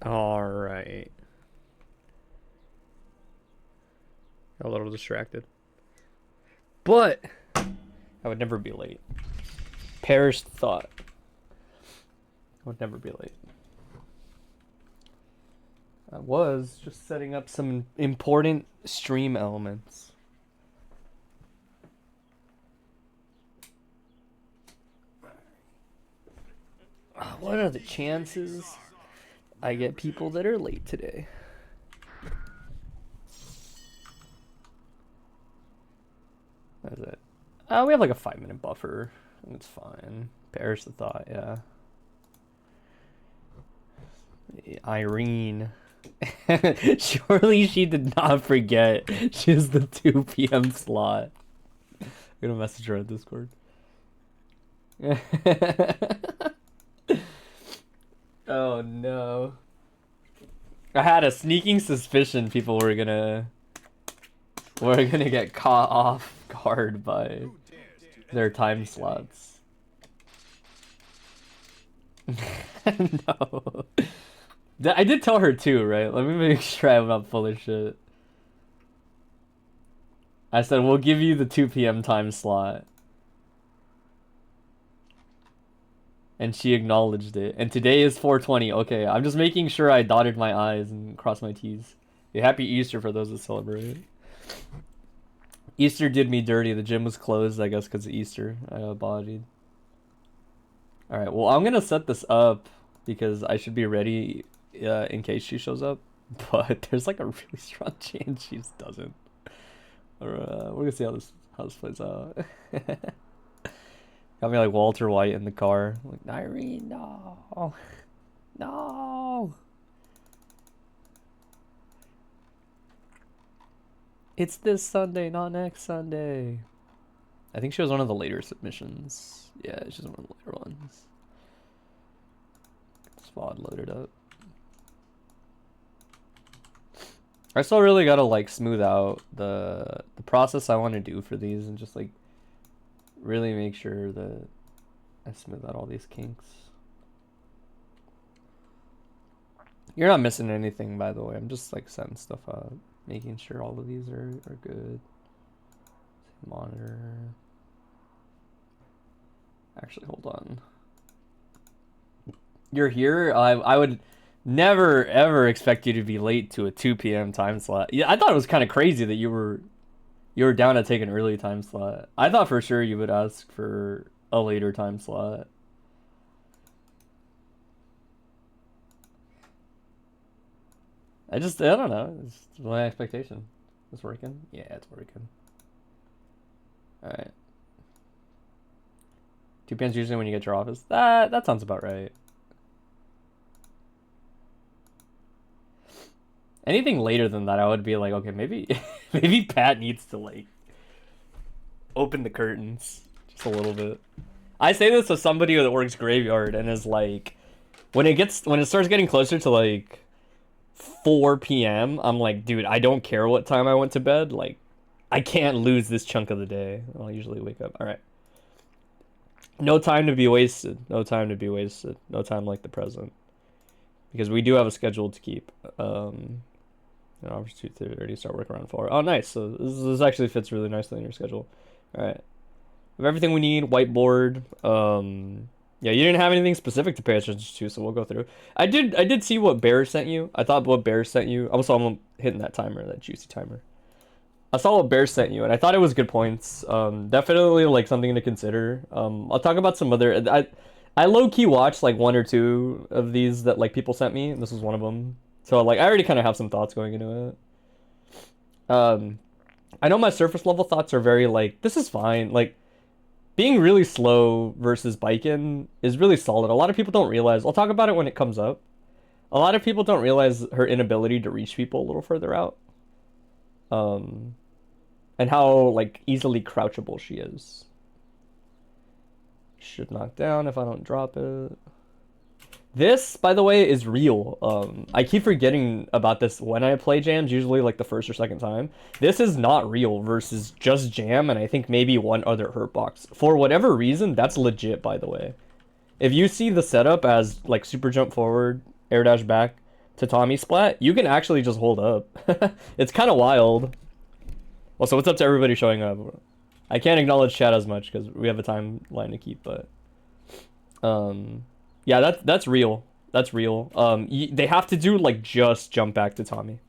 All right. A little distracted. But I would never be late. Perished thought. I would never be late. I was just setting up some important stream elements. What are the chances I get people that are late today? That's it. We have like a 5-minute buffer. It's fine. Perish the thought, yeah. Irene. Surely she did not forget she's the 2 p.m. slot. I'm gonna message her on Discord. Oh no. I had a sneaking suspicion people were gonna get caught off guard by their time slots. No. I did tell her too, right? Let me make sure I'm not full of shit. I said, we'll give you the 2 p.m. time slot. And she acknowledged it. And today is 420. Okay, I'm just making sure I dotted my I's and crossed my T's. Yeah, happy Easter for those that celebrate. Easter did me dirty. The gym was closed, I guess, because of Easter. I bodied. Alright, well, I'm going to set this up because I should be ready in case she shows up. But there's like a really strong chance she just doesn't. We're going to see how this plays out. Got me like Walter White in the car. Like, Irene, no. No. It's this Sunday, not next Sunday. I think she was one of the later submissions. Yeah, she's one of the later ones. Spot loaded up. I still really gotta like smooth out the process I want to do for these and just like really make sure that I smooth out all these kinks. You're not missing anything, by the way. I'm just like setting stuff up, making sure all of these are good. Monitor. Actually, hold on. You're here? I would never ever expect you to be late to a 2 p.m. time slot. Yeah, I thought it was kind of crazy that you were down to take an early time slot. I thought for sure you would ask for a later time slot. I don't know. It's my expectation. It's working? Yeah, it's working. Alright. 2 p.m. is usually when you get your office. That sounds about right. Anything later than that, I would be like, okay, maybe maybe Pat needs to like open the curtains just a little bit. I say this to somebody that works graveyard and is like, when it starts getting closer to like 4 p.m., I'm like, dude, I don't care what time I went to bed. Like, I can't lose this chunk of the day. I'll usually wake up. All right. No time to be wasted. No time to be wasted. No time like the present. Because we do have a schedule to keep. Hours 2:30, start work around 4. Oh, nice. So this actually fits really nicely in your schedule. All right. We have everything we need. Whiteboard. Yeah, you didn't have anything specific to pay attention to, so we'll go through. I did see what Bear sent you. I thought what Bear sent you. Also, I'm hitting that timer, that juicy timer. I saw what Bear sent you, and I thought it was good points. Definitely like something to consider. I'll talk about some other. I low key watched like 1 or 2 of these that like people sent me, and this was one of them. So like I already kind of have some thoughts going into it. I know my surface level thoughts are very like, this is fine. Like, being really slow versus Baiken is really solid. A lot of people don't realize. I'll talk about it when it comes up. A lot of people don't realize her inability to reach people a little further out. And how like easily crouchable she is. Should knock down if I don't drop it. This, by the way, is real. I keep forgetting about this when I play jams, usually like the first or second time. This is not real versus just jam, and I think maybe one other hurt box. For whatever reason, that's legit, by the way. If you see the setup as like super jump forward, air dash back, Tatami splat, you can actually just hold up. It's kind of wild. Well, so what's up to everybody showing up? I can't acknowledge chat as much because we have a timeline to keep, but yeah, that's real. That's real. They have to do like just jump back to Tommy.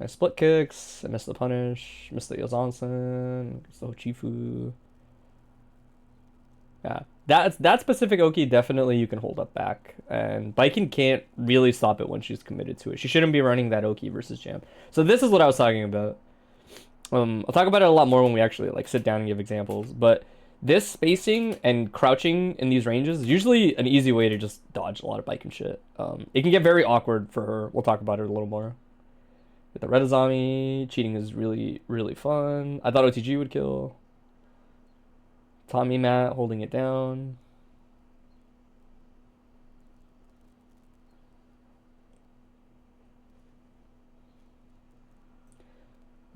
I split kicks. I missed the punish. Missed the Yozansen. The Hochifu. Yeah, that specific Oki definitely you can hold up back, and Baiken can't really stop it when she's committed to it. She shouldn't be running that Oki versus Jam. So this is what I was talking about. I'll talk about it a lot more when we actually like sit down and give examples. But this spacing and crouching in these ranges is usually an easy way to just dodge a lot of Baiken shit. It can get very awkward for her. We'll talk about it a little more. With the Redazami, cheating is really, really fun. I thought OTG would kill. Tommy Matt holding it down.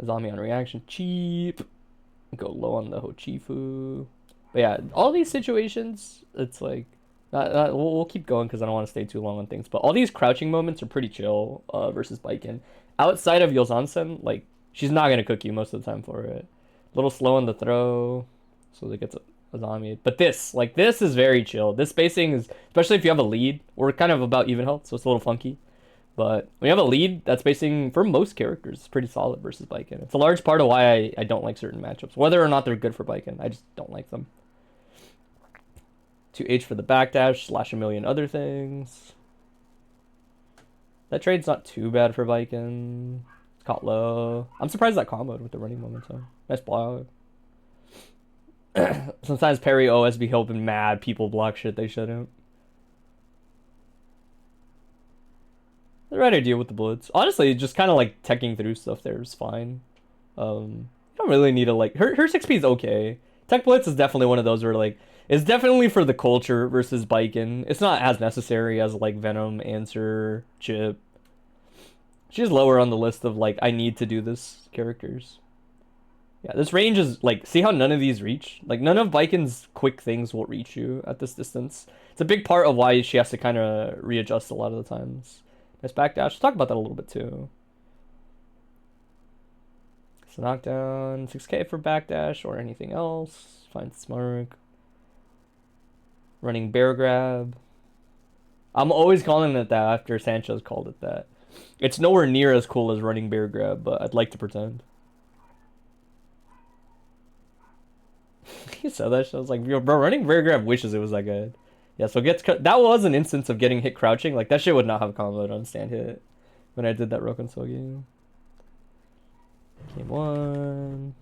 Zami on reaction, cheap. Go low on the Hochifu. But yeah, all these situations, it's like, we'll keep going because I don't want to stay too long on things. But all these crouching moments are pretty chill versus Baiken. Outside of Yozansen, like, she's not going to cook you most of the time for it. A little slow on the throw. So it gets a Zami. But this is very chill. This spacing is, especially if you have a lead, we're kind of about even health, so it's a little funky. But when you have a lead, that spacing for most characters is pretty solid versus Baiken. It's a large part of why I don't like certain matchups. Whether or not they're good for Baiken, I just don't like them. 2H for the backdash, slash a million other things. That trade's not too bad for Baiken. It's caught low. I'm surprised that comboed with the running momentum. Nice block. Sometimes parry OSB helping mad people block shit they shouldn't. The right idea with the blitz. Honestly, just kind of like teching through stuff there is fine. You don't really need to like her 6P is okay. Tech blitz is definitely one of those where like it's definitely for the culture versus Baiken. It's not as necessary as like Venom, Answer, Chip. She's lower on the list of like I need to do this characters. Yeah, this range is like, see how none of these reach? Like none of Baiken's quick things will reach you at this distance. It's a big part of why she has to kind of readjust a lot of the times. Nice backdash. We'll talk about that a little bit too. So knockdown, 6k for backdash or anything else. Find Smark. Running bear grab. I'm always calling it that after Sanchez called it that. It's nowhere near as cool as running bear grab, but I'd like to pretend. You said that shit. I was like, bro, running bear grab wishes it was that good. Yeah, so gets cut. That was an instance of getting hit crouching. Like, that shit would not have comboed on stand hit when I did that Roken Sogi. Game 1.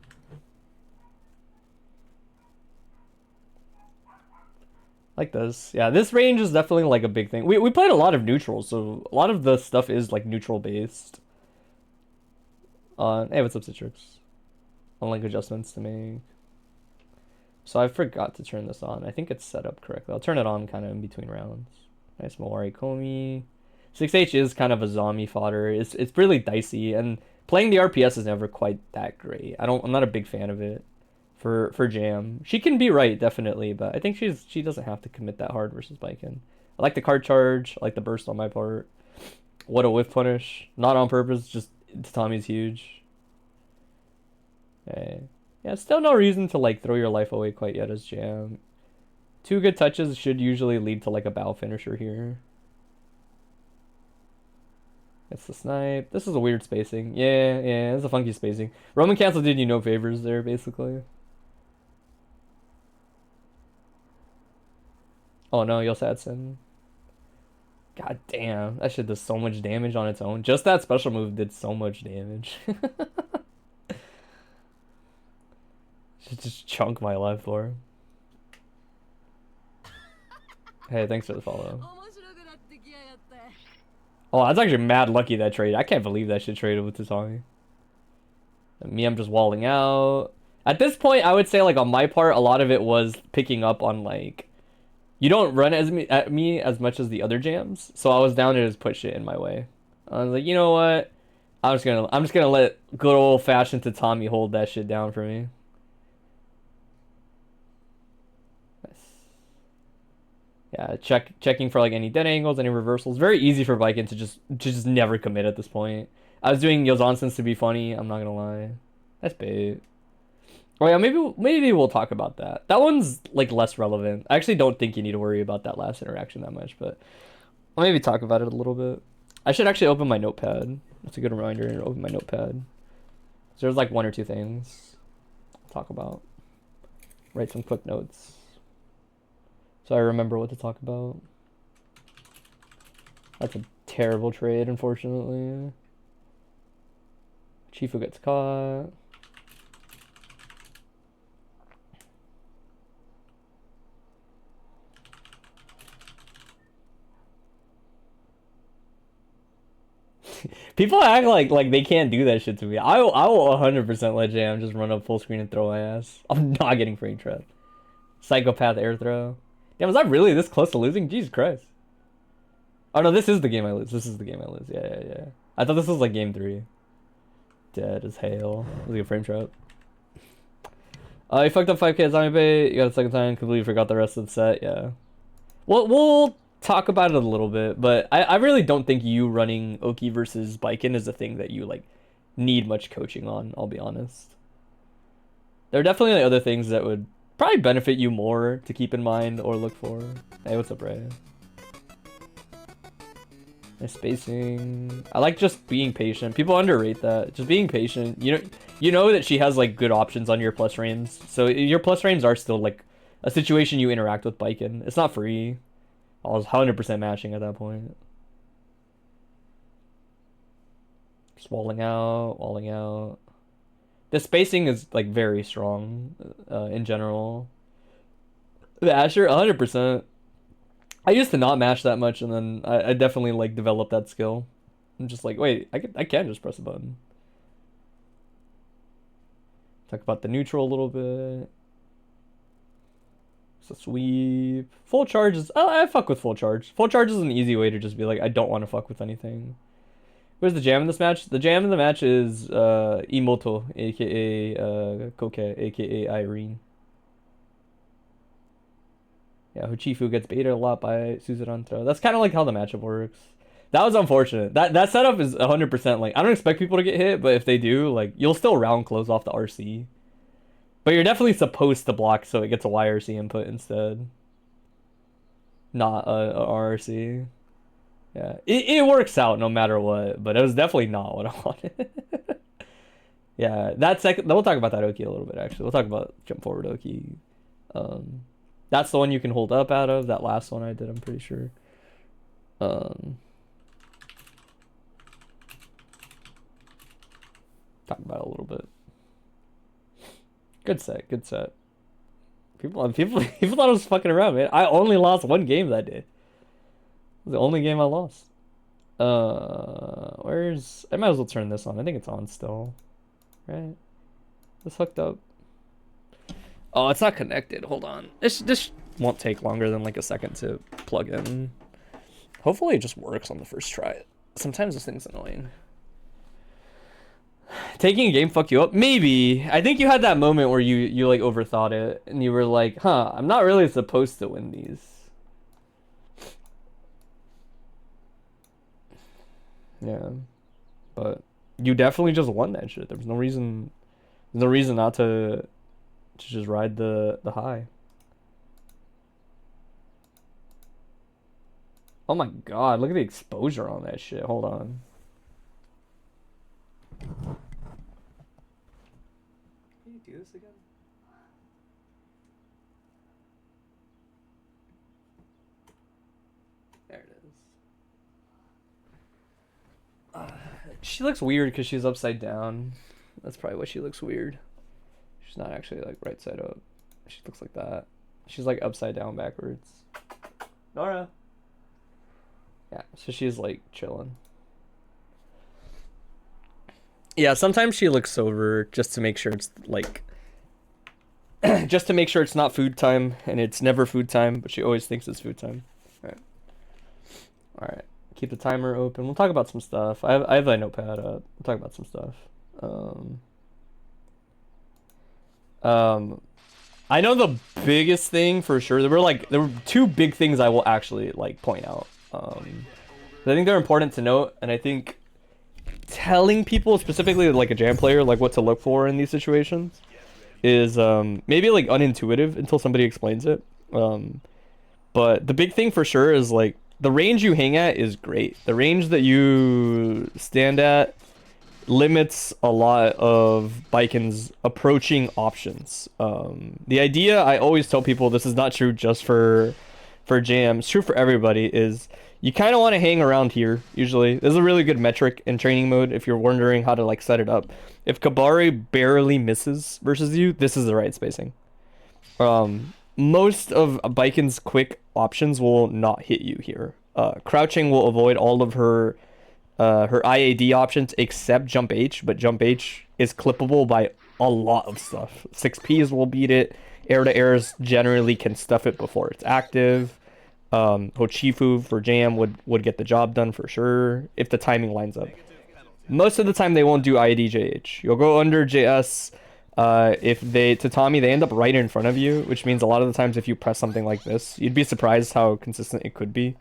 Like this. Yeah, this range is definitely like a big thing. We played a lot of neutrals, so a lot of the stuff is like neutral based. Hey, what's up, Citriux? Unlike adjustments to make. So I forgot to turn this on. I think it's set up correctly. I'll turn it on kind of in between rounds. Nice Mawari Komi. 6H is kind of a zombie fodder. It's really dicey, and playing the RPS is never quite that great. I'm not a big fan of it for Jam. She can be right, definitely, but I think she doesn't have to commit that hard versus Baiken. I like the card charge. I like the burst on my part. What a whiff punish. Not on purpose, just Tatami's huge. Okay. Yeah, still no reason to like throw your life away quite yet as Jam. 2 good touches should usually lead to like a bow finisher here. It's the snipe. This is a weird spacing. Yeah, it's a funky spacing. Roman cancel did you no favors there, basically. Oh no, Yosadsen. God damn, that shit does so much damage on its own. Just that special move did so much damage. Should just chunk my life for. Hey, thanks for the follow. Oh, that's actually mad lucky that trade. I can't believe that shit traded with Tatami. Me, I'm just walling out. At this point, I would say like on my part, a lot of it was picking up on like, you don't run at me as much as the other jams, so I was down to just put shit in my way. I was like, you know what? I'm just gonna let good old fashioned Tatami hold that shit down for me. Yeah, checking for like any dead angles, any reversals. Very easy for Baiken to just never commit at this point. I was doing Yozonsens to be funny. I'm not gonna lie. That's bait. Oh yeah, maybe we'll talk about that. That one's like less relevant. I actually don't think you need to worry about that last interaction that much, but I'll maybe talk about it a little bit. I should actually open my notepad. That's a good reminder to open my notepad. So there's like one or two things I'll talk about. Write some quick notes so I remember what to talk about. That's a terrible trade, unfortunately. Chifu gets caught. People act like they can't do that shit to me. I will 100% let Jam just run up full screen and throw my ass. I'm not getting frame trap. Psychopath air throw. Damn, was I really this close to losing? Jesus Christ. Oh no, this is the game I lose. This is the game I lose. Yeah. I thought this was like game 3. Dead as hail. That was a good frame trap. You fucked up 5k at zombie bait. You got a second time. Completely forgot the rest of the set. Yeah. We'll talk about it a little bit, but I really don't think you running Oki versus Baiken is a thing that you like need much coaching on, I'll be honest. There are definitely like, other things that would probably benefit you more to keep in mind or look for. Hey, what's up, Ray? Nice spacing. I like just being patient. People underrate that. Just being patient. You know that she has like good options on your plus frames. So your plus frames are still like a situation you interact with Baiken. It's not free. I was 100% matching at that point. Just walling out. The spacing is like very strong in general. The Asher, 100%. I used to not match that much, and then I definitely like developed that skill. I'm just like, wait, I can just press a button. Talk about the neutral a little bit. So sweep. Full charge is... I fuck with full charge. Full charge is an easy way to just be like, I don't want to fuck with anything. Where's the jam in this match? The jam in the match is Imouto, a.k.a. Koke, a.k.a. Irene. Yeah, Huchifu gets baited a lot by Suzuran-throw. That's kind of like how the matchup works. That was unfortunate. That setup is 100% like... I don't expect people to get hit, but if they do, like, you'll still round close off the RC. But you're definitely supposed to block so it gets a YRC input instead. Not a RRC. Yeah. It works out no matter what, but it was definitely not what I wanted. Yeah, we'll talk about that Oki a little bit, actually. We'll talk about jump forward Oki. That's the one you can hold up out of. That last one I did, I'm pretty sure. Talk about it a little bit. Good set. People thought I was fucking around, man. I only lost one game that day. It was the only game I lost. I might as well turn this on. I think it's on still. Right? It's hooked up. Oh, it's not connected. Hold on. This won't take longer than like a second to plug in. Hopefully it just works on the first try. Sometimes this thing's annoying. Taking a game fuck you up? Maybe. I think you had that moment where you like overthought it and you were like, huh, I'm not really supposed to win these. Yeah. But you definitely just won that shit. There was no reason not to just ride the high. Oh my god, look at the exposure on that shit. Hold on. Can you do this again? There it is. She looks weird because she's upside down. That's probably why she looks weird. She's not actually like right side up. She looks like that. She's like upside down backwards. Nora. Yeah, so she's like chilling. Yeah, sometimes she looks sober just to make sure it's like just to make sure it's not food time, and it's never food time, but she always thinks it's food time. All right. Keep the timer open. We'll talk about some stuff. I have a notepad up. We'll talk about some stuff. I know the biggest thing for sure. There were two big things I will actually like point out. I think they're important to note, and I think telling people, specifically like a jam player, like what to look for in these situations is maybe like unintuitive until somebody explains it. But the big thing for sure is like the range you hang at is great. The range that you stand at limits a lot of Baiken's approaching options. The idea, I always tell people, this is not true just for jam, it's true for everybody, is you kind of want to hang around here. Usually this is a really good metric in training mode if you're wondering how to like set it up. If Kabare barely misses versus you, this is the right spacing. Most of Baiken's quick options will not hit you here. Crouching will avoid all of her IAD options except jump H, but jump H is clippable by a lot of stuff. 6Ps will beat it. Air to airs generally can stuff it before it's active. Hochifu for jam would get the job done for sure if the timing lines up. Most of the time they won't do IAD JH. You'll go under JS. If they Tatami, they end up right in front of you, which means a lot of the times if you press something like this, you'd be surprised how consistent it could be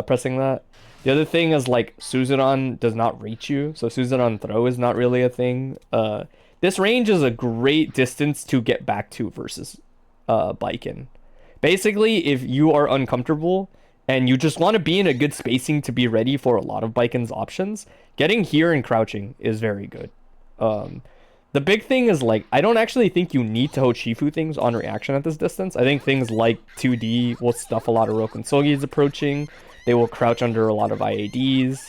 pressing that. The other thing is like Suzuran does not reach you, so Suzuran throw is not really a thing. This range is a great distance to get back to versus Baiken. Basically, if you are uncomfortable and you just want to be in a good spacing to be ready for a lot of Baiken's options, getting here and crouching is very good. The big thing is like, I don't actually think you need to Hochifu things on reaction at this distance. I think things like 2D will stuff a lot of Roken Sogi's approaching. They will crouch under a lot of IADs.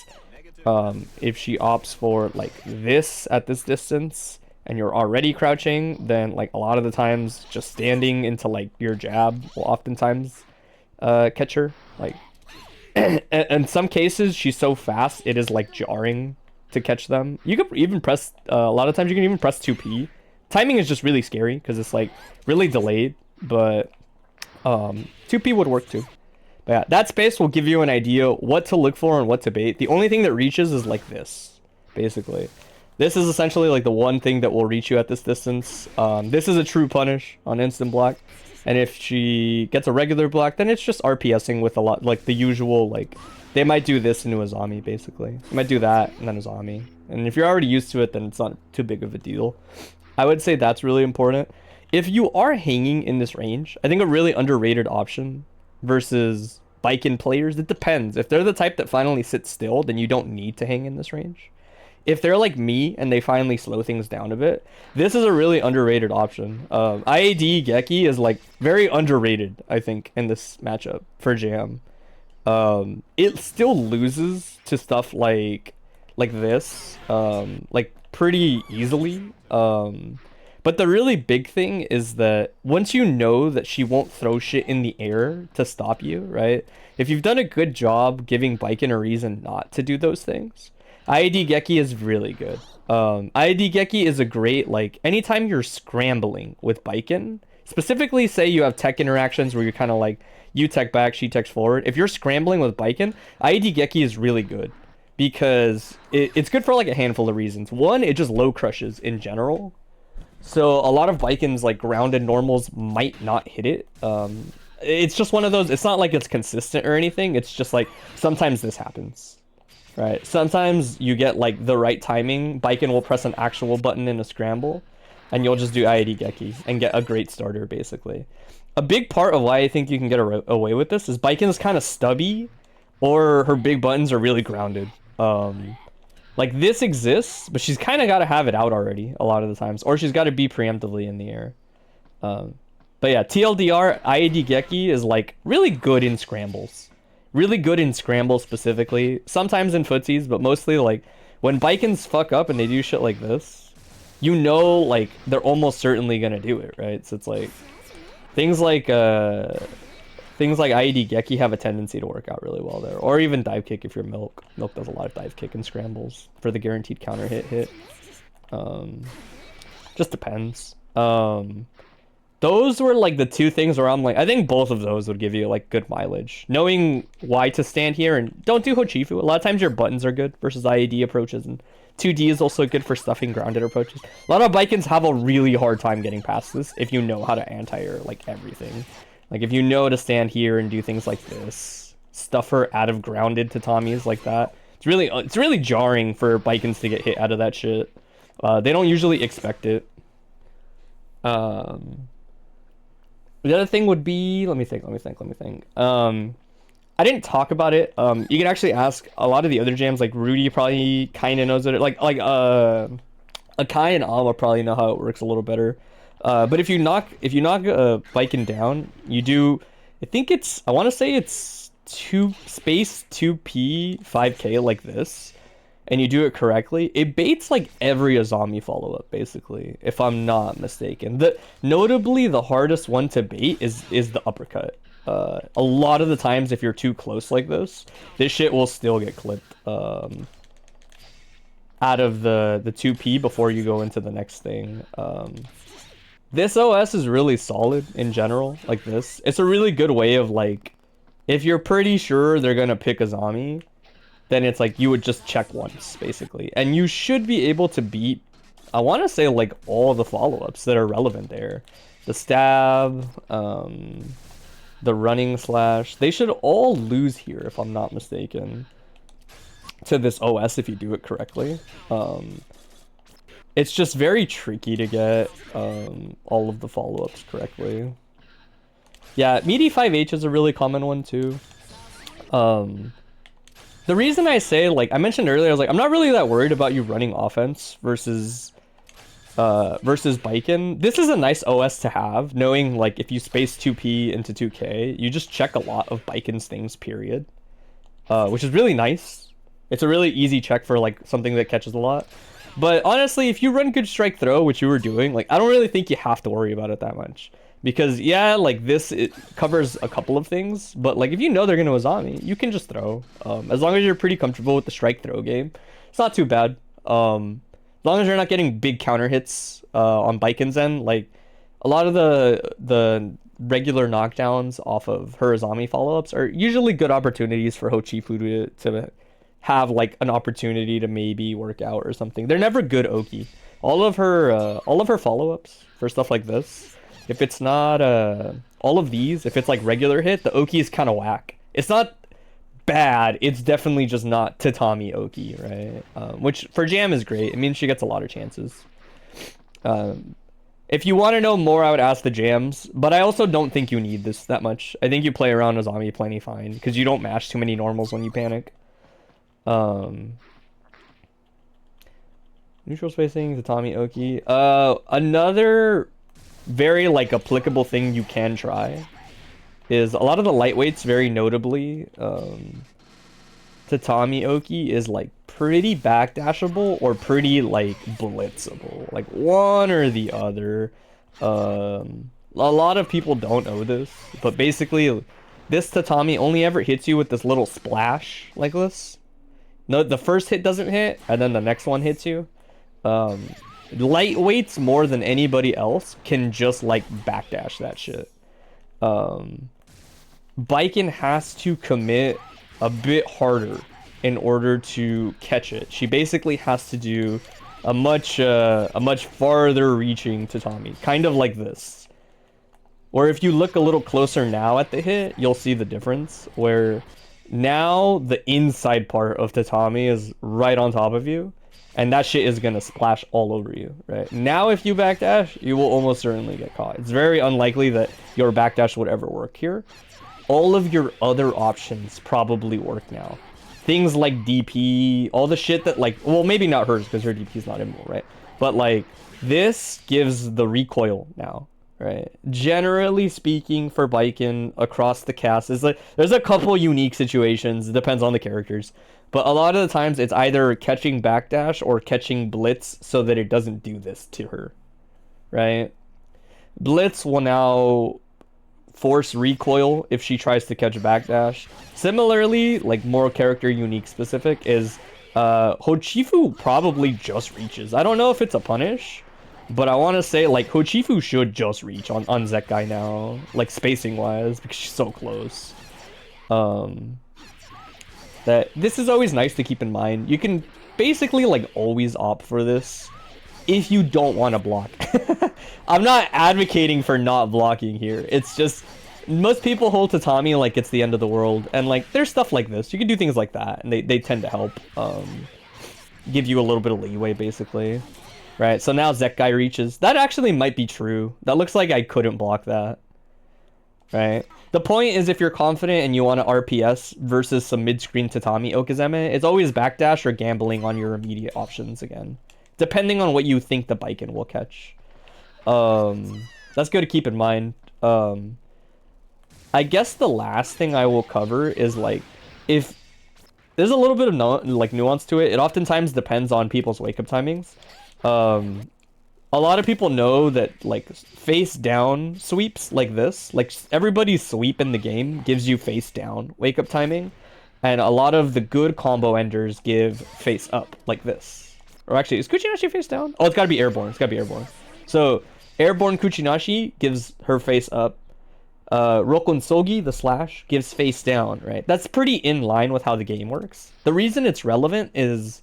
If she opts for like this at this distance and you're already crouching, then like a lot of the times just standing into like your jab will oftentimes catch her. Like in some cases she's so fast it is like jarring to catch them. You could even press a lot of times you can even press 2P. Timing is just really scary because it's like really delayed, but 2P would work too. But yeah, that space will give you an idea what to look for and what to bait. The only thing that reaches is like this, basically. This is essentially like the one thing that will reach you at this distance. This is a true punish on instant block. And if she gets a regular block, then it's just RPSing with a lot, like the usual, like, they might do this into Azami, basically. They might do that, and then Azami. And if you're already used to it, then it's not too big of a deal. I would say that's really important. If you are hanging in this range, I think a really underrated option versus Baiken players, it depends. If they're the type that finally sits still, then you don't need to hang in this range. If they're like me and they finally slow things down a bit, this is a really underrated option. IAD Geki is like very underrated, I think, in this matchup for jam. It still loses to stuff like this, like pretty easily. But the really big thing is that once you know that she won't throw shit in the air to stop you, right? If you've done a good job giving Baiken a reason not to do those things, IAD Geki is really good. IAD Geki is a great, like, anytime you're scrambling with Baiken, specifically say you have tech interactions where you're kind of like, you tech back, she techs forward. If you're scrambling with Baiken, IAD Geki is really good because it's good for like a handful of reasons. One, it just low crushes in general. So a lot of Baiken's like grounded normals might not hit it. It's just one of those, it's not like it's consistent or anything. It's just like, sometimes this happens. Right, sometimes you get like the right timing. Baiken will press an actual button in a scramble, and you'll just do IAD Geki and get a great starter, basically. A big part of why I think you can get away with this is Baiken is kind of stubby, or her big buttons are really grounded. Like this exists, but she's kind of got to have it out already a lot of the times, or she's got to be preemptively in the air. But yeah, TLDR, IAD Geki is like really good in scrambles. Really good in scrambles specifically. Sometimes in footsies, but mostly like when Baikens fuck up and they do shit like this, you know, like they're almost certainly gonna do it, right? So it's like things like IAD Geki have a tendency to work out really well there, or even dive kick if you're Milk. Milk does a lot of dive kick and scrambles for the guaranteed counter hit. Just depends. those were like the two things where I'm like, I think both of those would give you like good mileage. Knowing why to stand here and don't do Hochifu. A lot of times your buttons are good versus IAD approaches, and 2D is also good for stuffing grounded approaches. A lot of Baikens have a really hard time getting past this if you know how to anti-air like everything. Like if you know to stand here and do things like this, stuff her out of grounded tatamis like that. It's really jarring for Baikens to get hit out of that shit. They don't usually expect it. The other thing would be, let me think. I didn't talk about it. You can actually ask a lot of the other jams, like Rudy probably kind of knows it. Like Akai and Alma probably know how it works a little better. But if you knock Baiken down, you do, I want to say it's 2P 5K like this. And you do it correctly, it baits like every Azami follow-up, basically, if I'm not mistaken. Notably, the hardest one to bait is the uppercut. A lot of the times, if you're too close like this shit will still get clipped out of the 2P before you go into the next thing. This OS is really solid in general, like this. It's a really good way of, like, if you're pretty sure they're gonna pick Azami, then it's like you would just check once, basically. And you should be able to beat, I want to say, like, all the follow-ups that are relevant there. The stab, the running slash. They should all lose here, if I'm not mistaken, to this OS if you do it correctly. It's just very tricky to get all of the follow-ups correctly. Yeah, meaty 5H is a really common one, too. The reason I say, like, I mentioned earlier, I was like, I'm not really that worried about you running offense versus Baiken. This is a nice OS to have, knowing, like, if you space 2P into 2K, you just check a lot of Baiken's things, period. Which is really nice. It's a really easy check for, like, something that catches a lot. But honestly, if you run good strike throw, which you were doing, like, I don't really think you have to worry about it that much. Because, yeah, like, it covers a couple of things, but, like, if you know they're going to Azami, you can just throw. As long as you're pretty comfortable with the strike throw game, it's not too bad. As long as you're not getting big counter hits on Baiken's end, like, a lot of the regular knockdowns off of her Azami follow-ups are usually good opportunities for Hochifu to have, like, an opportunity to maybe work out or something. They're never good Oki. All of her follow-ups for stuff like this, if it's not all of these, if it's like regular hit, the Oki is kind of whack. It's not bad, it's definitely just not tatami Oki, right? Which for Jam is great. It means she gets a lot of chances. If you want to know more, I would ask the Jams, but I also don't think you need this that much. I think you play around Azami plenty fine, because you don't mash too many normals when you panic. Neutral spacing, tatami Oki. Another very, like, applicable thing you can try is a lot of the lightweights, very notably, tatami Oki is, like, pretty backdashable or pretty, like, blitzable, like one or the other. A lot of people don't know this, but basically this tatami only ever hits you with this little splash like this. No, the first hit doesn't hit, and then the next one hits you. Lightweights more than anybody else can just, like, backdash that shit. Baiken has to commit a bit harder in order to catch it. She basically has to do a much farther reaching tatami, kind of like this. Or if you look a little closer now at the hit, you'll see the difference, where now the inside part of tatami is right on top of you. And that shit is gonna splash all over you, right? Now if you backdash, you will almost certainly get caught. It's very unlikely that your backdash would ever work here. All of your other options probably work now. Things like DP, all the shit that, like, well, maybe not hers because her DP is not immovable, right? But, like, this gives the recoil now, right? Generally speaking, for Baiken across the cast, is like, there's a couple unique situations. It depends on the characters. But a lot of the times, it's either catching backdash or catching blitz so that it doesn't do this to her, right? Blitz will now force recoil if she tries to catch backdash. Similarly, like, more character unique specific is Hochifu probably just reaches. I don't know if it's a punish, But I want to say, like, Hochifu should just reach on Zekai now, like, spacing-wise, because she's so close. That this is always nice to keep in mind. You can basically, like, always opt for this if you don't want to block. I'm not advocating for not blocking here. It's just, most people hold Tatami like it's the end of the world. And, like, there's stuff like this. You can do things like that, and they tend to help give you a little bit of leeway, basically. Right, so now Zekai reaches. That actually might be true. That looks like I couldn't block that. Right? The point is, if you're confident and you want to RPS versus some mid-screen Tatami Okizeme, it's always backdash or gambling on your immediate options again. Depending on what you think the Baiken will catch. That's good to keep in mind. I guess the last thing I will cover is, like, if... There's a little bit of nuance to it. It oftentimes depends on people's wake-up timings. A lot of people know that, like, face down sweeps like this, like, everybody's sweep in the game gives you face down wake up timing, and a lot of the good combo enders give face up like this. Or actually, is Kuchinashi face down? Oh, it's gotta be airborne. It's gotta be airborne. So airborne Kuchinashi gives her face up. Rokon Sogi, the slash, gives face down, right? That's pretty in line with how the game works. The reason it's relevant is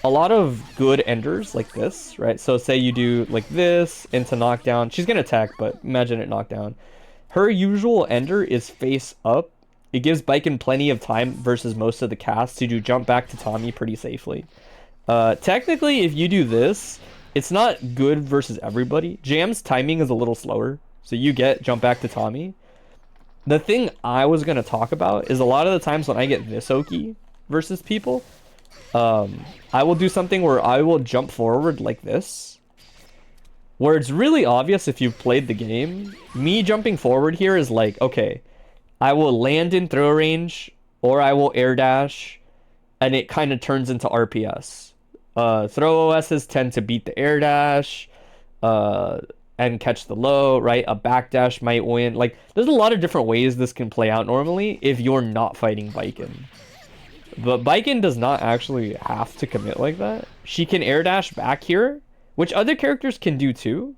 a lot of good enders like this, right? So say you do like this into knockdown. She's gonna attack, but imagine it knockdown. Her usual ender is face up. It gives Baiken plenty of time versus most of the cast to do jump back to Tommy pretty safely. Technically, if you do this, it's not good versus everybody. Jam's timing is a little slower, so you get jump back to Tommy. The thing I was gonna talk about is a lot of the times when I get this Oki versus people, I will do something where I will jump forward like this, where it's really obvious if you've played the game. Me jumping forward here is like, okay, I will land in throw range, or I will air dash, and it kind of turns into RPS. Throw OSs tend to beat the air dash, and catch the low, right? A backdash might win. Like, there's a lot of different ways this can play out normally if you're not fighting Baiken. But Baiken does not actually have to commit like that. She can air dash back here, which other characters can do too.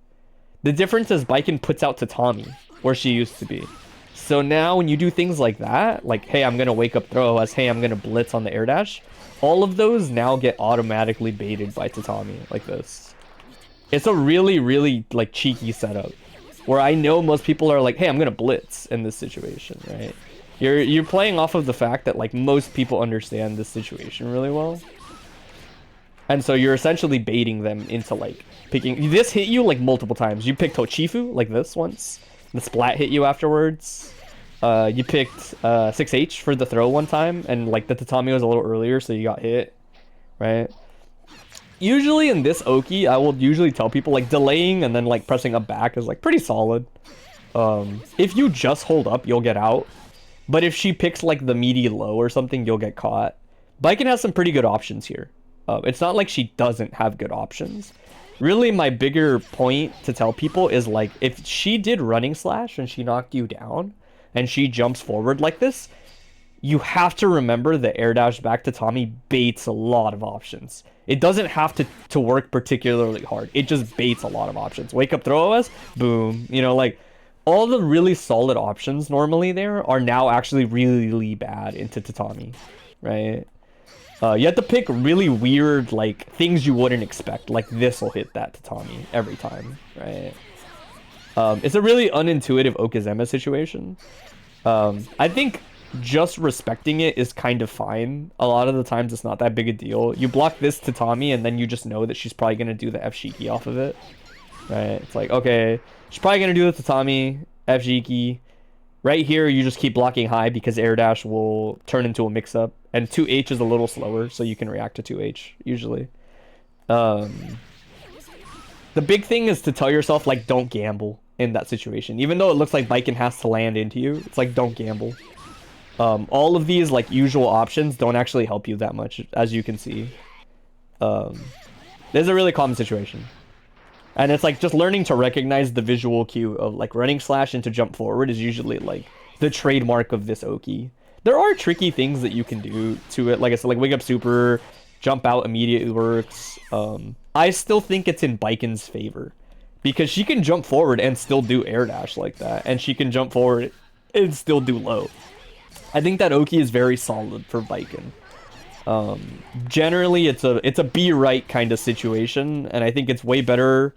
The difference is Baiken puts out Tatami, where she used to be. So now when you do things like that, like, hey, I'm going to wake up throw as, hey, I'm going to blitz on the air dash, all of those now get automatically baited by Tatami, like this. It's a really, really, like, cheeky setup, where I know most people are like, hey, I'm going to blitz in this situation, right? You're playing off of the fact that, like, most people understand this situation really well. And so you're essentially baiting them into, like, picking... This hit you, like, multiple times. You picked Hochifu, like this once. The splat hit you afterwards. You picked 6H for the throw one time. And, like, the Tatami was a little earlier, so you got hit. Right? Usually in this Oki, I will usually tell people, like, delaying and then, like, pressing up back is, like, pretty solid. If you just hold up, you'll get out. But if she picks, like, the meaty low or something, you'll get caught. Baiken has some pretty good options here. It's not like she doesn't have good options. Really, my bigger point to tell people is, like, if she did running slash and she knocked you down and she jumps forward like this, you have to remember the air dash back to Tommy baits a lot of options. It doesn't have to work particularly hard. It just baits a lot of options. Wake up throw OS, boom. You know, like... all the really solid options normally there are now actually really bad into Tatami, right? You have to pick really weird, like, things you wouldn't expect. Like, this will hit that Tatami every time, right? It's a really unintuitive Okizeme situation. I think just respecting it is kind of fine. A lot of the times it's not that big a deal. You block this Tatami and then you just know that she's probably going to do the F-Shiki off of it, right? It's like, okay... she's probably going to do the Tatami, F-Jiki. Right here, you just keep blocking high because air dash will turn into a mix-up. And 2H is a little slower, so you can react to 2H, usually. The big thing is to tell yourself, like, don't gamble in that situation. Even though it looks like Baiken has to land into you, it's like, don't gamble. All of these, like, usual options don't actually help you that much, as you can see. This is a really common situation. And it's like just learning to recognize the visual cue of like running slash into jump forward is usually like the trademark of this Oki. There are tricky things that you can do to it. Like I said, like wake up super, jump out immediately works. I still think it's in Baiken's favor because she can jump forward and still do air dash like that, and she can jump forward and still do low. I think that Oki is very solid for Baiken. Generally, it's a be right kind of situation, and I think it's way better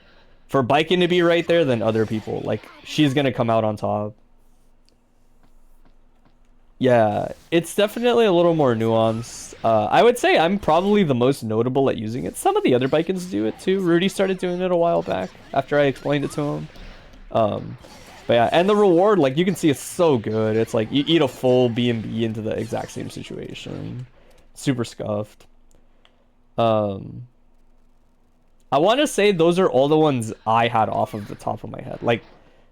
for Baiken to be right there than other people. Like, she's gonna come out on top. Yeah, it's definitely a little more nuanced. I would say I'm probably the most notable at using it. Some of the other Baikens do it too. Rudy started doing it a while back after I explained it to him. But yeah, and the reward, like, you can see it's so good. It's like you eat a full B&B into the exact same situation. Super scuffed. I want to say those are all the ones I had off of the top of my head. Like,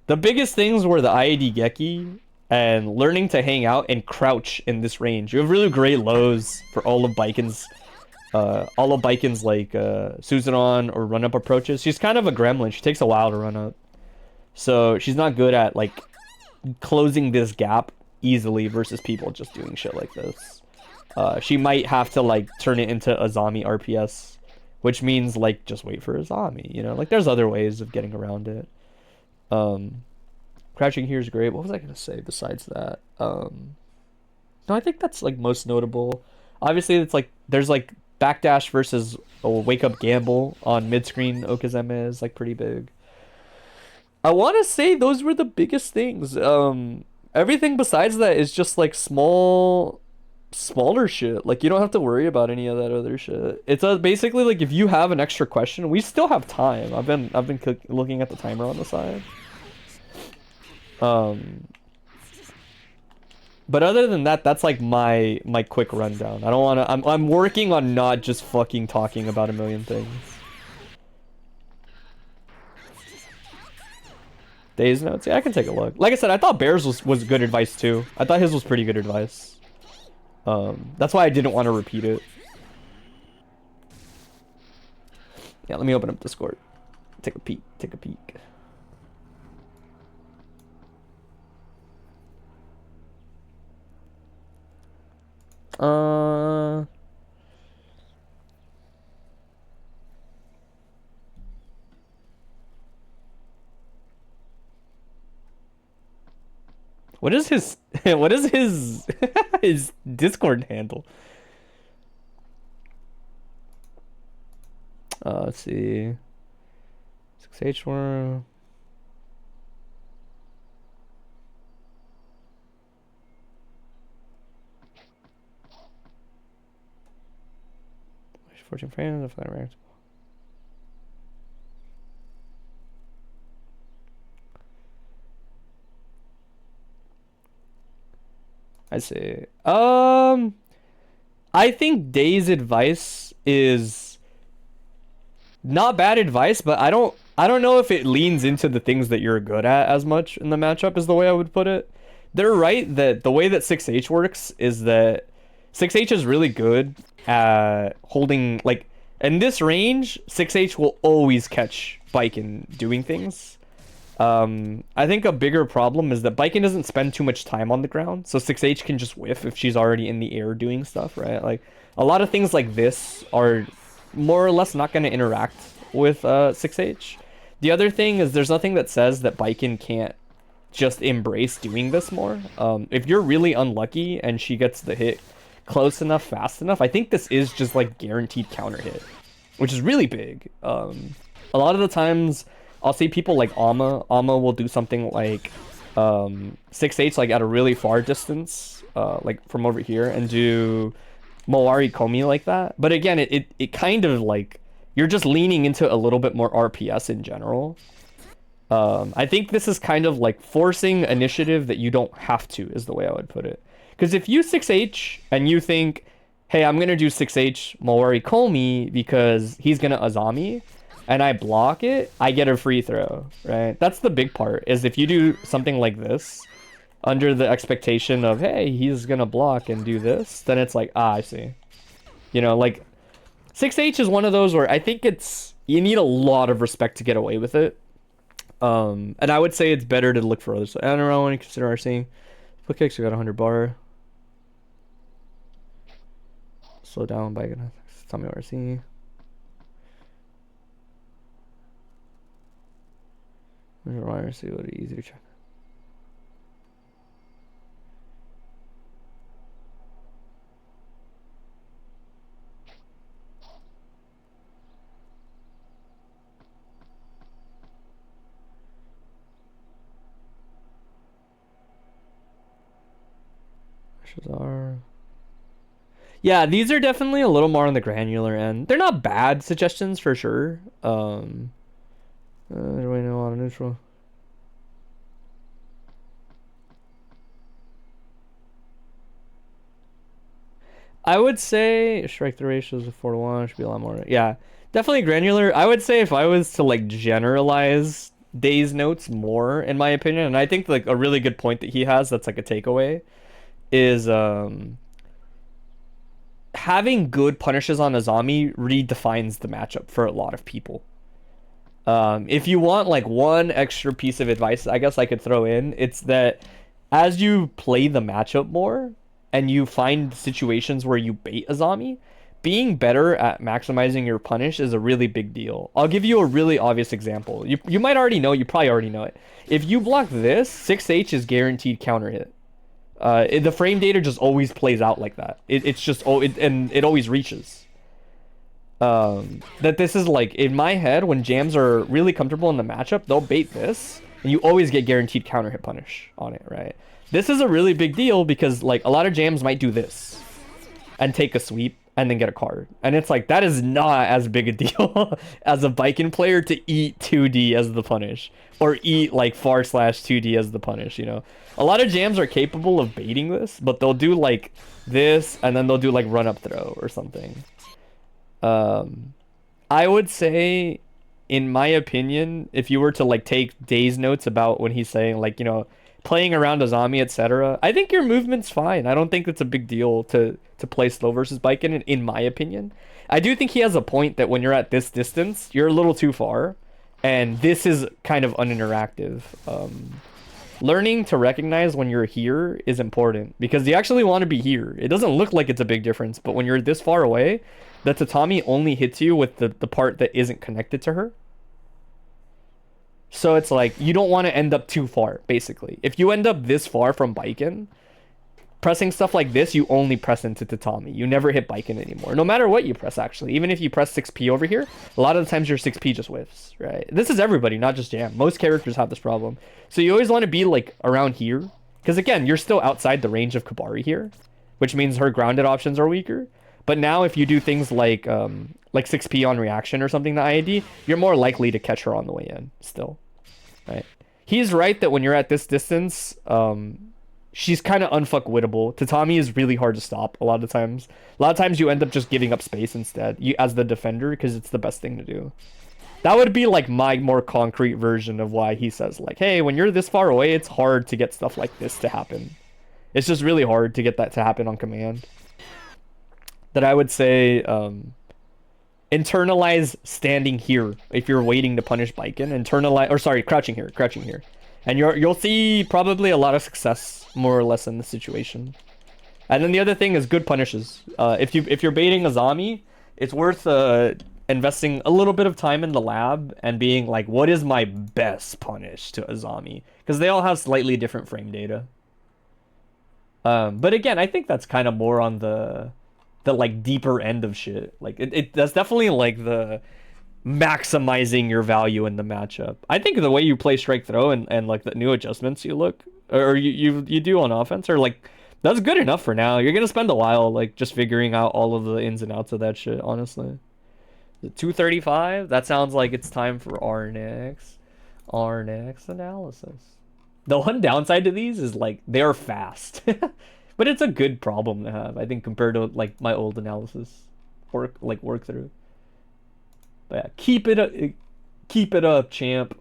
the biggest things were the IAD Geki and learning to hang out and crouch in this range. You have really great lows for all of Baiken's like Suzanon or run up approaches. She's kind of a gremlin. She takes a while to run up. So she's not good at like closing this gap easily versus people just doing shit like this. She might have to like turn it into a zombie RPS, which means like just wait for a zombie, you know? Like there's other ways of getting around it. Crouching here is great. What was I gonna say besides that? No, I think that's like most notable. Obviously, it's like there's like backdash versus a wake up gamble on mid screen. Okazeme is like pretty big. I want to say those were the biggest things. Everything besides that is just like smaller shit. Like you don't have to worry about any of that other shit. It's basically like if you have an extra question, we still have time. I've been looking at the timer on the side. But other than that, that's like my quick rundown. I don't want to. I'm working on not just fucking talking about a million things. Days notes. Yeah, I can take a look. Like I said, I thought Bears was good advice too. I thought his was pretty good advice. That's why I didn't want to repeat it. Yeah, let me open up Discord. Take a peek. Take a peek. What is his what is his his Discord handle? Let's see. 6H1. Fortune fans of that react. I see. I think Day's advice is not bad advice, but I don't know if it leans into the things that you're good at as much in the matchup is the way I would put it. They're right that the way that 6H works is that 6H is really good at holding, like, in this range, 6H will always catch Baiken doing things. I think a bigger problem is that Baiken doesn't spend too much time on the ground, so 6H can just whiff if she's already in the air doing stuff, right? Like, a lot of things like this are more or less not going to interact with 6H. The other thing is there's nothing that says that Baiken can't just embrace doing this more. If you're really unlucky and she gets the hit close enough, fast enough, I think this is just like guaranteed counter hit, which is really big. A lot of the times I'll see people like Amma will do something like 6H like at a really far distance, like from over here, and do Mowari Komi like that. But again, it kind of like you're just leaning into a little bit more RPS in general. I think this is kind of like forcing initiative that you don't have to, is the way I would put it. Because if you 6H and you think, hey, I'm going to do 6H Mowari Komi because he's going to Azami, and I block it, I get a free throw, right? That's the big part, is if you do something like this, under the expectation of, hey, he's going to block and do this, then it's like, I see. You know, like, 6H is one of those where I think you need a lot of respect to get away with it. And I would say it's better to look for others. I don't know, when you consider RC. Split kicks, we got 100 bar. Slow down by gonna tell me RC. See what easy to check. Yeah, these are definitely a little more on the granular end. They're not bad suggestions for sure. Do I know auto neutral? I would say strike the ratios of 4-1 should be a lot more. Yeah, definitely granular. I would say if I was to like generalize Day's notes more, in my opinion, and I think like a really good point that he has that's like a takeaway is having good punishes on Azami redefines the matchup for a lot of people. If you want like one extra piece of advice, I guess I could throw in, it's that as you play the matchup more and you find situations where you bait Azami, being better at maximizing your punish is a really big deal. I'll give you a really obvious example. You might already know, you probably already know it. If you block this, 6H is guaranteed counter hit. The frame data just always plays out like that. It's just and it always reaches. That this is like in my head when jams are really comfortable in the matchup, they'll bait this, and you always get guaranteed counter hit punish on it, right? This is a really big deal because like a lot of jams might do this and take a sweep and then get a card, and it's like that is not as big a deal as a Baiken player to eat 2D as the punish or eat like /2D as the punish. You know, a lot of jams are capable of baiting this, but they'll do like this and then they'll do like run up throw or something. I would say, in my opinion, if you were to like take Day's notes about when he's saying like, you know, playing around Azami, etc., I think your movement's fine. I don't think it's a big deal to play slow versus Baiken, in my opinion. I do think he has a point that when you're at this distance, you're a little too far, and this is kind of uninteractive. Learning to recognize when you're here is important because you actually want to be here. It doesn't look like it's a big difference, but when you're this far away, the tatami only hits you with the part that isn't connected to her. So it's like, you don't want to end up too far, basically. If you end up this far from Baiken, pressing stuff like this, you only press into tatami. You never hit Baiken anymore, no matter what you press, actually. Even if you press 6P over here, a lot of the times your 6P just whiffs, right? This is everybody, not just Jam. Most characters have this problem. So you always want to be, like, around here. Because, again, you're still outside the range of Kabari here, which means her grounded options are weaker. But now if you do things like 6P on reaction or something to IAD, you're more likely to catch her on the way in still, right? He's right that when you're at this distance, she's kind of unfuckwittable. Tatami is really hard to stop a lot of times. A lot of times you end up just giving up space instead, as the defender, because it's the best thing to do. That would be like my more concrete version of why he says like, hey, when you're this far away, it's hard to get stuff like this to happen. It's just really hard to get that to happen on command. That I would say internalize standing here if you're waiting to punish Baiken. Internalize, or sorry, crouching here. And you'll see probably a lot of success, more or less, in this situation. And then the other thing is good punishes. If you're baiting Azami, it's worth investing a little bit of time in the lab and being like, what is my best punish to Azami? Because they all have slightly different frame data. But again, I think that's kind of more on the like deeper end of shit. Like that's definitely like the maximizing your value in the matchup. I think the way you play strike throw and like the new adjustments you do on offense are like, that's good enough for now. You're gonna spend a while like just figuring out all of the ins and outs of that shit, honestly. The 235, that sounds like it's time for our next analysis. The one downside to these is like they're fast. But it's a good problem to have, I think, compared to like my old analysis work through. But yeah, keep it up, champ.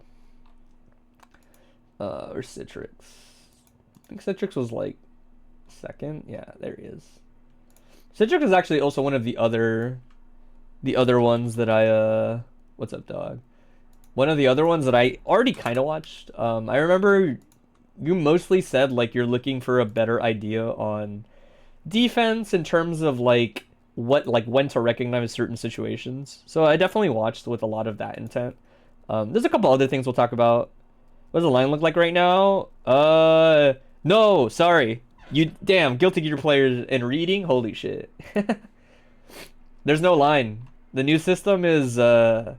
Or Citriux. I think Citriux was like second. Yeah, there he is. Citriux is actually also one of the other ones that I what's up, dog? One of the other ones that I already kind of watched. I remember you mostly said like you're looking for a better idea on defense in terms of like when to recognize certain situations. So I definitely watched with a lot of that intent. There's a couple other things we'll talk about. What does the line look like right now? No, sorry. You damn Guilty Gear players and reading. Holy shit. There's no line. The new system is where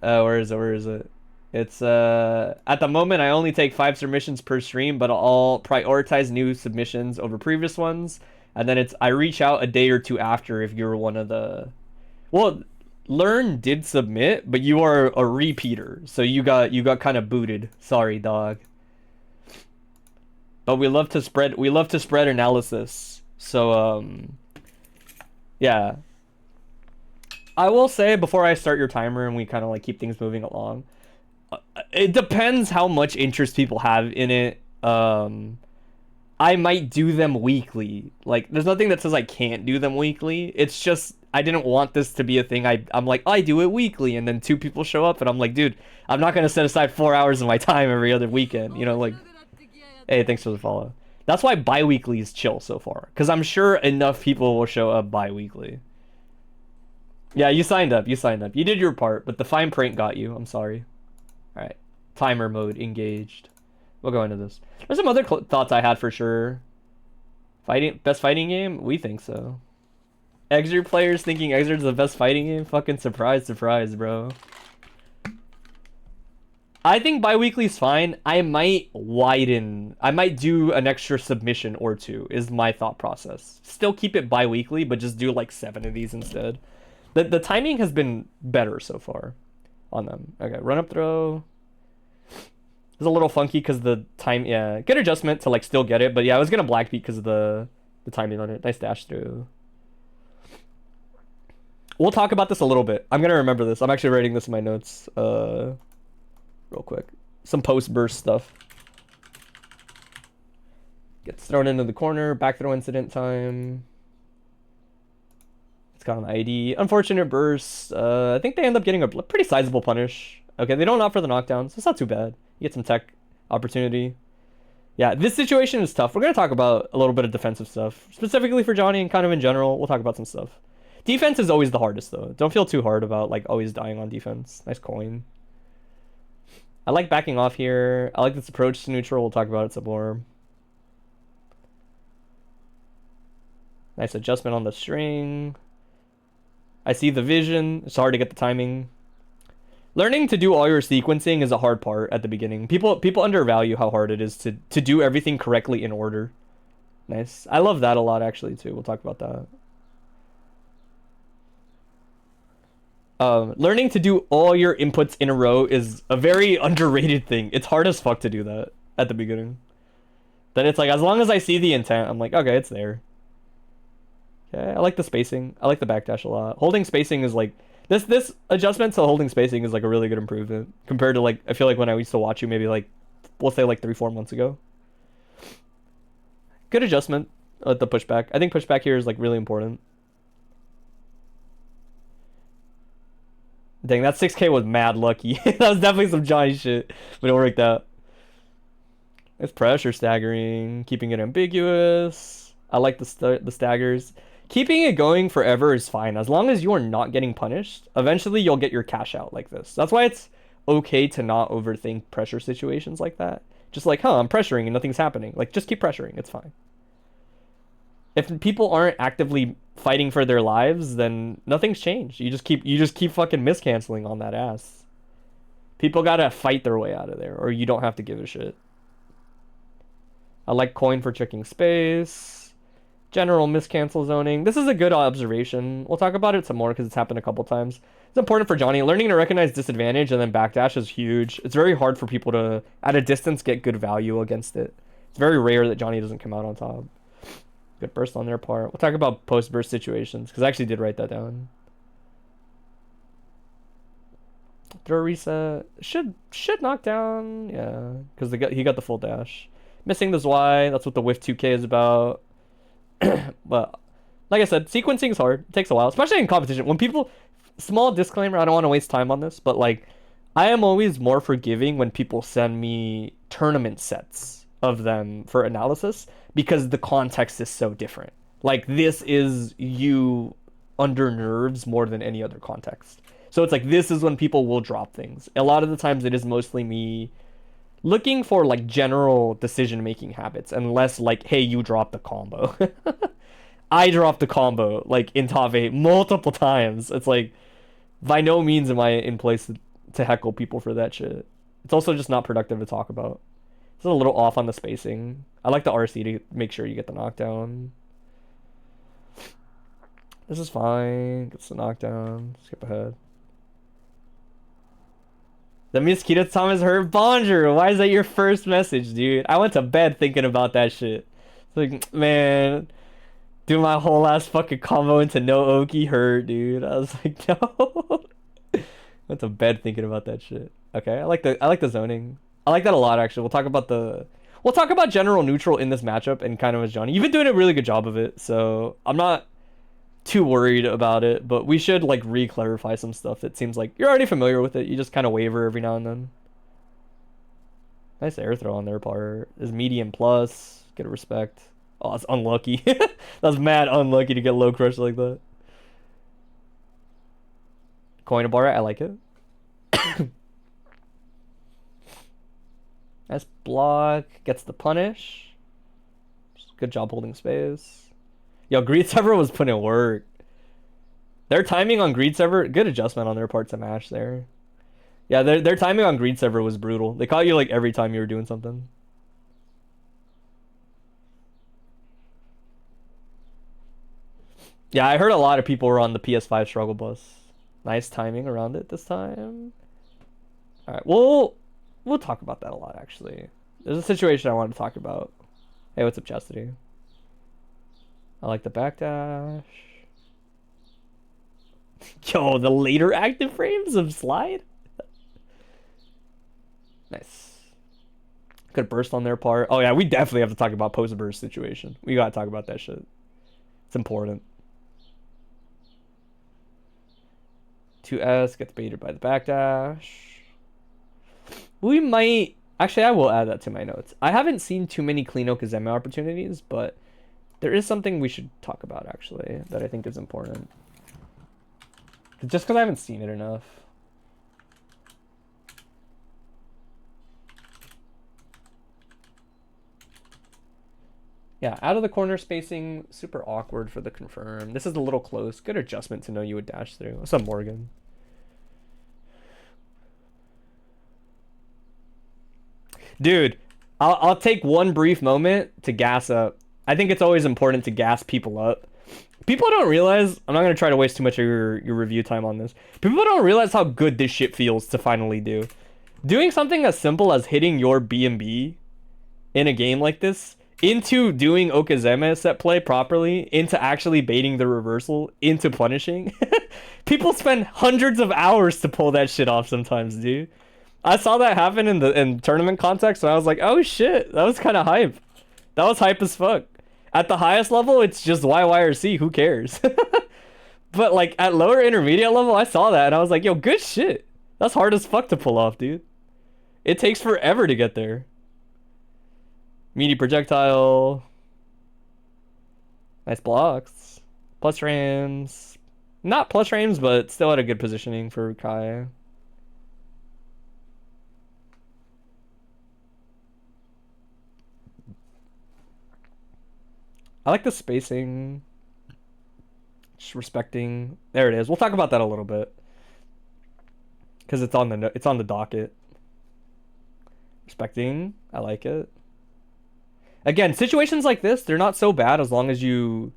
is it? Where is it? It's at the moment I only take 5 submissions per stream, but I'll prioritize new submissions over previous ones. And then I reach out a day or two after if you're one of the well, Learn did submit, but you are a repeater, so you got kind of booted. Sorry, dog. But we love to spread analysis. So yeah. I will say before I start your timer and we kind of like keep things moving along, it depends how much interest people have in it. I might do them weekly. Like, there's nothing that says I can't do them weekly. It's just I didn't want this to be a thing. I'm like, I do it weekly, and then 2 people show up, and I'm like, dude, I'm not gonna set aside 4 hours of my time every other weekend. You know, like, hey, thanks for the follow. That's why bi-weekly is chill so far, because I'm sure enough people will show up bi-weekly. Yeah, you signed up. You signed up. You did your part, but the fine print got you. I'm sorry. All right, timer mode engaged. We'll go into this. There's some other thoughts I had for sure. Best fighting game? We think so. Exert players thinking Exert's the best fighting game? Fucking surprise, surprise, bro. I think bi-weekly is fine. I might do an extra submission or 2 is my thought process. Still keep it bi-weekly, but just do like 7 of these instead. The timing has been better so far on them. Okay, run up throw. It's a little funky because the time, yeah, good adjustment to like still get it, but yeah, I was gonna black beat because of the timing on it. Nice dash through. We'll talk about this a little bit. I'm gonna remember this. I'm actually writing this in my notes. Real quick, some post burst stuff. Gets thrown into the corner. Back throw incident time. It's got an ID. Unfortunate burst. I think they end up getting a pretty sizable punish. Okay, they don't opt for the knockdown, so it's not too bad. You get some tech opportunity. Yeah, this situation is tough. We're going to talk about a little bit of defensive stuff. Specifically for Johnny and kind of in general. We'll talk about some stuff. Defense is always the hardest, though. Don't feel too hard about like always dying on defense. Nice coin. I like backing off here. I like this approach to neutral. We'll talk about it some more. Nice adjustment on the string. I see the vision. It's hard to get the timing. Learning to do all your sequencing is a hard part at the beginning. People undervalue how hard it is to do everything correctly in order. Nice. I love that a lot, actually, too. We'll talk about that. Learning to do all your inputs in a row is a very underrated thing. It's hard as fuck to do that at the beginning. Then it's like, as long as I see the intent, I'm like, okay, it's there. Okay, I like the spacing. I like the backdash a lot. Holding spacing is like... This adjustment to holding spacing is like a really good improvement compared to like I feel like when I used to watch you maybe like we'll say like 3-4 months ago. Good adjustment at the pushback. I think pushback here is like really important. Dang, that 6K was mad lucky. That was definitely some Johnny shit, but it worked out. It's pressure staggering, keeping it ambiguous. I like the staggers. Keeping it going forever is fine. As long as you are not getting punished, eventually you'll get your cash out like this. That's why it's okay to not overthink pressure situations like that. Just like, I'm pressuring and nothing's happening. Like, just keep pressuring. It's fine. If people aren't actively fighting for their lives, then nothing's changed. You just keep fucking miscanceling on that ass. People gotta fight their way out of there, or you don't have to give a shit. I like coin for checking space. General miscancel zoning. This is a good observation. We'll talk about it some more because it's happened a couple times. It's important for Johnny. Learning to recognize disadvantage and then backdash is huge. It's very hard for people to, at a distance, get good value against it. It's very rare that Johnny doesn't come out on top. Good burst on their part. We'll talk about post-burst situations because I actually did write that down. Throw reset. Should knock down. Yeah, because he got the full dash. Missing the Y. That's what the whiff 2K is about. But like I said, sequencing is hard. It takes a while, especially in competition. When people, small disclaimer, I don't want to waste time on this, but like I am always more forgiving when people send me tournament sets of them for analysis because the context is so different. Like this is you under nerves more than any other context. So it's like this is when people will drop things. A lot of the times it is mostly me looking for like general decision-making habits and less like, hey, you dropped the combo. I dropped the combo like in top 8 multiple times. It's like, by no means am I in place to heckle people for that shit. It's also just not productive to talk about. It's a little off on the spacing. I like the RC to make sure you get the knockdown. This is fine. Gets the knockdown. Skip ahead. The mosquito Tom is hurt. Bonjour. Why is that your first message, dude? I went to bed thinking about that shit. It's like, man, do my whole ass fucking combo into no Oki hurt, dude. I was like, no. Went to bed thinking about that shit. Okay, I like the zoning. I like that a lot, actually. We'll talk about general neutral in this matchup and kind of as Johnny. You've been doing a really good job of it, so I'm not too worried about it, but we should like re-clarify some stuff. It seems like you're already familiar with it. You just kind of waver every now and then. Nice air throw on their part. Is medium plus. Get a respect. Oh, that's unlucky. That's mad unlucky to get low crush like that. Coin a bar, I like it. Nice block. Gets the punish. Good job holding space. Yo, Greed Sever was putting in work. Their timing on Greed Sever, good adjustment on their part to match there. Yeah, their timing on Greed Sever was brutal. They caught you like every time you were doing something. Yeah, I heard a lot of people were on the PS5 struggle bus. Nice timing around it this time. All right, we'll talk about that a lot, actually. There's a situation I wanted to talk about. Hey, what's up, Chastity? I like the backdash. Yo, the later active frames of slide? Nice. Good burst on their part. Oh, yeah, we definitely have to talk about post-burst situation. We gotta talk about that shit. It's important. 2S gets baited by the backdash. We might... Actually, I will add that to my notes. I haven't seen too many clean Okazeme opportunities, but there is something we should talk about, actually, that I think is important. Just because I haven't seen it enough. Yeah, out of the corner spacing, super awkward for the confirm. This is a little close. Good adjustment to know you would dash through. What's up, Morrigan? Dude, I'll take one brief moment to gas up. I think it's always important to gas people up. People don't realize, I'm not going to try to waste too much of your review time on this. People don't realize how good this shit feels to finally do. Doing something as simple as hitting your B&B in a game like this, into doing Okazeme set play properly, into actually baiting the reversal, into punishing. People spend hundreds of hours to pull that shit off sometimes, dude. I saw that happen in tournament context, and I was like, oh shit, that was kind of hype. That was hype as fuck. At the highest level, it's just YYRC, who cares? But like at lower intermediate level, I saw that and I was like, yo, good shit. That's hard as fuck to pull off, dude. It takes forever to get there. Meaty projectile. Nice blocks. Plus frames. Not plus frames, but still at a good positioning for Kai. I like the spacing. Just respecting. There it is. We'll talk about that a little bit. Because it's on the docket. Respecting. I like it. Again, situations like this, they're not so bad as long as you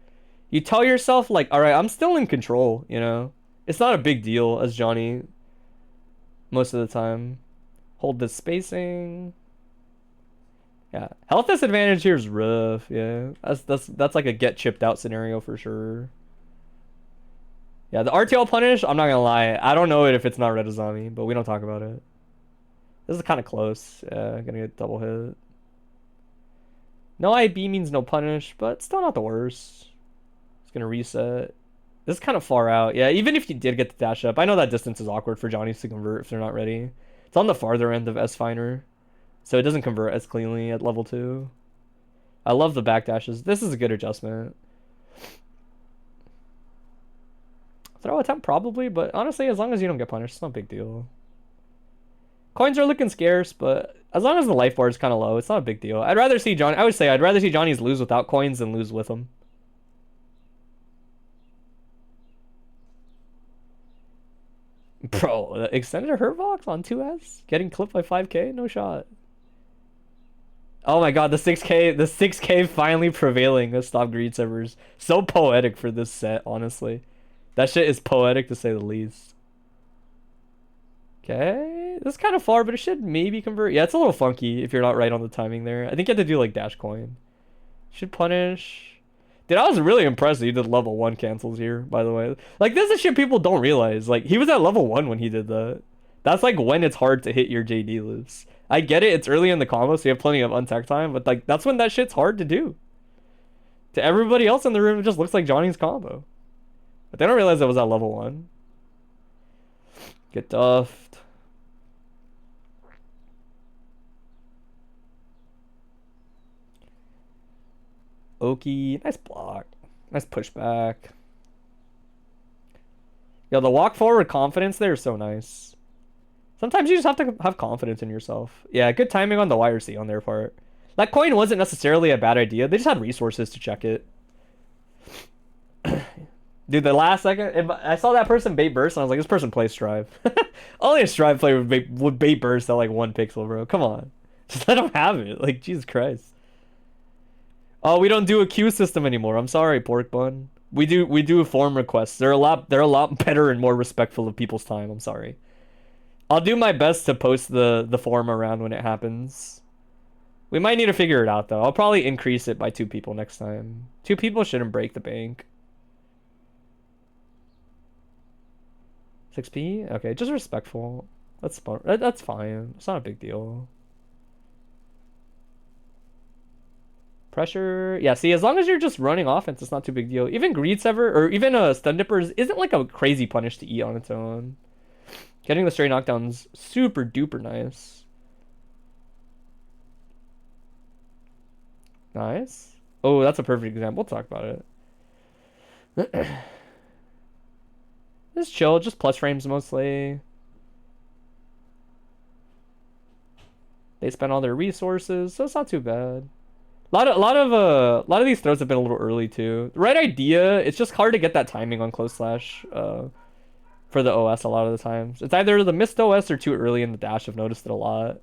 tell yourself, like, alright, I'm still in control, you know? It's not a big deal as Johnny most of the time. Hold the spacing. Yeah, health disadvantage here is rough. Yeah, that's like a get chipped out scenario for sure. Yeah, the RTL punish, I'm not gonna lie, I don't know it if it's not Redazami, but we don't talk about it. This is kind of close. Yeah, gonna get double hit. No IB means no punish, but still not the worst. It's gonna reset. This is kind of far out. Yeah, even if you did get the dash up, I know that distance is awkward for Johnnies to convert if they're not ready. It's on the farther end of S-Finer. So it doesn't convert as cleanly at level 2. I love the backdashes. This is a good adjustment. Throw attempt probably, but honestly, as long as you don't get punished, it's no big deal. Coins are looking scarce, but as long as the life bar is kind of low, it's not a big deal. I'd rather see Johnny. I would say I'd rather see Johnny's lose without coins than lose with them. Bro, the extended hurt box on 2S? Getting clipped by 5k? No shot. Oh my god, the 6k finally prevailing with stop greed servers. So poetic for this set, honestly. That shit is poetic to say the least. Okay, this is kind of far, but it should maybe convert. Yeah, it's a little funky if you're not right on the timing there. I think you have to do like dash coin. Should punish. Dude, I was really impressed that he did level 1 cancels here, by the way. Like, this is shit people don't realize. Like, he was at level 1 when he did that. That's like when it's hard to hit your JD loops. I get it, it's early in the combo, so you have plenty of untech time, but like, that's when that shit's hard to do. To everybody else in the room, it just looks like Johnny's combo. But they don't realize it was at level 1. Get duffed. Oki, nice block. Nice pushback. Yo, the walk forward confidence there is so nice. Sometimes you just have to have confidence in yourself. Yeah, good timing on the YRC on their part. That coin wasn't necessarily a bad idea. They just had resources to check it. Dude, the last second, I saw that person bait burst, and I was like, this person plays Strive. Only a Strive player would bait burst at like 1 pixel, bro. Come on. Just let him have it. Like, Jesus Christ. Oh, we don't do a queue system anymore. I'm sorry, pork bun. We do form requests. They're a lot better and more respectful of people's time. I'm sorry. I'll do my best to post the form around when it happens. We might need to figure it out though. I'll probably increase it by 2 people next time. 2 people shouldn't break the bank. 6p? Okay, just respectful. That's fine. It's not a big deal. Pressure. Yeah, see, as long as you're just running offense, it's not too big deal. Even Greed Sever or even a Stun Dippers isn't like a crazy punish to eat on its own. Getting the straight knockdown's super duper nice. Nice. Oh, that's a perfect example. We'll talk about it. Just chill, just plus frames mostly. They spent all their resources, so it's not too bad. A lot of these throws have been a little early too. The right idea, it's just hard to get that timing on close slash for the OS a lot of the times. It's either the missed OS or too early in the dash. I've noticed it a lot.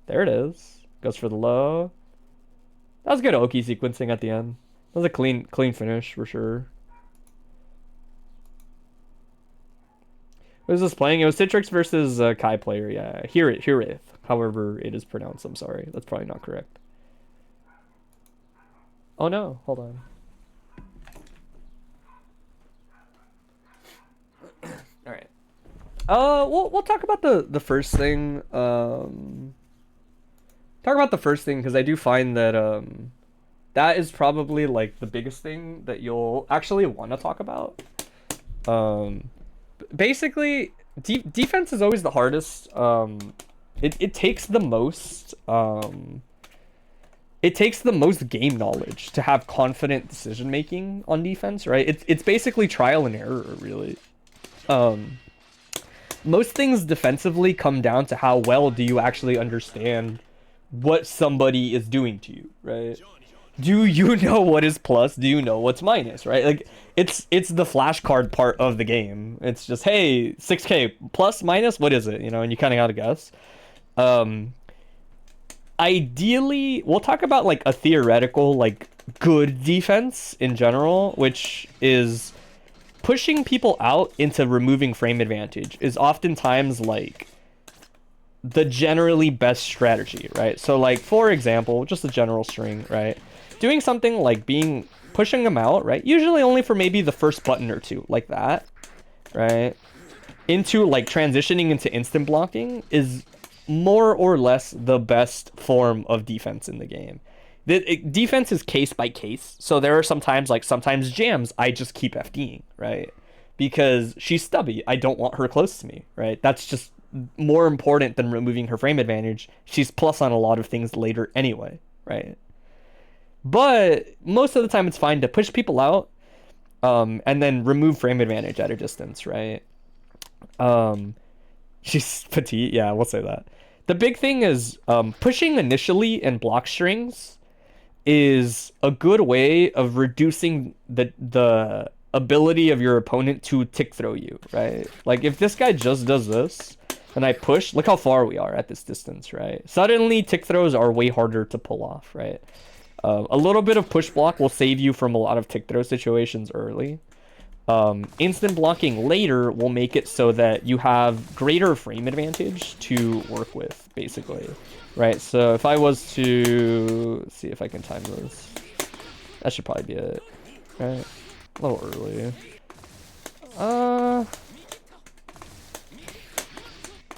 There it is. Goes for the low. That was good Oki sequencing at the end. That was a clean finish for sure. What was this playing? It was Citriux versus Kai player. Yeah, Hiraeth. However it is pronounced. I'm sorry. That's probably not correct. Oh no, hold on. All right. We'll talk about the first thing. Talk about the first thing because I do find that that is probably like the biggest thing that you'll actually want to talk about. Basically, defense is always the hardest. It takes the most. It takes the most game knowledge to have confident decision making on defense, right? It's basically trial and error, really. Most things defensively come down to how well do you actually understand what somebody is doing to you, right? Do you know what is plus? Do you know what's minus, right? Like, it's the flashcard part of the game. It's just, hey, 6k plus, minus, what is it? You know, and you kind of gotta guess. Ideally, we'll talk about like a theoretical, like good defense in general, which is pushing people out into removing frame advantage is oftentimes like the generally best strategy, right? So like, for example, just a general string, right? Doing something like pushing them out, right? Usually only for maybe the first button or two like that, right? Into like transitioning into instant blocking is more or less the best form of defense in the game. Defense is case by case. So there are sometimes jams, I just keep FDing, right? Because she's stubby. I don't want her close to me, right? That's just more important than removing her frame advantage. She's plus on a lot of things later anyway, right? But most of the time it's fine to push people out and then remove frame advantage at a distance, right? She's petite. Yeah, we'll say that. The big thing is pushing initially in block strings is a good way of reducing the ability of your opponent to tick throw you, right? Like if this guy just does this and I push, look how far we are at this distance, right? Suddenly tick throws are way harder to pull off, right? A little bit of push block will save you from a lot of tick throw situations early. Instant blocking later will make it so that you have greater frame advantage to work with, basically. Right, so if I was to see if I can time this, that should probably be it. Right, a little early. Oh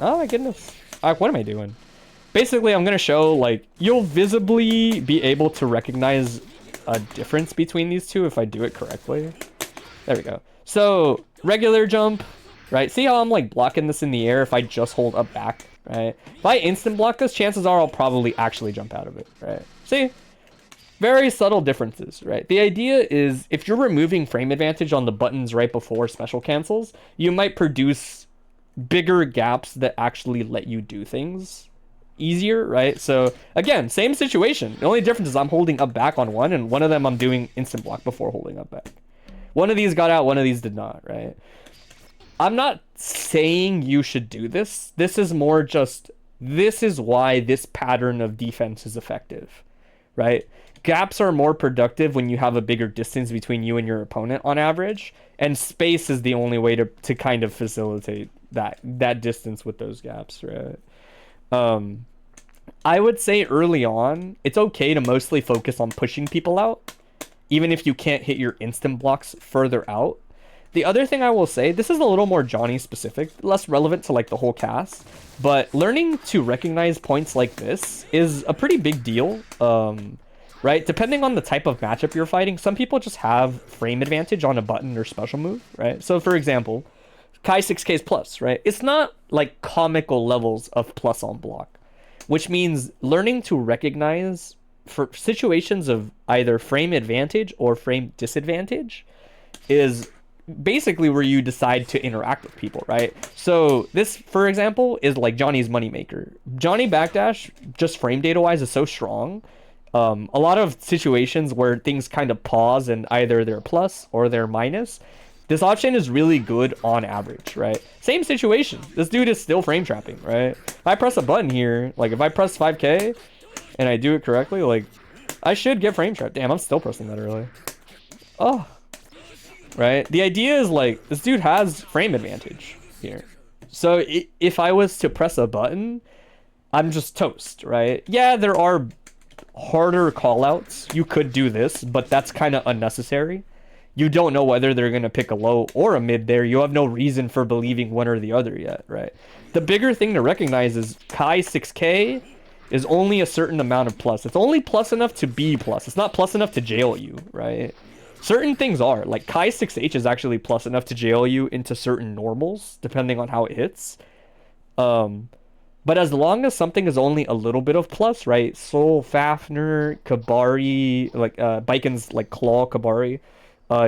my goodness. What am I doing? Basically, I'm gonna show, like, you'll visibly be able to recognize a difference between these two if I do it correctly. There we go. So, regular jump, right? See how I'm, like, blocking this in the air if I just hold up back, right? If I instant block this, chances are I'll probably actually jump out of it, right? See? Very subtle differences, right? The idea is if you're removing frame advantage on the buttons right before special cancels, you might produce bigger gaps that actually let you do things easier, right? So again, same situation. The only difference is I'm holding up back on one, and one of them I'm doing instant block before holding up back. One of these got out, one of these did not, right? I'm not saying you should do this. This is more just, this is why this pattern of defense is effective, right? Gaps are more productive when you have a bigger distance between you and your opponent on average, and space is the only way to kind of facilitate that distance with those gaps, right? I would say early on, it's okay to mostly focus on pushing people out, even if you can't hit your instant blocks further out. The other thing I will say, this is a little more Johnny specific, less relevant to like the whole cast, but learning to recognize points like this is a pretty big deal, right? Depending on the type of matchup you're fighting, some people just have frame advantage on a button or special move, right? So for example, Kai 6K is plus, right? It's not like comical levels of plus on block, which means learning to recognize for situations of either frame advantage or frame disadvantage is basically where you decide to interact with people, right? So this, for example, is like Johnny's moneymaker. Johnny backdash, just frame data wise, is so strong. A lot of situations where things kind of pause and either they're plus or they're minus, this option is really good on average, right? Same situation. This dude is still frame trapping, right? If I press a button here, like if I press 5K and I do it correctly, like I should get frame trapped. Damn, I'm still pressing that early. Oh, right? The idea is like this dude has frame advantage here. So if I was to press a button, I'm just toast, right? Yeah, there are harder callouts. You could do this, but that's kind of unnecessary. You don't know whether they're going to pick a low or a mid there. You have no reason for believing one or the other yet, right? The bigger thing to recognize is Kai 6K is only a certain amount of plus. It's only plus enough to be plus. It's not plus enough to jail you, right? Certain things are. Like Kai 6H is actually plus enough to jail you into certain normals, depending on how it hits. But as long as something is only a little bit of plus, right? Soul, Fafnir, Kabari, like Baiken's like Claw, Kabari,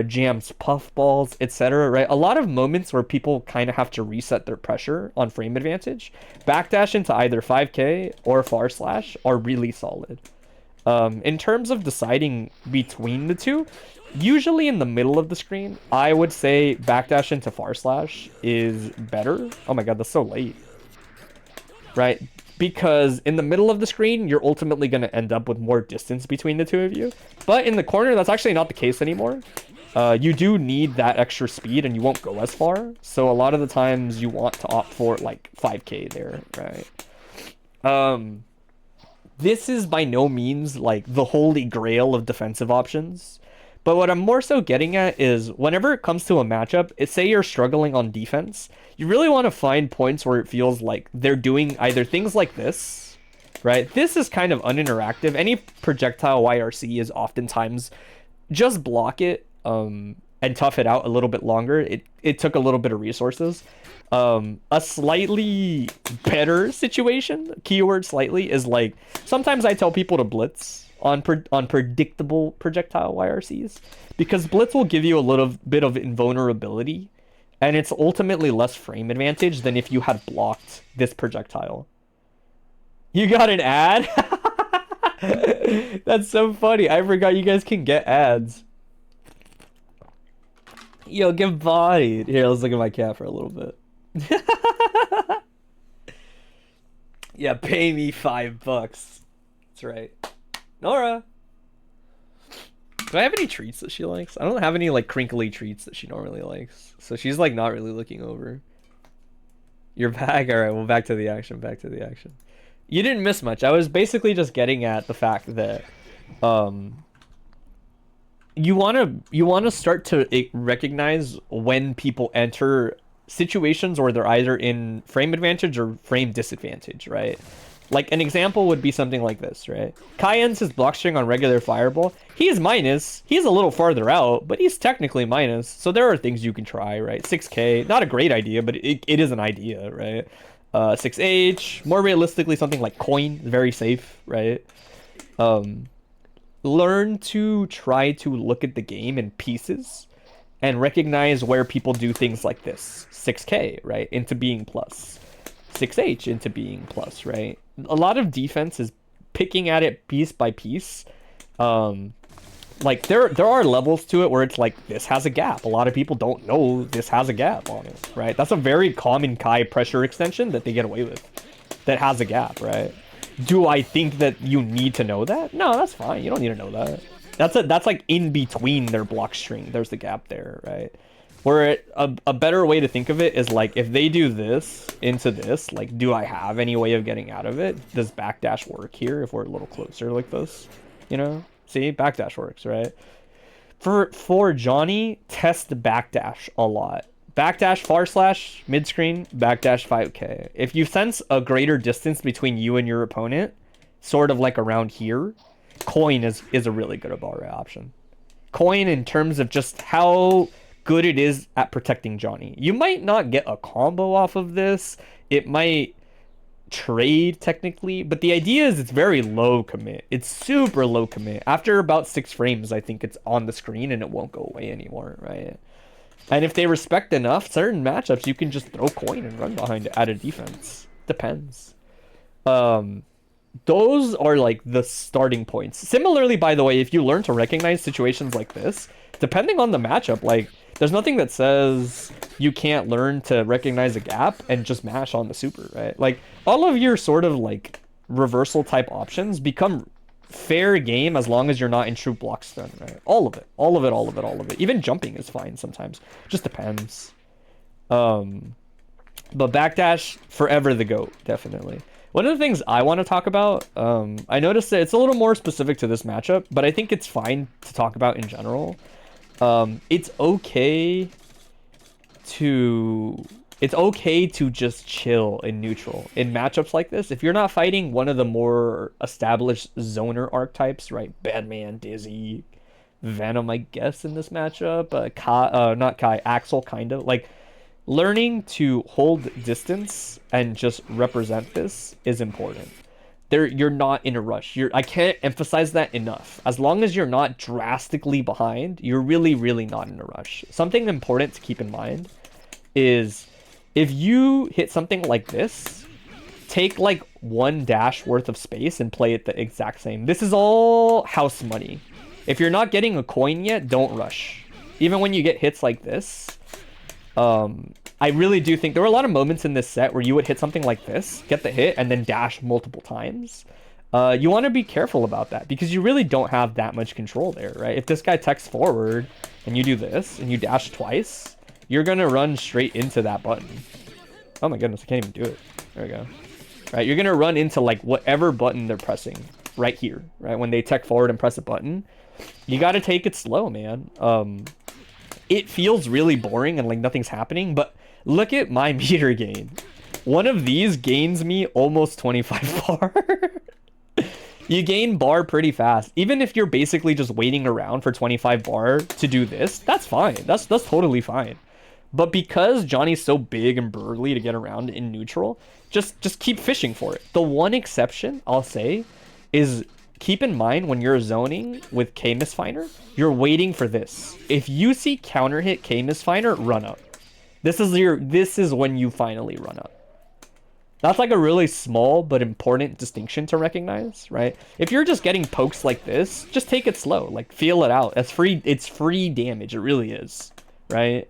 Jam's Puffballs, etc., right? A lot of moments where people kind of have to reset their pressure on frame advantage, backdash into either 5K or far slash are really solid. In terms of deciding between the two, usually in the middle of the screen, I would say backdash into far slash is better. Oh my god, that's so late. Right? Because in the middle of the screen, you're ultimately going to end up with more distance between the two of you. But in the corner, that's actually not the case anymore. You do need that extra speed and you won't go as far. So a lot of the times you want to opt for like 5K there, right? This is by no means like the holy grail of defensive options. But what I'm more so getting at is whenever it comes to a matchup, say you're struggling on defense, you really want to find points where it feels like they're doing either things like this, right? This is kind of uninteractive. Any projectile YRC is oftentimes just block it and tough it out a little bit longer. It took a little bit of resources. A slightly better situation, keyword slightly, is like sometimes I tell people to blitz on predictable projectile YRCs, because blitz will give you a little bit of invulnerability And it's ultimately less frame advantage than if you had blocked this projectile. You got an ad? That's so funny. I forgot you guys can get ads. Yo, get bodied. Here, let's look at my cat for a little bit. Yeah, pay me $5. That's right. Nora. Do I have any treats that she likes? I don't have any like crinkly treats that she normally likes. So she's like not really looking over. You're back? Alright, well back to the action, back to the action. You didn't miss much. I was basically just getting at the fact that you wanna start to recognize when people enter situations where they're either in frame advantage or frame disadvantage, right? Like, an example would be something like this, right? Kai ends his block string on regular fireball. He's minus. He's a little farther out, but he's technically minus. So there are things you can try, right? 6K, not a great idea, but it is an idea, right? 6H, more realistically, something like coin, very safe, right? Learn to try to look at the game in pieces and recognize where people do things like this. 6K, right? Into being plus. 6H into being plus, right? A lot of defense is picking at it piece by piece. Like there are levels to it where it's like this has a gap. A lot of people don't know this has a gap on it, right? That's a very common Kai pressure extension that they get away with. That has a gap, right? Do I think that you need to know that? No, that's fine. You don't need to know that. That's like in between their block string. There's the gap there, right? Where a better way to think of it is like, if they do this into this, like, do I have any way of getting out of it? Does backdash work here if we're a little closer like this? You know? See? Backdash works, right? For Johnny, test the backdash a lot. Backdash far slash, mid screen, backdash 5K. If you sense a greater distance between you and your opponent, sort of like around here, coin is a really good Abare option. Coin in terms of just how good it is at protecting Johnny. You might not get a combo off of this. It might trade technically, but the idea is it's very low commit. It's super low commit. After about 6 frames, I think it's on the screen and it won't go away anymore, right? And if they respect enough, certain matchups, you can just throw coin and run behind it, add a defense. Depends. Those are like the starting points. Similarly, by the way, if you learn to recognize situations like this, depending on the matchup, like, there's nothing that says you can't learn to recognize a gap and just mash on the super, right? Like, all of your sort of like reversal type options become fair game as long as you're not in true block stun, right? All of it, all of it, all of it, all of it. Even jumping is fine sometimes. Just depends. But backdash, forever the GOAT, definitely. One of the things I want to talk about, I noticed that it's a little more specific to this matchup, but I think it's fine to talk about in general. It's okay to just chill in neutral in matchups like this. If you're not fighting one of the more established zoner archetypes, right? Badman, Dizzy, Venom, I guess, in this matchup. Not Kai, Axel, kind of. Like, learning to hold distance and just represent this is important. You're not in a rush. I can't emphasize that enough. As long as you're not drastically behind, you're really, really not in a rush. Something important to keep in mind is if you hit something like this, take like 1 dash worth of space and play it the exact same. This is all house money. If you're not getting a coin yet, don't rush. Even when you get hits like this, I really do think there were a lot of moments in this set where you would hit something like this, get the hit, and then dash multiple times. You want to be careful about that because you really don't have that much control there, right? If this guy techs forward and you do this and you dash twice, you're going to run straight into that button. Oh my goodness, I can't even do it. There we go. Right, you're going to run into like whatever button they're pressing right here, right? When they tech forward and press a button, you got to take it slow, man. It feels really boring and like nothing's happening, but look at my meter gain. One of these gains me almost 25 bar. You gain bar pretty fast. Even if you're basically just waiting around for 25 bar to do this, that's fine. That's totally fine. But because Johnny's so big and burly to get around in neutral, just keep fishing for it. The one exception I'll say is keep in mind when you're zoning with K-Misfinder, you're waiting for this. If you see counter hit K-Misfinder, run up. This is when you finally run up. That's like a really small but important distinction to recognize, right? If you're just getting pokes like this, just take it slow, like feel it out. It's free damage, it really is, right?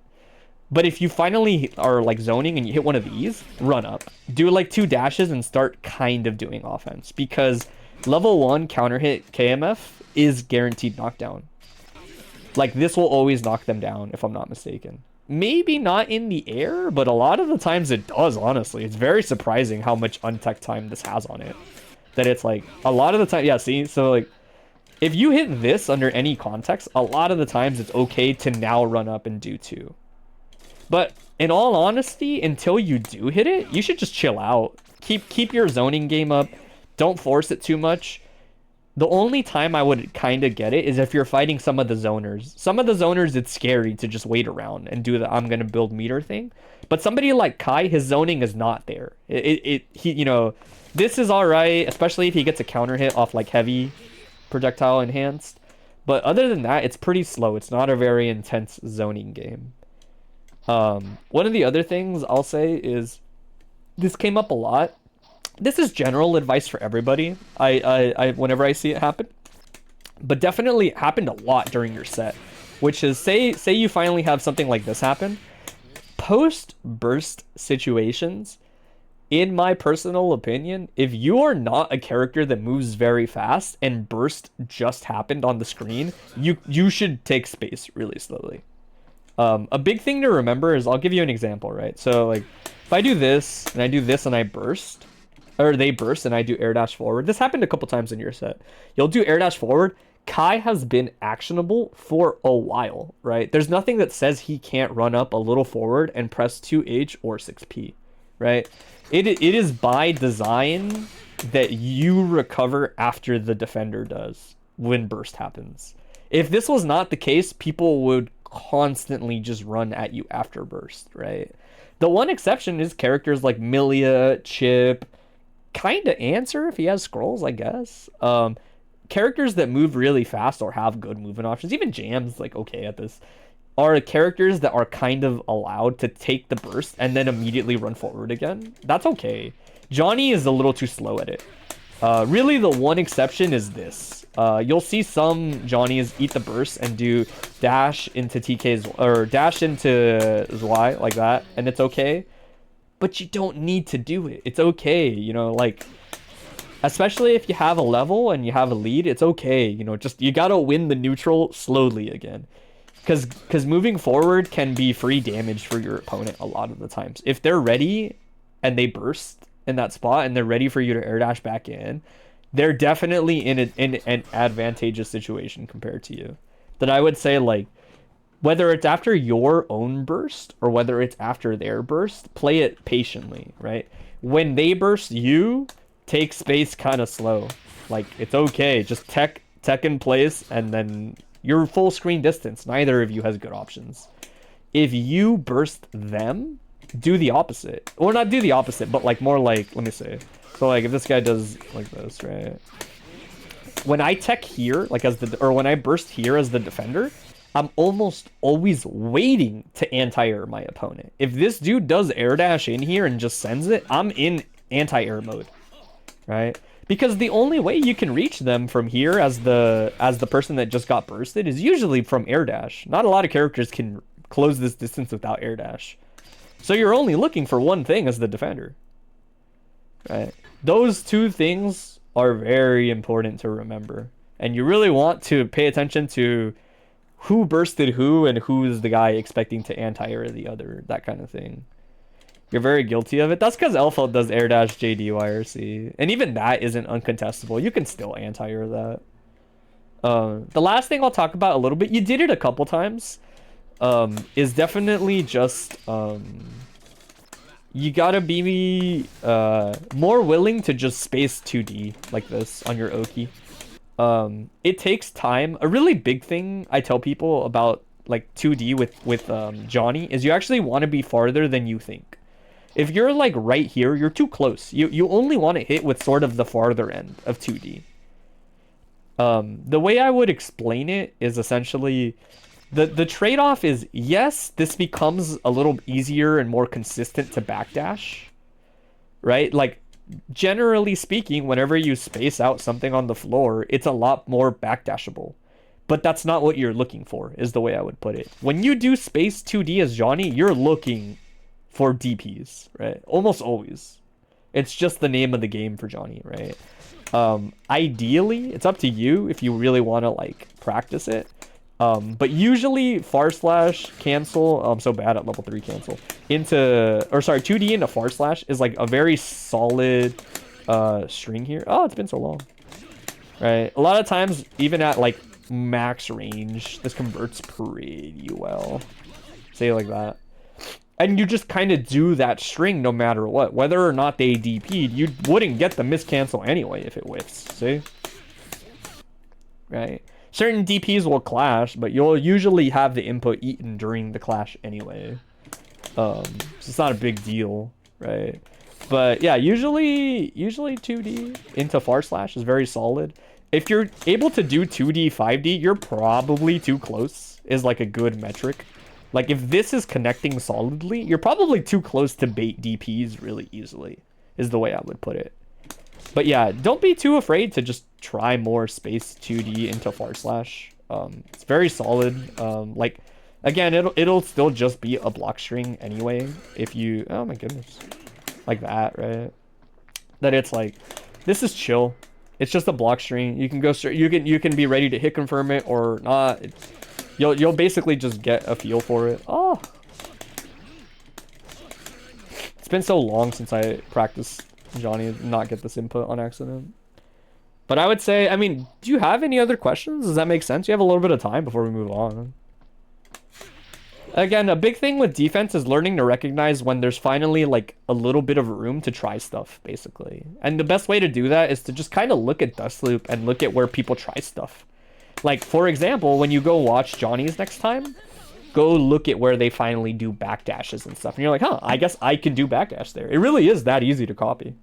But if you finally are like zoning and you hit one of these, run up. Do like 2 dashes and start kind of doing offense, because level 1 counter hit KMF is guaranteed knockdown. Like this will always knock them down if I'm not mistaken. Maybe not in the air, but a lot of the times it does, honestly. It's very surprising how much untech time this has on it. That it's like, a lot of the time, yeah, see? So like, if you hit this under any context, a lot of the times it's okay to now run up and do 2. But in all honesty, until you do hit it, you should just chill out. Keep your zoning game up. Don't force it too much. The only time I would kind of get it is if you're fighting some of the zoners. Some of the zoners, it's scary to just wait around and do the I'm going to build meter thing. But somebody like Kai, his zoning is not there. He, you know, this is all right, especially if he gets a counter hit off like heavy projectile enhanced. But other than that, it's pretty slow. It's not a very intense zoning game. One of the other things I'll say is this came up a lot. This is general advice for everybody. I whenever I see it happen, but definitely it happened a lot during your set, which is say you finally have something like this happen. Post burst situations, in my personal opinion, if you are not a character that moves very fast and burst just happened on the screen, you should take space really slowly. A big thing to remember is, I'll give you an example, right? So like if I do this and I do this and I burst, or they burst and I do air dash forward. This happened a couple times in your set. You'll do air dash forward. Kai has been actionable for a while, right? There's nothing that says he can't run up a little forward and press 2H or 6P, right? It is by design that you recover after the defender does when burst happens. If this was not the case, people would constantly just run at you after burst, right? The one exception is characters like Milia, Chip, kind of Answer if he has scrolls, I guess. Characters that move really fast or have good movement options, even Jam's like okay at this, are characters that are kind of allowed to take the burst and then immediately run forward again. That's okay. Johnny is a little too slow at it. Really the one exception is this. You'll see some Johnnies eat the burst and do dash into TK's or dash into Y like that, and it's okay. But you don't need to do it. It's okay, you know, like, especially if you have a level and you have a lead, it's okay, you know, just, you gotta win the neutral slowly again. Because moving forward can be free damage for your opponent a lot of the times. If they're ready and they burst in that spot and they're ready for you to air dash back in, they're definitely in an advantageous situation compared to you. That I would say, like, whether it's after your own burst or whether it's after their burst, play it patiently, right? When they burst you, take space kind of slow. Like, it's okay. Just tech in place and then you're full screen distance. Neither of you has good options. If you burst them, do the opposite. Or not do the opposite, but like more like, let me see. So like if this guy does like this, right? When I tech here, like or when I burst here as the defender, I'm almost always waiting to anti-air my opponent. If this dude does air dash in here and just sends it, I'm in anti-air mode, right? Because the only way you can reach them from here as the person that just got bursted is usually from air dash. Not a lot of characters can close this distance without air dash. So you're only looking for one thing as the defender, right? Those two things are very important to remember. And you really want to pay attention to who bursted who and who's the guy expecting to anti-air the other, that kind of thing. You're very guilty of it. That's because Elphelt does air dash JDYRC, and even that isn't uncontestable. You can still anti-air that. The last thing I'll talk about a little bit, you did it a couple times, is definitely just you gotta be more willing to just space 2D like this on your Oki. It takes time. A really big thing I tell people about like 2D with Johnny is you actually want to be farther than you think. If you're like right here, you're too close. You only want to hit with sort of the farther end of 2D. The way I would explain it is essentially The trade-off is, yes, this becomes a little easier and more consistent to backdash, right? Like, generally speaking, whenever you space out something on the floor, it's a lot more backdashable. But that's not what you're looking for, is the way I would put it. When you do space 2D as Johnny, you're looking for DPs, right? Almost always. It's just the name of the game for Johnny, right? Ideally, it's up to you if you really want to, like, practice it. But usually // cancel, I'm so bad at level 3 cancel, into, or sorry, 2D into // is like a very solid string here. Oh, it's been so long. Right? A lot of times, even at like max range, this converts pretty well. Say it like that. And you just kind of do that string no matter what. Whether or not they DP'd, you wouldn't get the miscancel anyway if it whiffs. See? Right? Certain DPs will clash, but you'll usually have the input eaten during the clash anyway. So it's not a big deal, right? But yeah, usually 2D into // is very solid. If you're able to do 2D, 5D, you're probably too close, is like a good metric. Like, if this is connecting solidly, you're probably too close to bait DPs really easily, is the way I would put it. But yeah, don't be too afraid to just try more space 2D into // It's very solid. Like, again, it'll still just be a block string anyway. If you, oh my goodness, like that, right? That it's like, this is chill. It's just a block string. You can go straight. You can be ready to hit confirm it or not. You'll basically just get a feel for it. Oh, it's been so long since I practiced Johnny, not get this input on accident. But I would say, I mean, do you have any other questions? Does that make sense? You have a little bit of time before we move on. Again, a big thing with defense is learning to recognize when there's finally like a little bit of room to try stuff, basically. And the best way to do that is to just kind of look at Dust Loop and look at where people try stuff. Like, for example, when you go watch Johnny's next time, go look at where they finally do backdashes and stuff. And you're like, huh, I guess I can do backdash there. It really is that easy to copy.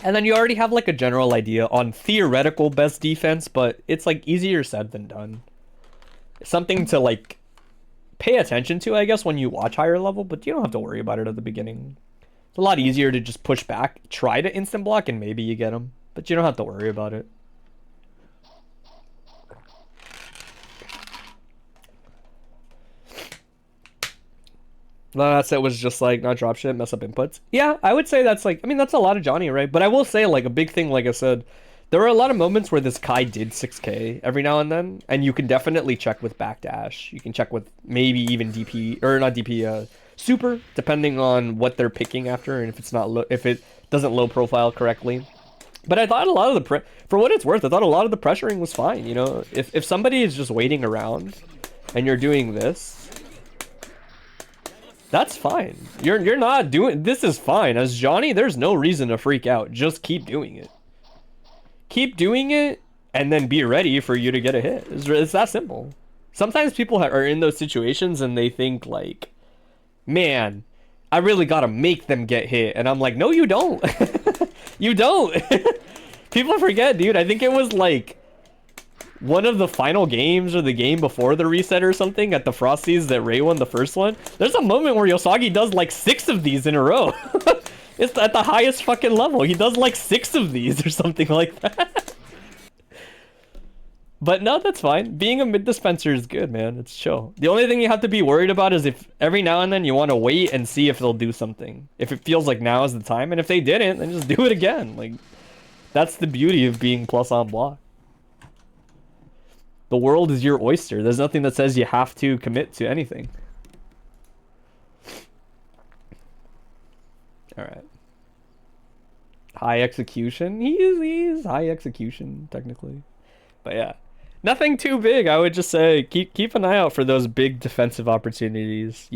And then you already have like a general idea on theoretical best defense, but it's like easier said than done. Something to like pay attention to, I guess, when you watch higher level, but you don't have to worry about it at the beginning. It's a lot easier to just push back, try to instant block, and maybe you get them, but you don't have to worry about it. That set was just like not drop shit, mess up inputs. Yeah, I would say that's like, I mean, that's a lot of Johnny, right? But I will say, like, a big thing, like I said, there were a lot of moments where this Kai did 6K every now and then, and you can definitely check with backdash. You can check with maybe even DP, or not DP, super, depending on what they're picking after, and if it's not if it doesn't low profile correctly. But I thought a lot of the for what it's worth, I thought a lot of the pressuring was fine. You know, if somebody is just waiting around, and you're doing this. That's fine. You're not doing... This is fine. As Johnny, there's no reason to freak out. Just keep doing it. Keep doing it, and then be ready for you to get a hit. It's that simple. Sometimes people are in those situations, and they think, like, man, I really gotta make them get hit. And I'm like, no, you don't. You don't. People forget, dude. I think it was, like... one of the final games or the game before the reset or something at the Frosties that Ray won the first one. There's a moment where Yosagi does like 6 of these in a row. It's at the highest fucking level. He does like 6 of these or something like that. But no, that's fine. Being a mid dispenser is good, man. It's chill. The only thing you have to be worried about is if every now and then you want to wait and see if they'll do something. If it feels like now is the time. And if they didn't, then just do it again. Like, that's the beauty of being plus on block. The world is your oyster. There's nothing that says you have to commit to anything. All right. High execution. He is high execution, technically. But yeah. Nothing too big. I would just say keep an eye out for those big defensive opportunities.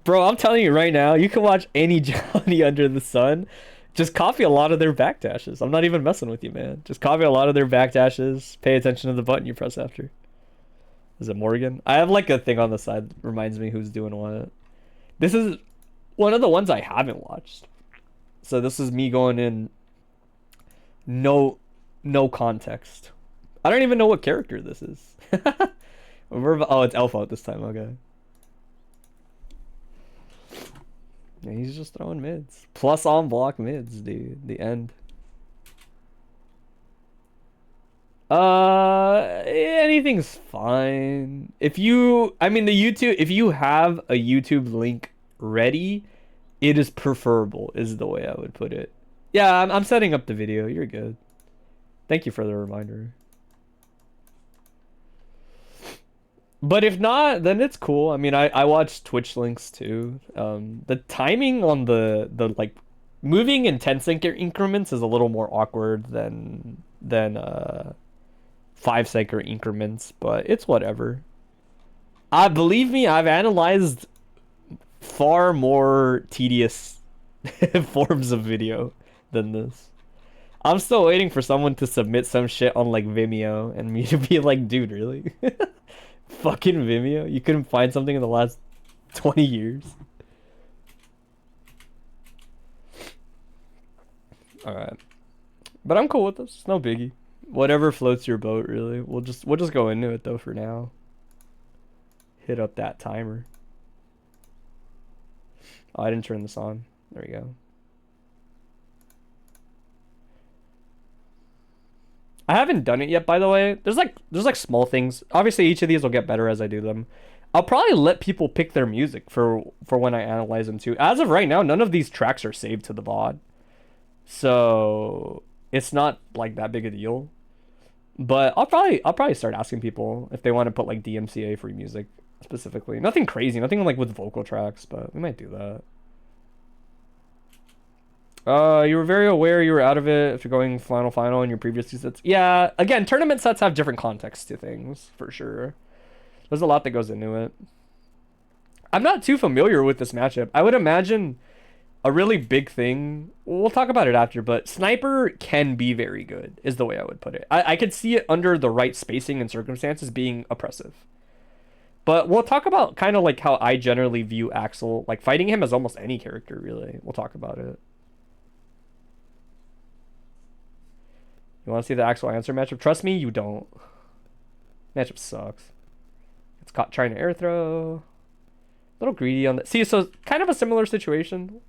Bro, I'm telling you right now, you can watch any Johnny under the sun. Just copy a lot of their backdashes. I'm not even messing with you, man. Just copy a lot of their backdashes. Pay attention to the button you press after. Is it Morrigan? I have like a thing on the side that reminds me who's doing what. This is one of the ones I haven't watched. So this is me going in no context I don't even know what character this is. Oh, it's Elphelt this time. Okay. Yeah, he's just throwing mids. Plus on block mids, dude. The end. Anything's fine. If you, I mean, if you have a YouTube link ready, it is preferable, is the way I would put it. Yeah, I'm setting up the video. You're good. Thank you for the reminder. But if not, then it's cool. I mean, I watch Twitch links too. The timing on the like moving in 10-second increments is a little more awkward than 5-second increments, but it's whatever. Believe me, I've analyzed far more tedious forms of video than this. I'm still waiting for someone to submit some shit on like Vimeo and me to be like, dude, really? Fucking Vimeo? You couldn't find something in the last 20 years? Alright. But I'm cool with this. It's no biggie. Whatever floats your boat, really. We'll just go into it though for now. Hit up that timer. Oh, I didn't turn this on. There we go. I haven't done it yet, by the way. There's like small things. Obviously, each of these will get better as I do them. I'll probably let people pick their music for when I analyze them too. As of right now, none of these tracks are saved to the VOD, so it's not like that big a deal. But I'll probably start asking people if they want to put like DMCA free music specifically. Nothing crazy, nothing like with vocal tracks, but we might do that. You were very aware you were out of it if you're going final in your previous two sets. Yeah, again, tournament sets have different contexts to things, for sure. There's a lot that goes into it. I'm not too familiar with this matchup. I would imagine a really big thing, we'll talk about it after, but Sniper can be very good, is the way I would put it. I could see it under the right spacing and circumstances being oppressive. But we'll talk about kind of like how I generally view Axel, like fighting him as almost any character, really. We'll talk about it. You want to see the Axel answer matchup? Trust me, you don't. Matchup sucks. It's caught trying to air throw. A little greedy on that. See, so kind of a similar situation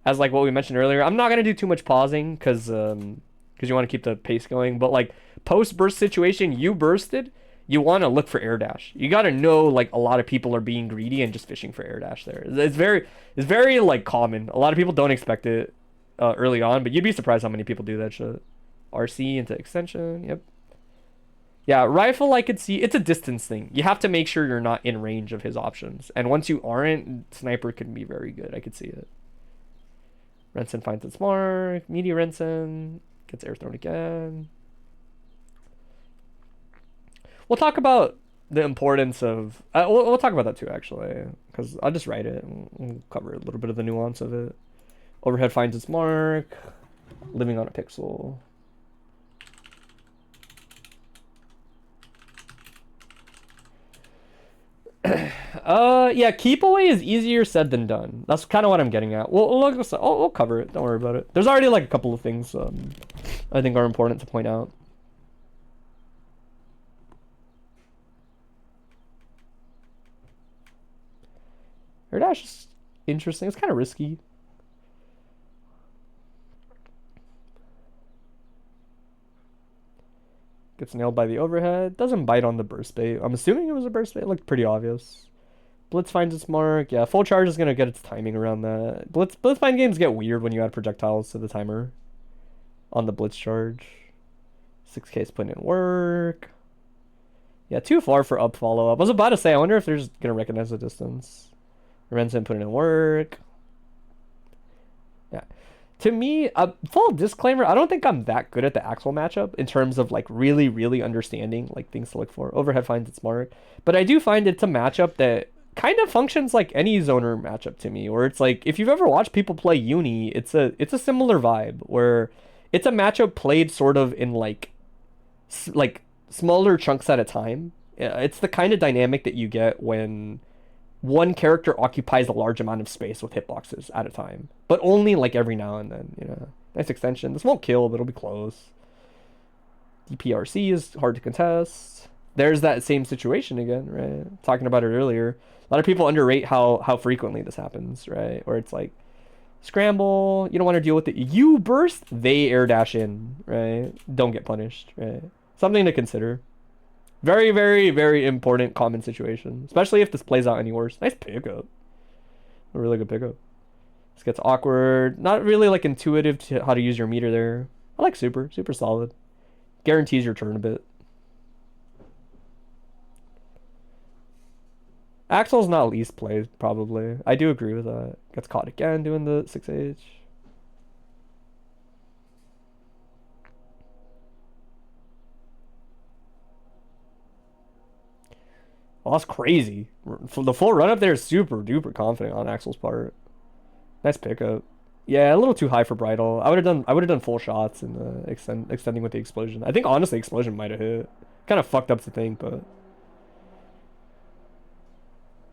as like what we mentioned earlier. I'm not going to do too much pausing because you want to keep the pace going. But like post burst situation, you bursted. You want to look for air dash. You got to know like a lot of people are being greedy and just fishing for air dash there. It's very like common. A lot of people don't expect it early on, but you'd be surprised how many people do that shit. RC into extension, yep. Yeah, rifle I could see, it's a distance thing. You have to make sure you're not in range of his options. And once you aren't, Sniper can be very good. I could see it. Rensen finds its mark. Meaty Rensen gets air thrown again. We'll talk about the importance of... we'll talk about that too, actually. Because I'll just write it and we'll cover a little bit of the nuance of it. Overhead finds its mark. Living on a pixel. Yeah, keep away is easier said than done. That's kind of what I'm getting at. We'll cover it. Don't worry about it. There's already like a couple of things I think are important to point out. Air dash is interesting. It's kind of risky. Gets nailed by the overhead. Doesn't bite on the burst bait. I'm assuming it was a burst bait. It looked pretty obvious. Blitz finds its mark. Yeah, full charge is going to get its timing around that. Blitzbind games get weird when you add projectiles to the timer on the blitz charge. 6K's putting in work. Yeah, too far for up follow-up. I was about to say, I wonder if they're just going to recognize the distance. Rensen putting in work. Yeah. To me, full disclaimer, I don't think I'm that good at the Axel matchup in terms of like really, really understanding like things to look for. Overhead finds its mark. But I do find it's a matchup that kind of functions like any zoner matchup to me, where it's like, if you've ever watched people play Uni, it's a similar vibe where it's a matchup played sort of in like smaller chunks at a time. It's the kind of dynamic that you get when one character occupies a large amount of space with hitboxes at a time, but only like every now and then, you know. Nice extension. This won't kill, but it'll be close. DPRC is hard to contest. There's that same situation again, right? Talking about it earlier. A lot of people underrate how frequently this happens, right? Where it's like, scramble, you don't want to deal with it. You burst, they air dash in, right? Don't get punished, right? Something to consider. Very, very, very important common situation, especially if this plays out any worse. Nice pickup. A really good pickup. This gets awkward. Not really like intuitive to how to use your meter there. I like super solid. Guarantees your turn a bit. Axel's not least played, probably. I do agree with that. Gets caught again doing the 6H. Well, that's crazy. The full run up there is super duper confident on Axel's part. Nice pickup. Yeah, a little too high for bridle. I would have done full shots and extending with the explosion. I think honestly explosion might have hit. Kind of fucked up to think, but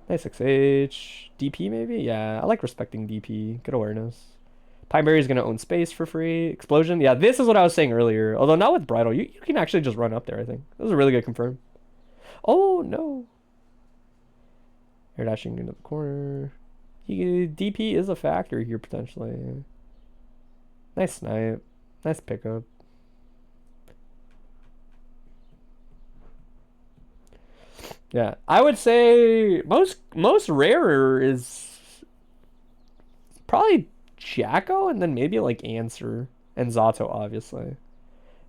nice 6H. DP maybe? Yeah, I like respecting DP. Good awareness. Pineberry is going to own space for free. Explosion? Yeah, this is what I was saying earlier. Although not with bridle. You can actually just run up there, I think. That was a really good confirm. Oh, no. Air dashing into the corner. DP is a factor here, potentially. Nice snipe. Nice pickup. Yeah, I would say most rarer is probably Jacko and then maybe like Answer and Zato, obviously.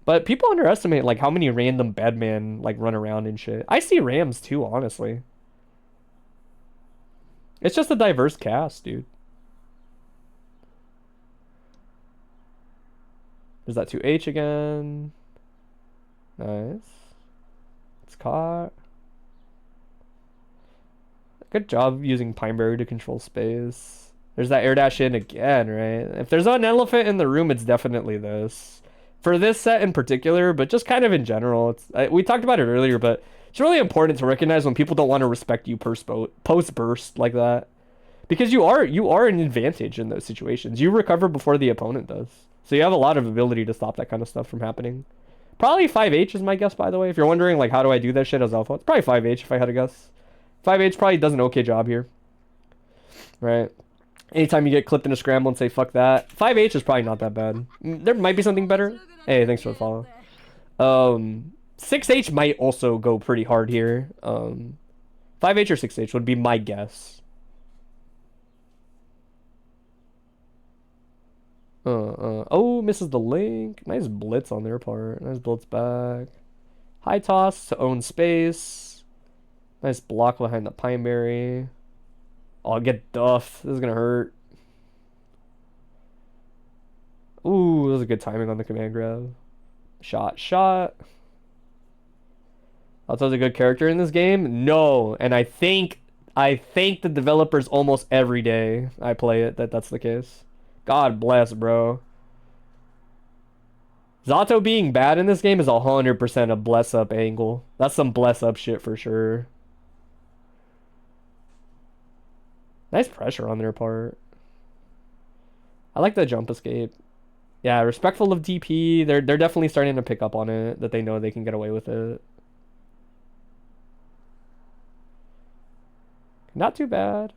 But people underestimate like how many random bedman like run around and shit. I see Rams too, honestly. It's just a diverse cast, dude. Is that 2H again? Nice. It's caught. Good job using Pineberry to control space. There's that air dash in again, right? If there's an elephant in the room, it's definitely this. For this set in particular, but just kind of in general. We talked about it earlier, but it's really important to recognize when people don't want to respect you post burst like that. Because you are an advantage in those situations. You recover before the opponent does. So you have a lot of ability to stop that kind of stuff from happening. Probably 5H is my guess, by the way. If you're wondering, like, how do I do that shit as Elphelt? It's probably 5H if I had to guess. 5H probably does an okay job here. Right? Anytime you get clipped in a scramble and say, fuck that. 5H is probably not that bad. There might be something better. Hey, thanks for the follow. 6H might also go pretty hard here. 5H or 6H would be my guess. Oh, misses the link. Nice blitz on their part. Nice blitz back. High toss to own space. Nice block behind the Pineberry. Oh, get duffed. This is gonna hurt. Ooh, that was a good timing on the command grab. Shot. Alto's a good character in this game? No, and I thank the developers almost every day I play it that's the case. God bless, bro. Zato being bad in this game is 100% a bless up angle. That's some bless up shit for sure. Nice pressure on their part. I like the jump escape. Yeah, respectful of DP. They're definitely starting to pick up on it, that they know they can get away with it. Not too bad.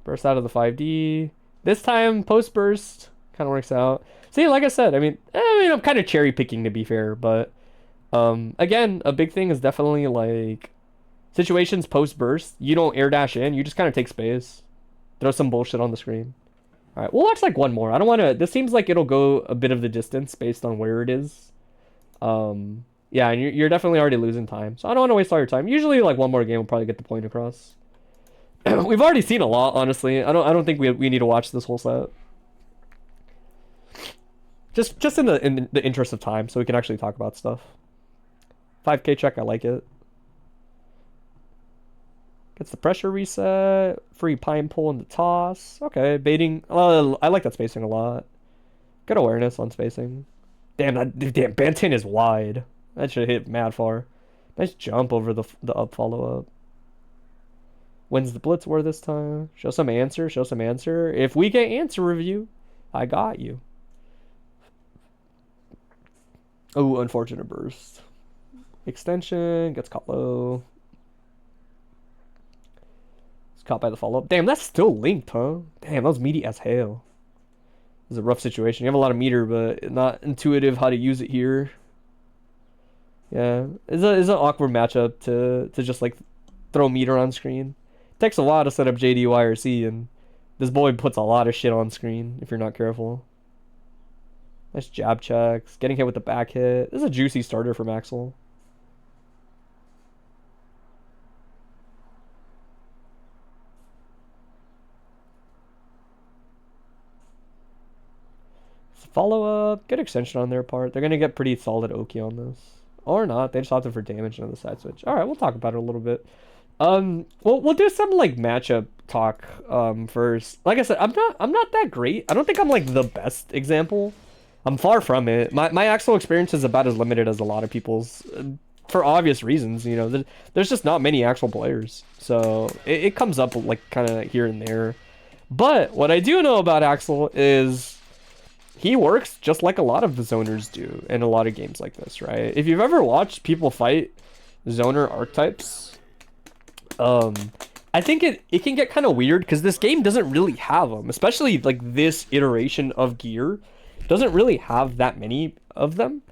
Burst out of the 5D. This time, post burst kind of works out. See, like I said, I mean, I'm kind of cherry picking to be fair, but again, a big thing is definitely like situations post burst. You don't air dash in, you just kind of take space, throw some bullshit on the screen. All right, we'll watch like one more. I don't want to. This seems like it'll go a bit of the distance based on where it is. Yeah, and you're definitely already losing time, so I don't want to waste all your time. Usually, like one more game will probably get the point across. We've already seen a lot, honestly. I don't think we need to watch this whole set. Just in the interest of time, so we can actually talk about stuff. 5K check, I like it. Gets the pressure reset. Free pine pull in the toss. Okay, baiting. I like that spacing a lot. Good awareness on spacing. Damn, Bdonp is wide. That should hit mad far. Nice jump over the up follow up. Wins the blitz war this time. Show some answer. If we get answer review, I got you. Oh, unfortunate burst. Extension, gets caught low. It's caught by the follow-up. Damn, that's still linked, huh? Damn, that was meaty as hell. It's a rough situation. You have a lot of meter, but not intuitive how to use it here. Yeah, it's an awkward matchup to just like throw meter on screen. It takes a while to set up JD, YRC, and this boy puts a lot of shit on screen if you're not careful. Nice jab checks. Getting hit with the back hit. This is a juicy starter from Axel. Follow up. Good extension on their part. They're going to get pretty solid Oki on this. Or not. They just opted for damage on the side switch. Alright, we'll talk about it a little bit. We'll do some like matchup talk first. Like I said, I'm not that great. I don't think I'm like the best example. I'm far from it. My Axel experience is about as limited as a lot of people's, for obvious reasons. You know, there's just not many actual players, so it comes up like kind of here and there. But what I do know about Axel is he works just like a lot of the zoners do in a lot of games like this, right? If you've ever watched people fight zoner archetypes, I think it can get kind of weird because this game doesn't really have them, especially like this iteration of gear doesn't really have that many of them.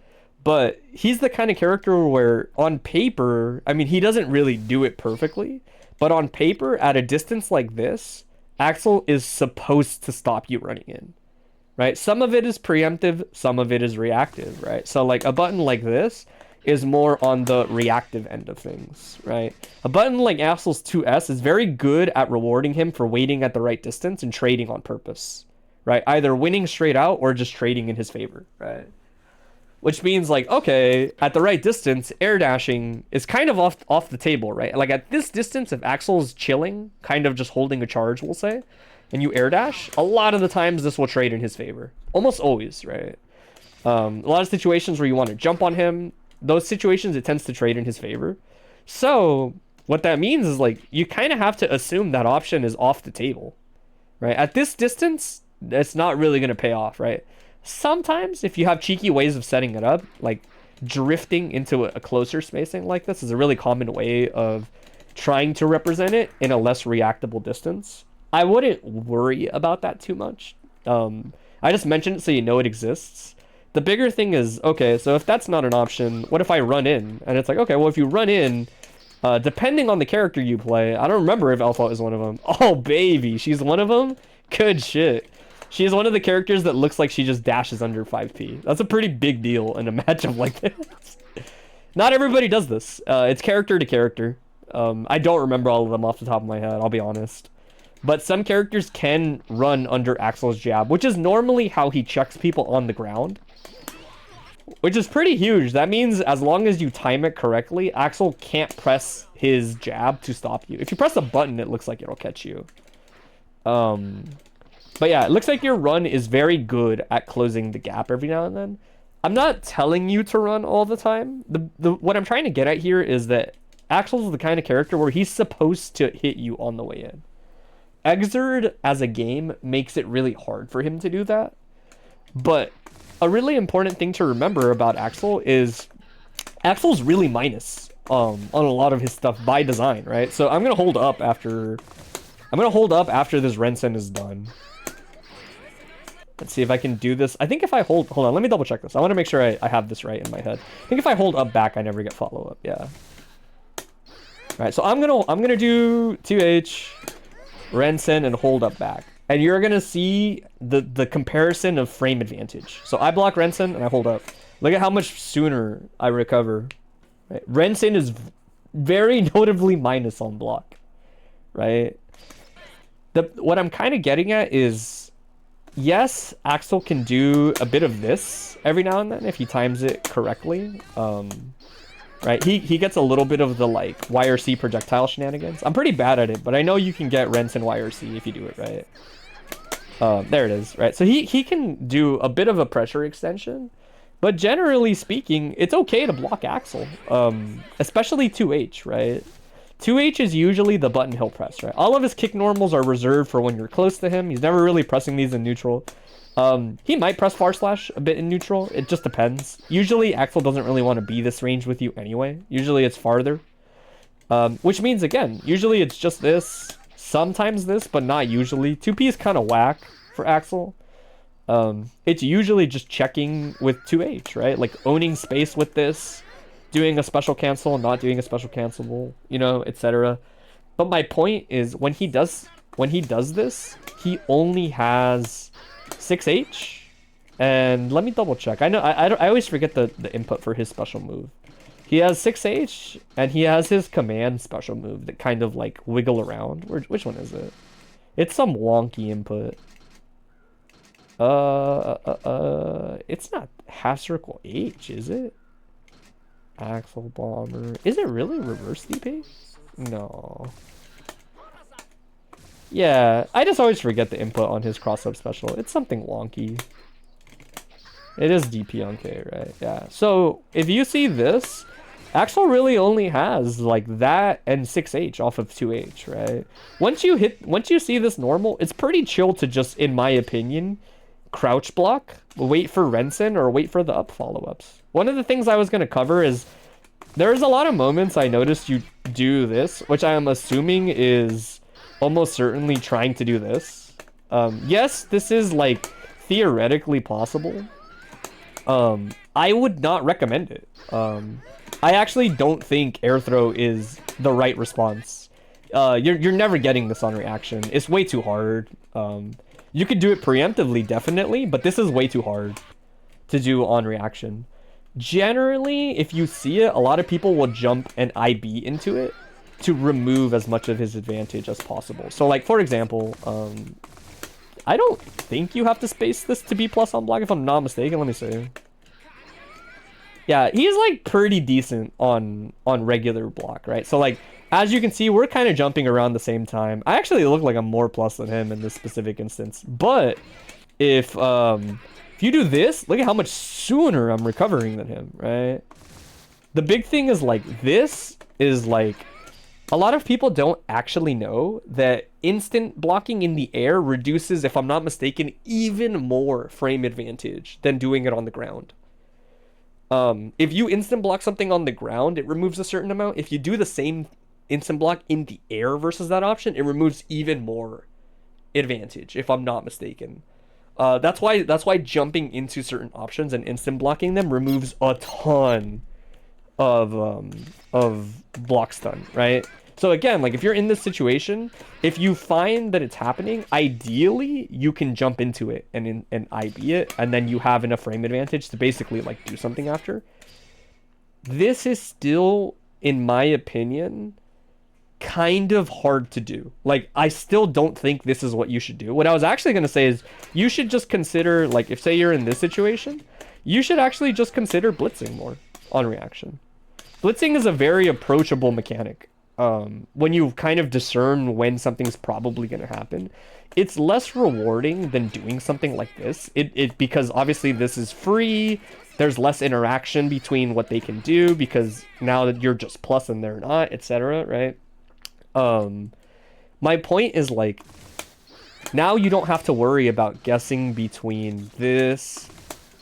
But he's the kind of character where on paper, I mean, he doesn't really do it perfectly, but on paper at a distance like this, Axel is supposed to stop you running in, right? Some of it is preemptive, some of it is reactive, right? So like a button like this is more on the reactive end of things, right? A button like Axel's 2S is very good at rewarding him for waiting at the right distance and trading on purpose, right? Either winning straight out or just trading in his favor, right? Which means like, okay, at the right distance, air dashing is kind of off the table, right? Like at this distance, if Axel's chilling, kind of just holding a charge, we'll say, and you air dash, a lot of the times this will trade in his favor. Almost always, right? A lot of situations where you want to jump on him, those situations, it tends to trade in his favor. So what that means is like, you kind of have to assume that option is off the table, right? At this distance, it's not really going to pay off, right? Sometimes if you have cheeky ways of setting it up, like drifting into a closer spacing like this is a really common way of trying to represent it in a less reactable distance. I wouldn't worry about that too much. I just mentioned it so you know it exists. The bigger thing is, okay, so if that's not an option, what if I run in? And it's like, okay, well, if you run in, depending on the character you play, I don't remember if Elphelt is one of them. Oh, baby, she's one of them? Good shit. She's one of the characters that looks like she just dashes under 5p. That's a pretty big deal in a matchup like this. Not everybody does this. It's character to character. I don't remember all of them off the top of my head, I'll be honest. But some characters can run under Axel's jab, which is normally how he checks people on the ground. Which is pretty huge. That means as long as you time it correctly, Axel can't press his jab to stop you. If you press a button, it looks like it'll catch you. But yeah, it looks like your run is very good at closing the gap every now and then. I'm not telling you to run all the time. What I'm trying to get at here is that Axel's the kind of character where he's supposed to hit you on the way in. Exerd as a game makes it really hard for him to do that. But a really important thing to remember about Axel is Axel's really minus on a lot of his stuff by design, right? So I'm gonna hold up after this Rensen is done. Let's see if I can do this. I think if I hold on, let me double check this. I want to make sure I have this right in my head. I think if I hold up back, I never get follow up. Yeah. All right, so I'm gonna do 2H, Rensen, and hold up back, and you're gonna see the comparison of frame advantage. So I block Rensen and I hold up. Look at how much sooner I recover. Right? Rensen is very notably minus on block, right? What I'm kind of getting at is, yes, Axel can do a bit of this every now and then if he times it correctly. Right, he gets a little bit of the like YRC projectile shenanigans. I'm pretty bad at it, but I know you can get Rensen YRC if you do it right. There it is, right? So he can do a bit of a pressure extension, but generally speaking, it's okay to block Axel, especially 2H, right? 2H is usually the button he'll press, right? All of his kick normals are reserved for when you're close to him. He's never really pressing these in neutral. He might press far slash a bit in neutral. It just depends. Usually, Axel doesn't really want to be this range with you anyway. Usually, it's farther. Which means, again, usually it's just this, sometimes this, but not usually. 2P is kind of whack for Axel. It's usually just checking with 2H, right? Like owning space with this, doing a special cancel, not doing a special cancelable, you know, etc. But my point is, when he does this, he only has 6H. And let me double check. I know I always forget the input for his special move. He has 6H, and he has his command special move that kind of like wiggle around. Which one is it? It's some wonky input. It's not half circle H, is it? Axel bomber. Is it really reverse DP? No. Yeah, I just always forget the input on his cross-up special. It's something wonky. It is DP on K, right? Yeah. So if you see this, Axel really only has like that and 6H off of 2H, right? Once you see this normal, it's pretty chill to just, in my opinion, crouch block, wait for Rensen, or wait for the up follow-ups. One of the things I was going to cover is there's a lot of moments I noticed you do this, which I am assuming is almost certainly trying to do this. Yes, this is like theoretically possible. I would not recommend it. I actually don't think air throw is the right response. You're never getting this on reaction. It's way too hard. You could do it preemptively, definitely, but this is way too hard to do on reaction. Generally, if you see it, a lot of people will jump an IB into it to remove as much of his advantage as possible. So, like, for example, I don't think you have to space this to be plus on block, if I'm not mistaken. Let me see. Yeah, he's, like, pretty decent on regular block, right? So, like, as you can see, we're kind of jumping around the same time. I actually look like I'm more plus than him in this specific instance. But if you do this, look at how much sooner I'm recovering than him, right? The big thing is, like, this is, like, a lot of people don't actually know that instant blocking in the air reduces, if I'm not mistaken, even more frame advantage than doing it on the ground. If you instant block something on the ground, it removes a certain amount. If you do the same instant block in the air versus that option, it removes even more advantage, if I'm not mistaken. That's why jumping into certain options and instant blocking them removes a ton of block stun, right? So again, like if you're in this situation, if you find that it's happening, ideally you can jump into it and IB it, and then you have enough frame advantage to basically like do something after. This is still, in my opinion, kind of hard to do. Like, I still don't think this is what you should do. What I was actually going to say is you should just consider, like, if say you're in this situation, you should actually just consider blitzing more on reaction. Blitzing is a very approachable mechanic. When you kind of discern when something's probably going to happen, it's less rewarding than doing something like this. Because obviously this is free. There's less interaction between what they can do because now that you're just plus and they're not, etc., right? My point is, like, now you don't have to worry about guessing between this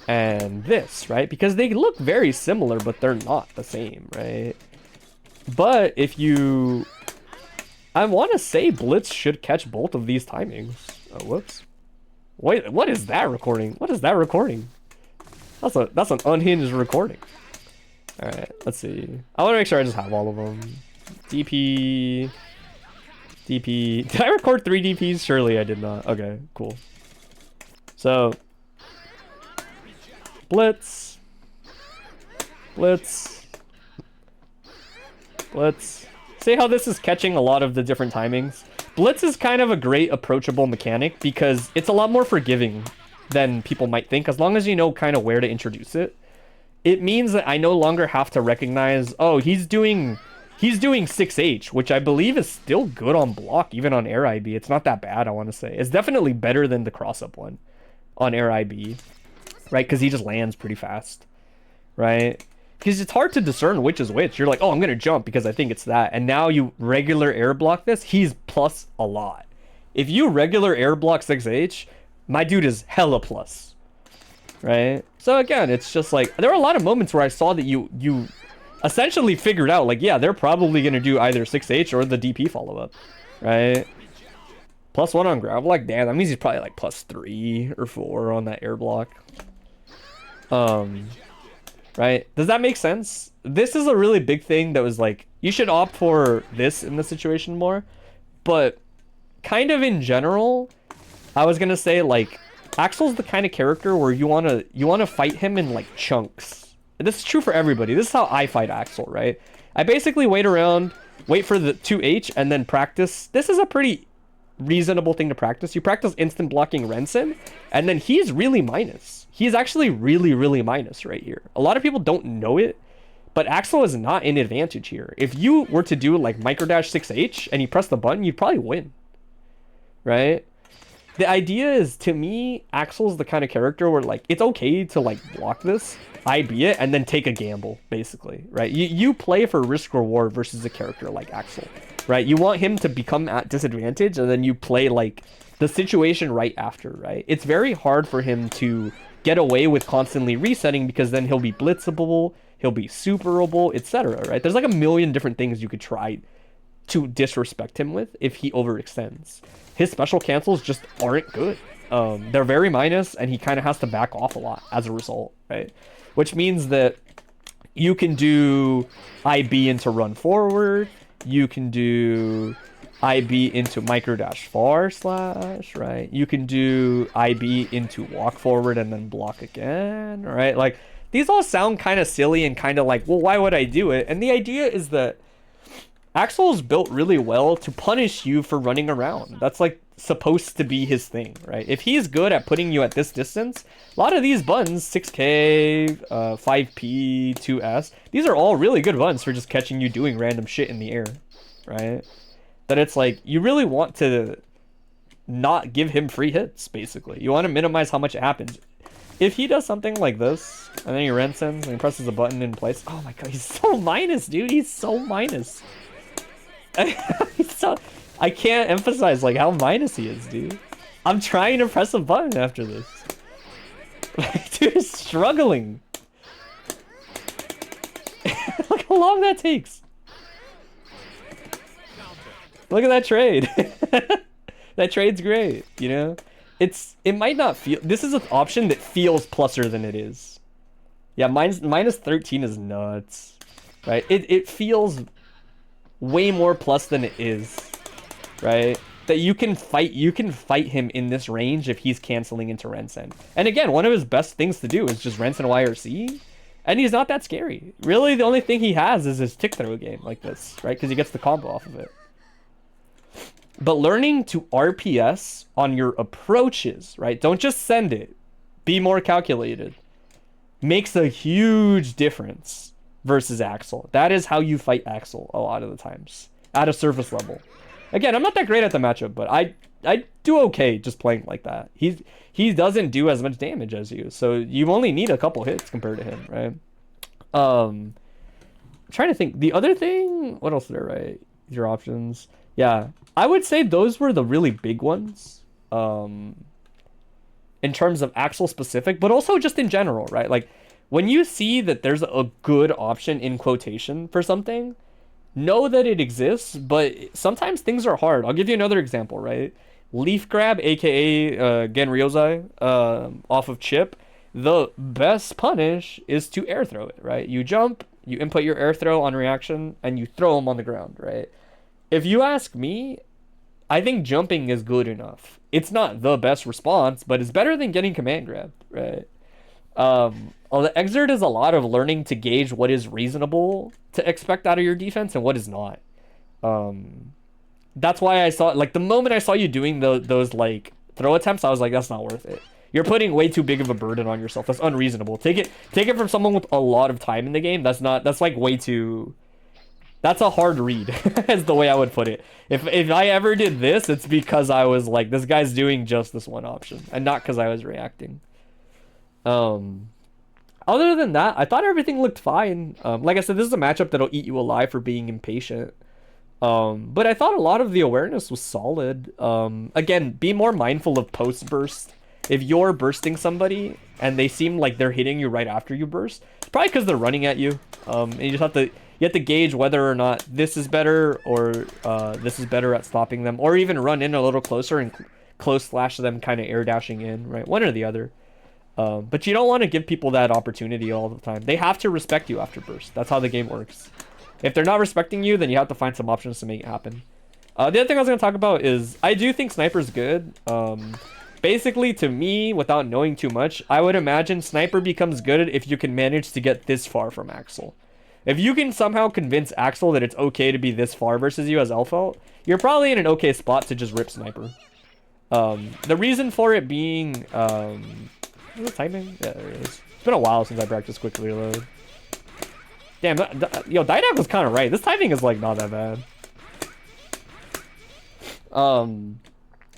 and this, right? Because they look very similar, but they're not the same, right? But if you... I want to say Blitz should catch both of these timings. Oh, whoops. Wait, what is that recording? What is that recording? That's an unhinged recording. Alright, let's see. I want to make sure I just have all of them. DP... DP... Did I record 3 DPs? Surely I did not. Okay, cool. So... Blitz... Blitz... Blitz. See how this is catching a lot of the different timings? Blitz is kind of a great approachable mechanic because it's a lot more forgiving than people might think, as long as you know kind of where to introduce it. It means that I no longer have to recognize, oh, he's doing 6H, which I believe is still good on block, even on air IB. It's not that bad, I want to say. It's definitely better than the cross-up one on air IB, right? Because he just lands pretty fast, right? Because it's hard to discern which is which. You're like, oh, I'm going to jump because I think it's that. And now you regular air block this, he's plus a lot. If you regular air block 6H, my dude is hella plus. Right? So again, it's just like, there are a lot of moments where I saw that you essentially figured out, like, yeah, they're probably going to do either 6H or the DP follow-up. Right? +1 on grab. Like, damn, that means he's probably like +3 or 4 on that air block. Right? Does that make sense? This is a really big thing that was like, you should opt for this in the situation more. But kind of in general, I was gonna say, like, Axel's the kind of character where you wanna fight him in like chunks. And this is true for everybody. This is how I fight Axel, right? I basically wait around, wait for the 2H, and then practice. This is a pretty reasonable thing to practice. You practice instant blocking Rensen, and then he's really minus. He's actually really, really minus right here. A lot of people don't know it, but Axel is not in advantage here. If you were to do like microdash 6H and you press the button, you'd probably win. Right? The idea is, to me, Axel's the kind of character where like it's okay to like block this, IB it, and then take a gamble, basically. Right? You play for risk reward versus a character like Axel. Right? You want him to become at disadvantage, and then you play like the situation right after, right? It's very hard for him to get away with constantly resetting, because then he'll be blitzable, he'll be superable, etc. Right? There's like a million different things you could try to disrespect him with if he overextends. His special cancels just aren't good. They're very minus, and he kind of has to back off a lot as a result, right? Which means that you can do IB into run forward, you can do IB into microdash far slash, right? You can do IB into walk forward and then block again, right? Like, these all sound kind of silly and kind of like, well, why would I do it? And the idea is that Axel's built really well to punish you for running around. That's like supposed to be his thing, right? If he's good at putting you at this distance, a lot of these buttons, 6K, 5P, 2S, these are all really good buttons for just catching you doing random shit in the air, right? That it's like, you really want to not give him free hits, basically. You want to minimize how much it happens. If he does something like this, and then he Rensens and he presses a button in place, oh my god, he's so minus, dude. He's so minus. I can't emphasize like how minus he is, dude. I'm trying to press a button after this. Dude is struggling. Look how long that takes. Look at that trade. That trade's great, you know? It might not feel... This is an option that feels pluser than it is. Yeah, minus 13 is nuts. Right? It feels way more plus than it is. Right? That you can fight him in this range if he's canceling into Rensen. And again, one of his best things to do is just Rensen YRC. And he's not that scary. Really, the only thing he has is his tick throw game like this, right? Because he gets the combo off of it. But learning to RPS on your approaches, right? Don't just send it. Be more calculated. Makes a huge difference versus Axel. That is how you fight Axel a lot of the times. At a surface level. Again, I'm not that great at the matchup, but I do okay just playing like that. He doesn't do as much damage as you. So you only need a couple hits compared to him, right? I'm trying to think. The other thing... What else did I write? Your options... Yeah, I would say those were the really big ones in terms of Axel specific, but also just in general, right? Like, when you see that there's a good option in quotation for something, know that it exists, but sometimes things are hard. I'll give you another example, right? Leaf grab, aka Genryozai, off of chip. The best punish is to air throw it, right? You jump, you input your air throw on reaction, and you throw them on the ground, right? If you ask me, I think jumping is good enough. It's not the best response, but it's better than getting command grabbed, right? The exert is a lot of learning to gauge what is reasonable to expect out of your defense and what is not. That's why I saw, like, the moment I saw you doing those like throw attempts, I was like, that's not worth it. You're putting way too big of a burden on yourself. That's unreasonable. Take it from someone with a lot of time in the game. That's like way too... That's a hard read, is the way I would put it. If I ever did this, it's because I was like, this guy's doing just this one option, and not because I was reacting. Other than that, I thought everything looked fine. Like I said, this is a matchup that'll eat you alive for being impatient. But I thought a lot of the awareness was solid. Again, be more mindful of post burst. If you're bursting somebody and they seem like they're hitting you right after you burst, it's probably because they're running at you. And you just have to gauge whether or not this is better or this is better at stopping them, or even run in a little closer and close slash them, kind of air dashing in, right? One or the other. But you don't want to give people that opportunity all the time. They have to respect you after burst. That's how the game works. If they're not respecting you, then you have to find some options to make it happen. The other thing I was going to talk about is I do think Sniper's good. Basically, to me, without knowing too much, I would imagine Sniper becomes good if you can manage to get this far from Axel. If you can somehow convince Axel that it's okay to be this far versus you as Elphelt, you're probably in an okay spot to just rip Sniper. The reason for it being... is it timing? Yeah, there it is. It's been a while since I practiced quick reload. Damn, yo, Didac was kind of right. This timing is, like, not that bad.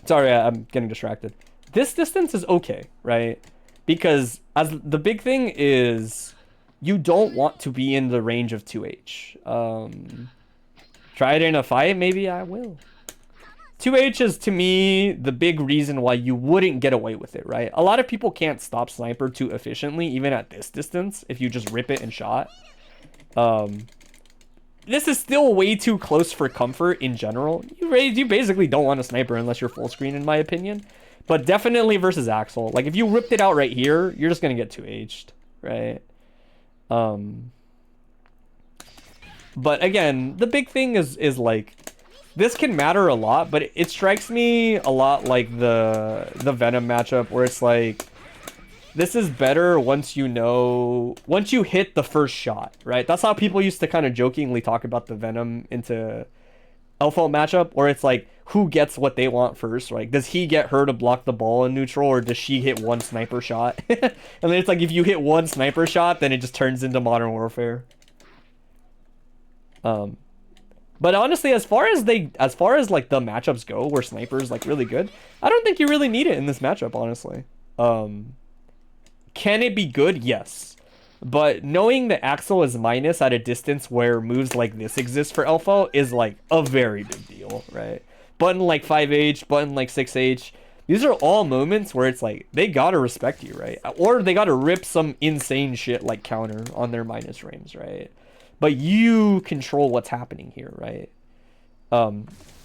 Sorry, I'm getting distracted. This distance is okay, right? Because as the big thing is you don't want to be in the range of 2H. Try it in a fight, maybe I will. 2H is, to me, the big reason why you wouldn't get away with it, right? A lot of people can't stop Sniper too efficiently, even at this distance, if you just rip it and shot. This is still way too close for comfort in general. You basically don't want a Sniper unless you're full screen, in my opinion. But definitely versus Axel. Like, if you ripped it out right here, you're just going to get 2H'd, right? But again, the big thing is like, this can matter a lot, but it strikes me a lot like the Venom matchup, where it's like, this is better once you hit the first shot, right? That's how people used to kind of jokingly talk about the Venom into Elphelt matchup, where it's like, who gets what they want first, right? Does he get her to block the ball in neutral, or does she hit one sniper shot? And then it's like, if you hit one sniper shot, then it just turns into Modern Warfare. But honestly, as far as like the matchups go, where Sniper's like really good, I don't think you really need it in this matchup, honestly. Can it be good? Yes. But knowing that Axel is minus at a distance where moves like this exist for Elphelt is like a very big deal, right? Button like 5H, button like 6H. These are all moments where it's like, they gotta respect you, right? Or they gotta rip some insane shit like counter on their minus frames, right? But you control what's happening here, right?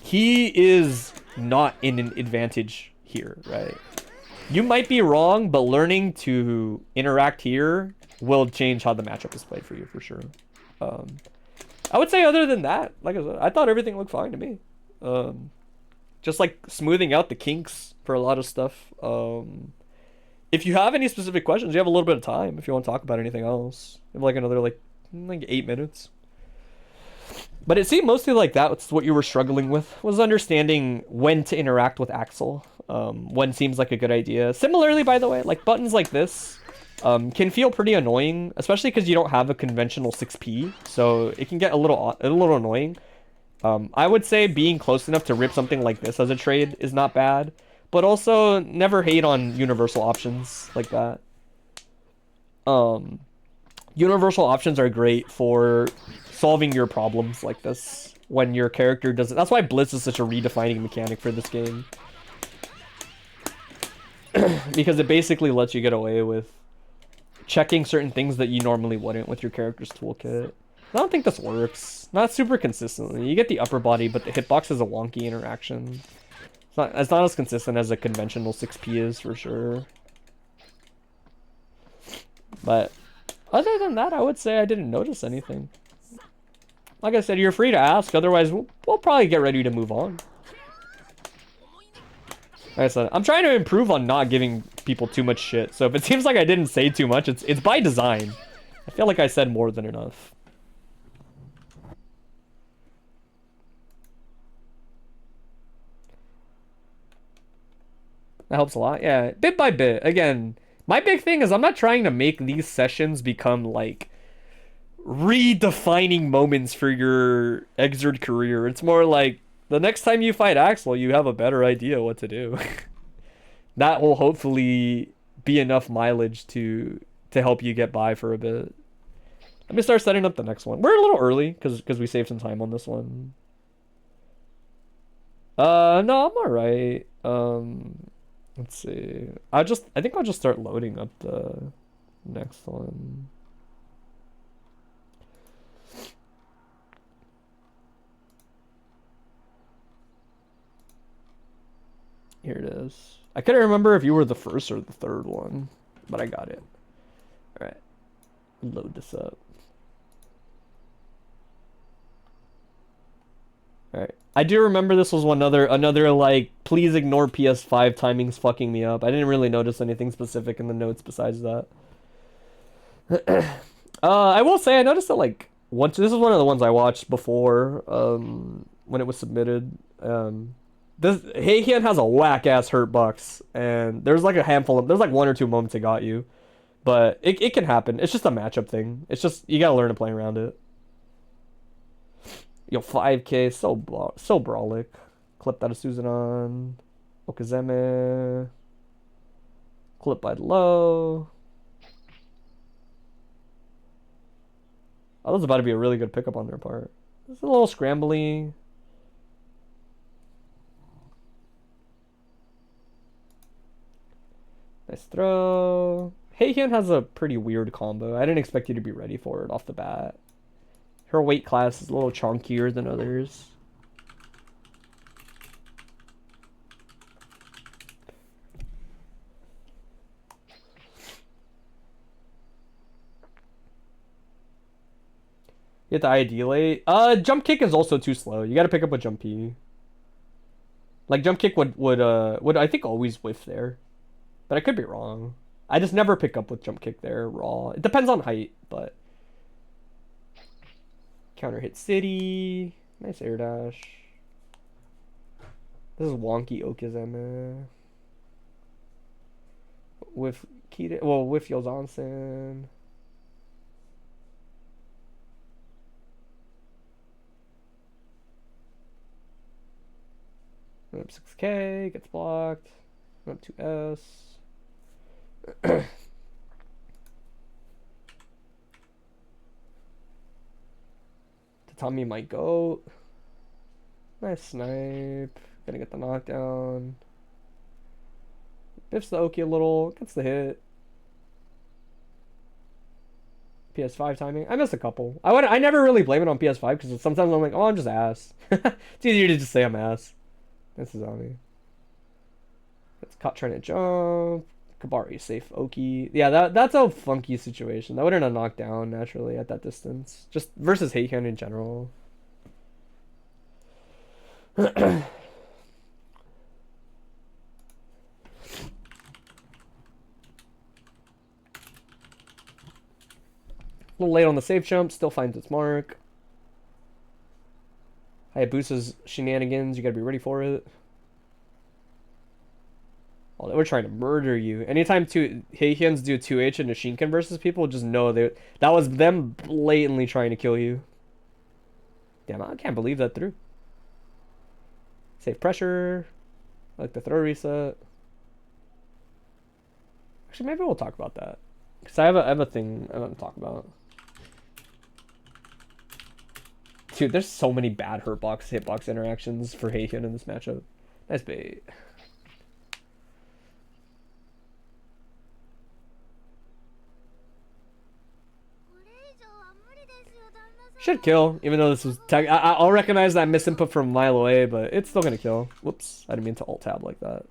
He is not in an advantage here, right? You might be wrong, but learning to interact here will change how the matchup is played for you, for sure. I would say other than that, like I said, I thought everything looked fine to me. Just like smoothing out the kinks for a lot of stuff. If you have any specific questions, you have a little bit of time if you want to talk about anything else. You have like another like 8 minutes. But it seemed mostly like that's what you were struggling with, was understanding when to interact with Axel. When seems like a good idea. Similarly, by the way, like buttons like this can feel pretty annoying, especially because you don't have a conventional 6P, so it can get a little annoying. I would say being close enough to rip something like this as a trade is not bad, but also never hate on universal options like that. Universal options are great for solving your problems like this when your character doesn't. That's why Blitz is such a redefining mechanic for this game. Because it basically lets you get away with checking certain things that you normally wouldn't with your character's toolkit. I don't think this works. Not super consistently. You get the upper body, but the hitbox is a wonky interaction. It's not as consistent as a conventional 6P is, for sure. But other than that, I would say I didn't notice anything. Like I said, you're free to ask. Otherwise, we'll probably get ready to move on. Like I said, I'm trying to improve on not giving people too much shit. So if it seems like I didn't say too much, it's by design. I feel like I said more than enough. That helps a lot. Yeah, bit by bit. Again, my big thing is I'm not trying to make these sessions become like redefining moments for your Exerd career. It's more like the next time you fight Axel, you have a better idea what to do. That will hopefully be enough mileage to to help you get by for a bit. Let me start setting up the next one. We're a little early because we saved some time on this one. No, I'm alright. Let's see. I think I'll just start loading up the next one. Here it is. I couldn't remember if you were the first or the third one, but I got it. All right, load this up. All right, I do remember this was another like, please ignore PS5 timings fucking me up. I didn't really notice anything specific in the notes besides that. I will say I noticed that like once this is one of the ones I watched before when it was submitted. This Heian has a whack ass hurt box, and there's like one or two moments it got you, but it can happen. It's just a matchup thing. It's just you gotta learn to play around it. Yo, 5K, so brawlic. Clip that of Suzanon. Okazeme. Clip by the low. Oh, that was about to be a really good pickup on their part. It's a little scrambly. Nice throw. Heian has a pretty weird combo. I didn't expect you to be ready for it off the bat. Her weight class is a little chunkier than others. You get the ID late. Jump kick is also too slow. You gotta pick up with jump P. Like jump kick would I think always whiff there. But I could be wrong. I just never pick up with jump kick there raw. It depends on height, but counter hit city. Nice air dash. This is wonky Okazeme. With Yozansen. Up 6K, gets blocked. Up 2S. Tatami might go. Nice snipe. Gonna get the knockdown. Biffs the Oki a little. Gets the hit. PS5 timing. I missed a couple. I never really blame it on PS5 because sometimes I'm like, oh, I'm just ass. It's easier to just say I'm ass. This is on me. It's caught trying to jump. Kabari safe Oki. Yeah, that's a funky situation. That wouldn't have knocked down naturally at that distance. Just versus Heian in general. A little late on the safe jump. Still finds its mark. Hayabusa's shenanigans. You gotta be ready for it. Oh, they were trying to murder you. Anytime Heians do 2H into Shinken versus people, just know that was them blatantly trying to kill you. Damn, I can't believe that through. Safe pressure. I like the throw reset. Actually, maybe we'll talk about that. Because I have a thing I want to talk about. Dude, there's so many bad hitbox interactions for Heian in this matchup. Nice bait. Should kill, even though this was I'll recognize that misinput from a mile away, but it's still gonna kill. Whoops, I didn't mean to alt tab like that.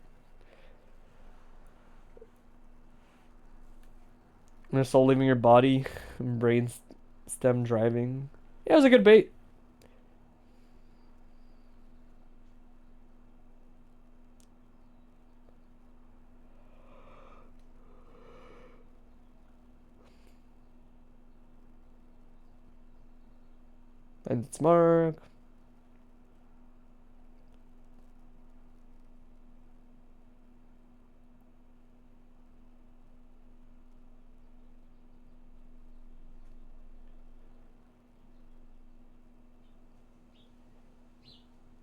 Your soul leaving your body, brain stem driving. Yeah, it was a good bait. And it's mark.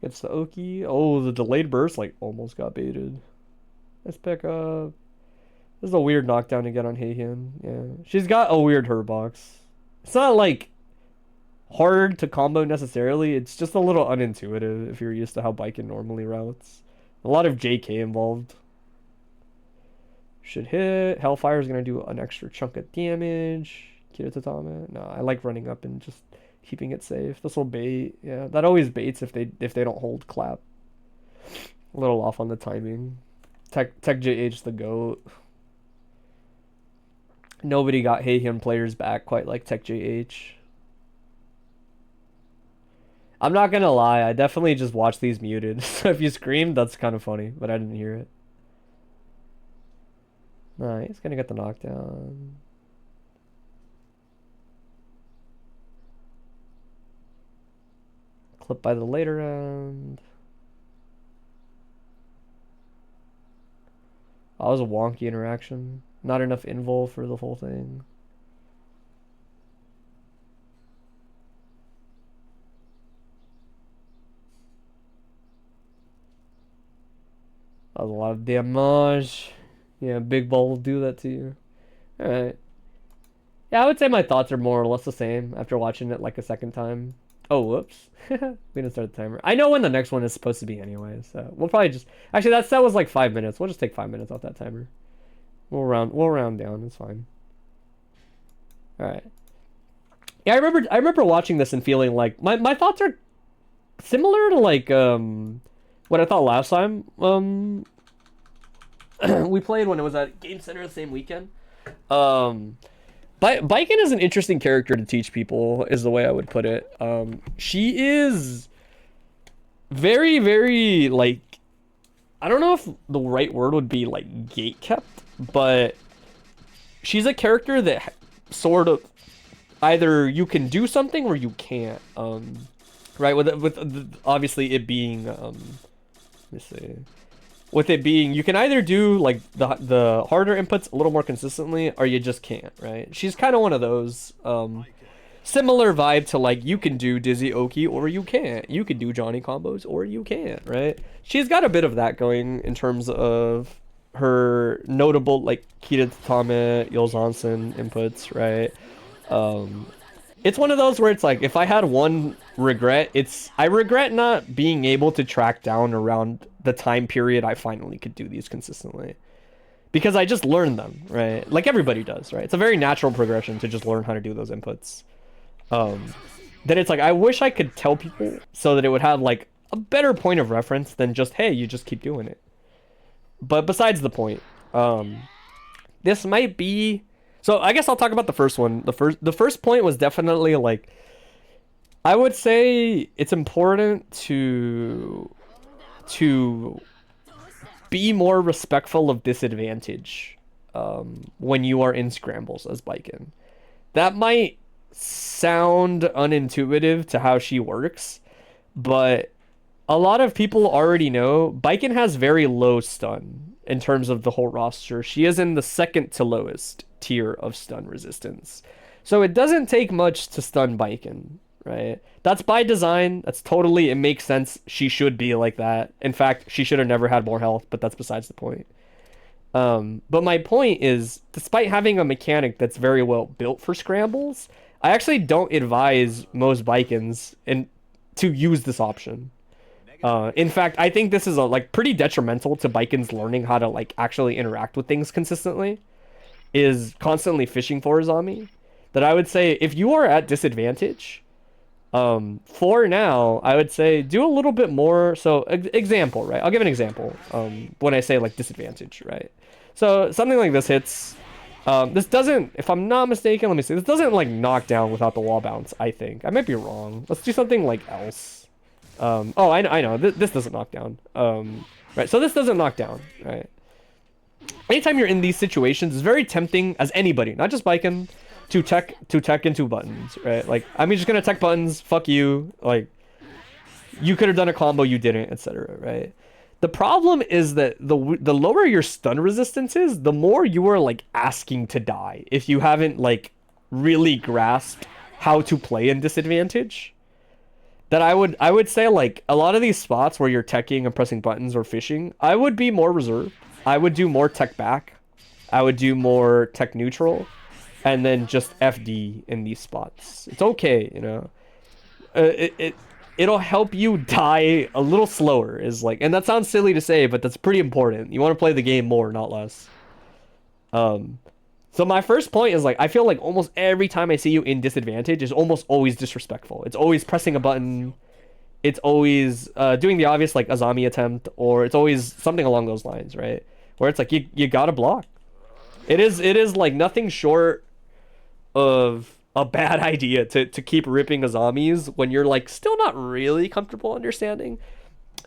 Gets the Oki. Oh, the delayed burst like almost got baited. Let's pick up. This is a weird knockdown to get on Heian. Yeah, she's got a weird hurt box. It's not like hard to combo necessarily. It's just a little unintuitive if you're used to how Baiken normally routes. A lot of JK involved. Should hit. Hellfire is gonna do an extra chunk of damage. Kira Tatame. No, I like running up and just keeping it safe. This will bait. Yeah, that always baits if they don't hold clap. A little off on the timing. Tech JH the GOAT. Nobody got Heian players back quite like Tech JH. I'm not gonna lie, I definitely just watch these muted. So if you screamed, that's kind of funny, but I didn't hear it. Nice, gonna get the knockdown. Clip by the later round. That was a wonky interaction. Not enough invul for the whole thing. That was a lot of damage. Yeah, big ball will do that to you. Alright. Yeah, I would say my thoughts are more or less the same after watching it like a second time. Oh, whoops. We didn't start the timer. I know when the next one is supposed to be anyway, so we'll probably just... Actually, that set was like 5 minutes. We'll just take 5 minutes off that timer. We'll round down. It's fine. Alright. Yeah, I remember watching this and feeling like... My thoughts are similar to like... what I thought last time we played when it was at Game Center the same weekend. Baiken is an interesting character to teach people, is the way I would put it. She is very, very, like, I don't know if the right word would be, like, gatekept, but she's a character that sort of either you can do something or you can't. Right, with obviously it being, let me see. With it being, you can either do like the harder inputs a little more consistently, or you just can't, right? She's kind of one of those. Similar vibe to like you can do Dizzy Oki or you can't. You can do Johnny combos or you can't, right? She's got a bit of that going in terms of her notable like Kira Tatame, Yolzonsen inputs, right? It's one of those where it's like, if I had one regret, I regret not being able to track down around the time period I finally could do these consistently. Because I just learned them, right? Like everybody does, right? It's a very natural progression to just learn how to do those inputs. Then it's like, I wish I could tell people so that it would have like a better point of reference than just, hey, you just keep doing it. But besides the point, this might be... So I guess I'll talk about the first one. The first point was definitely like, I would say it's important to be more respectful of disadvantage when you are in scrambles as Baiken. That might sound unintuitive to how she works, but a lot of people already know Baiken has very low stun in terms of the whole roster. She is in the second to lowest tier of stun resistance. So it doesn't take much to stun Baiken, right? That's by design. That's totally, it makes sense. She should be like that. In fact, she should have never had more health, but that's besides the point. But my point is, despite having a mechanic that's very well built for scrambles, I actually don't advise most Baikens to use this option. In fact, I think this is like pretty detrimental to Baiken's learning how to like actually interact with things consistently, is constantly fishing for a zombie. That I would say, if you are at disadvantage, for now, I would say do a little bit more. So example, right? I'll give an example when I say like disadvantage, right? So something like this hits. This doesn't, if I'm not mistaken, let me see. This doesn't like knock down without the wall bounce, I think. I might be wrong. Let's do something like else. Oh, I know. This doesn't knock down. Right, so this doesn't knock down, right? Anytime you're in these situations, it's very tempting as anybody, not just Baiken, to tech into buttons, right? Like, I'm just gonna tech buttons, fuck you. Like, you could have done a combo, you didn't, etc., right? The problem is that the lower your stun resistance is, the more you are like asking to die if you haven't like really grasped how to play in disadvantage. That I would say like a lot of these spots where you're teching and pressing buttons or fishing, I would be more reserved. I would do more tech back. I would do more tech neutral, and then just FD in these spots. It's okay, you know. It'll help you die a little slower. Is like, and that sounds silly to say, but that's pretty important. You want to play the game more, not less. So my first point is like, I feel like almost every time I see you in disadvantage is almost always disrespectful. It's always pressing a button. It's always doing the obvious like Azami attempt, or it's always something along those lines, right? Where it's like you gotta block. It is like nothing short of a bad idea to keep ripping Azamis when you're like still not really comfortable understanding.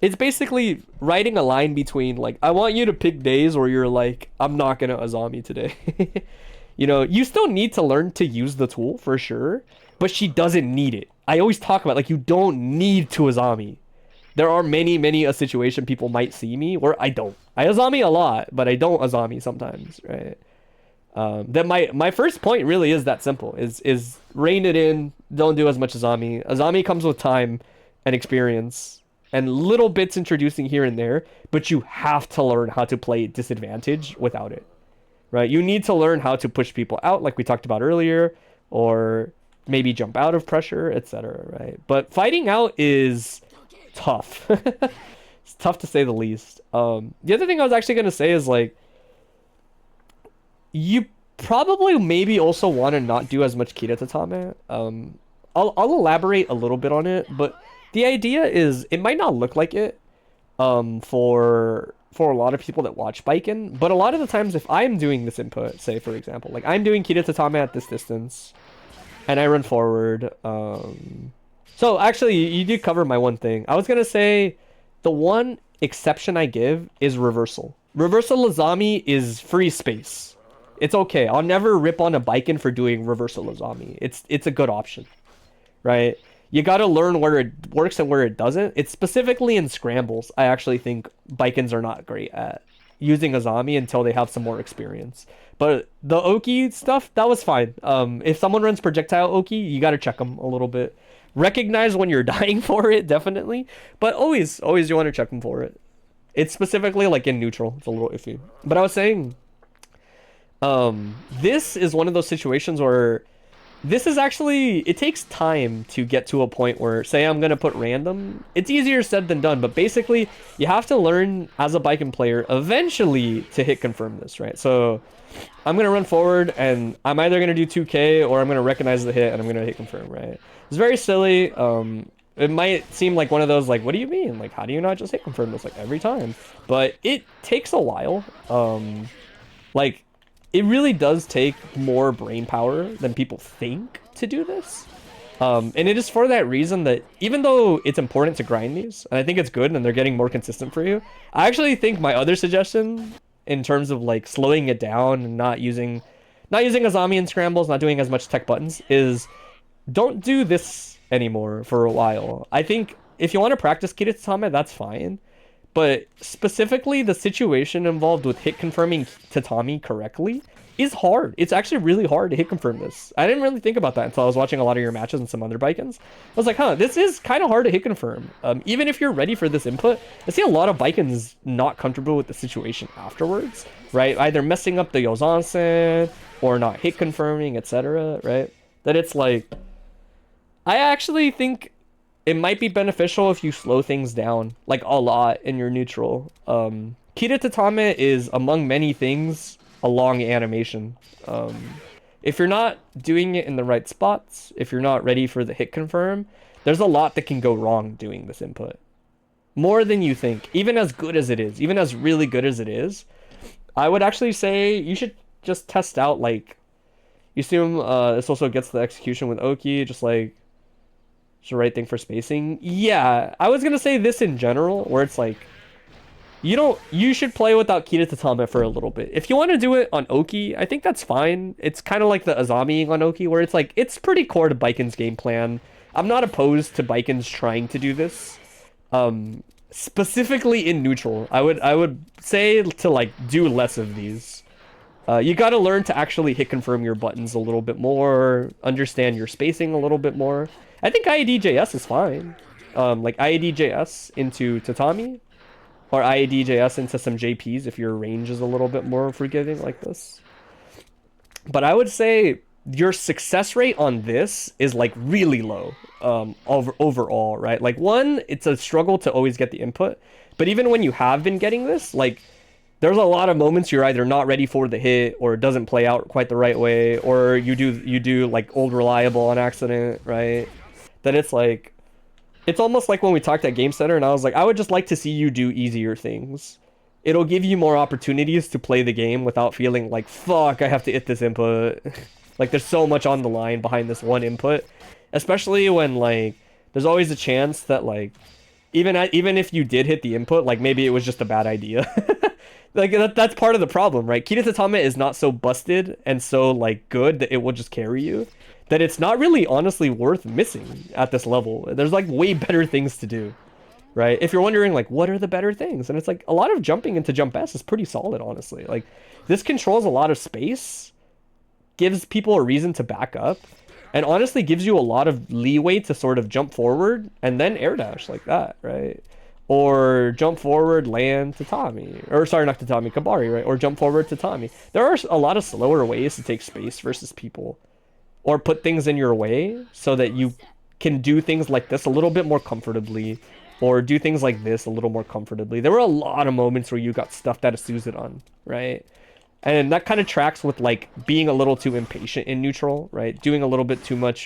It's basically writing a line between like, I want you to pick days where you're like, I'm not gonna Azami today. You know, you still need to learn to use the tool for sure, but she doesn't need it. I always talk about like, you don't need to Azami. There are many a situation people might see me where I don't. I Azami a lot, but I don't Azami sometimes, right? That my first point really is that simple. Is rein it in. Don't do as much Azami. Azami comes with time and experience and little bits introducing here and there, but you have to learn how to play disadvantage without it, right? You need to learn how to push people out, like we talked about earlier, or maybe jump out of pressure, etc. Right? But fighting out is tough. It's tough to say the least. The other thing I was actually gonna say is like, you probably maybe also want to not do as much Kira Tatame. I'll elaborate a little bit on it, but the idea is it might not look like it for a lot of people that watch Baiken, but a lot of the times if I'm doing this input, say for example, like I'm doing Kira Tatame at this distance, and I run forward. So actually, you did cover my one thing. I was gonna say the one exception I give is reversal. Reversal Azami is free space. It's okay. I'll never rip on a Baiken for doing reversal Azami. It's a good option, right? You got to learn where it works and where it doesn't. It's specifically in scrambles. I actually think Baikens are not great at using Azami until they have some more experience. But the Oki stuff, that was fine. If someone runs projectile Oki, you got to check them a little bit. Recognize when you're dying for it, definitely. But always you want to check them for it. It's specifically like in neutral. It's a little iffy. But I was saying, this is one of those situations where this is actually, it takes time to get to a point where, say I'm going to put random. It's easier said than done, but basically you have to learn as a Baiken player eventually to hit confirm this, right? So I'm going to run forward and I'm either going to do 2K or I'm going to recognize the hit and I'm going to hit confirm, right? It's very silly. It might seem like one of those, like, what do you mean? Like, how do you not just hit confirm this like every time? But it takes a while. Like, it really does take more brain power than people think to do this. And it is for that reason that even though it's important to grind these, and I think it's good and they're getting more consistent for you, I actually think my other suggestion in terms of like slowing it down and not using Azami in scrambles, not doing as much tech buttons, is don't do this anymore for a while. I think if you want to practice Kira Tatame, that's fine. But specifically, the situation involved with hit confirming Tatami correctly is hard. It's actually really hard to hit confirm this. I didn't really think about that until I was watching a lot of your matches and some other Baikens. I was like, huh, this is kind of hard to hit confirm. Even if you're ready for this input, I see a lot of Baikens not comfortable with the situation afterwards, right? Either messing up the Yozansen or not hit confirming, etc., right? That it's like, I actually think it might be beneficial if you slow things down, like, a lot in your neutral. Kira Tatame is, among many things, a long animation. If you're not doing it in the right spots, if you're not ready for the hit confirm, there's a lot that can go wrong doing this input. More than you think. Even as good as it is, even as really good as it is, I would actually say you should just test out, like, you assume this also gets the execution with Oki, just like, it's the right thing for spacing. Yeah, I was gonna say this in general, where it's like, you should play without Kira Tatame for a little bit. If you want to do it on Oki, I think that's fine. It's kind of like the Azami on Oki, where it's like, it's pretty core to Baiken's game plan. I'm not opposed to Baiken's trying to do this. Specifically in neutral, I would say to like do less of these. You got to learn to actually hit confirm your buttons a little bit more, understand your spacing a little bit more. I think IEDJS is fine. Like IEDJS into Tatami, or IADJS into some JPs if your range is a little bit more forgiving like this. But I would say your success rate on this is like really low overall, right? Like one, it's a struggle to always get the input. But even when you have been getting this, like there's a lot of moments you're either not ready for the hit or it doesn't play out quite the right way, or you do like old reliable on accident, right? That it's like, it's almost like when we talked at Game Center and I was like, I would just like to see you do easier things. It'll give you more opportunities to play the game without feeling like, fuck, I have to hit this input. Like there's so much on the line behind this one input, especially when like there's always a chance that like even if you did hit the input, like maybe it was just a bad idea. Like that's part of the problem, right? Kita Tatame is not so busted and so like good that it will just carry you, that it's not really honestly worth missing at this level. There's like way better things to do, right? If you're wondering like what are the better things, and it's like a lot of jumping into jump S is pretty solid, honestly. Like this controls a lot of space, gives people a reason to back up, and honestly gives you a lot of leeway to sort of jump forward and then air dash like that, right? Or jump forward, land Tatami. Or sorry, not Tatami, Kabari, right? Or jump forward Tatami. There are a lot of slower ways to take space versus people. Or put things in your way so that you can do things like this a little bit more comfortably. Or do things like this a little more comfortably. There were a lot of moments where you got stuffed out of Suzudon, right? And that kind of tracks with like being a little too impatient in neutral, right? Doing a little bit too much,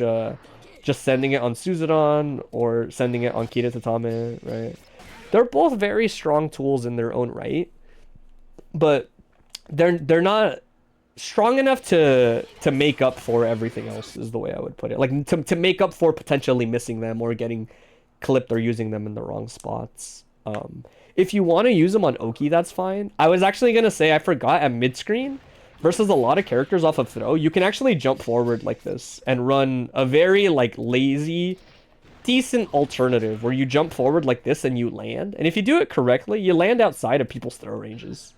just sending it on Suzudon or sending it on Kita Tatame, right? They're both very strong tools in their own right, but they're not strong enough to make up for everything else, is the way I would put it. Like to make up for potentially missing them or getting clipped or using them in the wrong spots. If you want to use them on Oki, that's fine. I was actually gonna say, I forgot, at mid screen versus a lot of characters off of throw, you can actually jump forward like this and run a very like lazy, decent alternative where you jump forward like this and you land. And if you do it correctly, you land outside of people's throw ranges.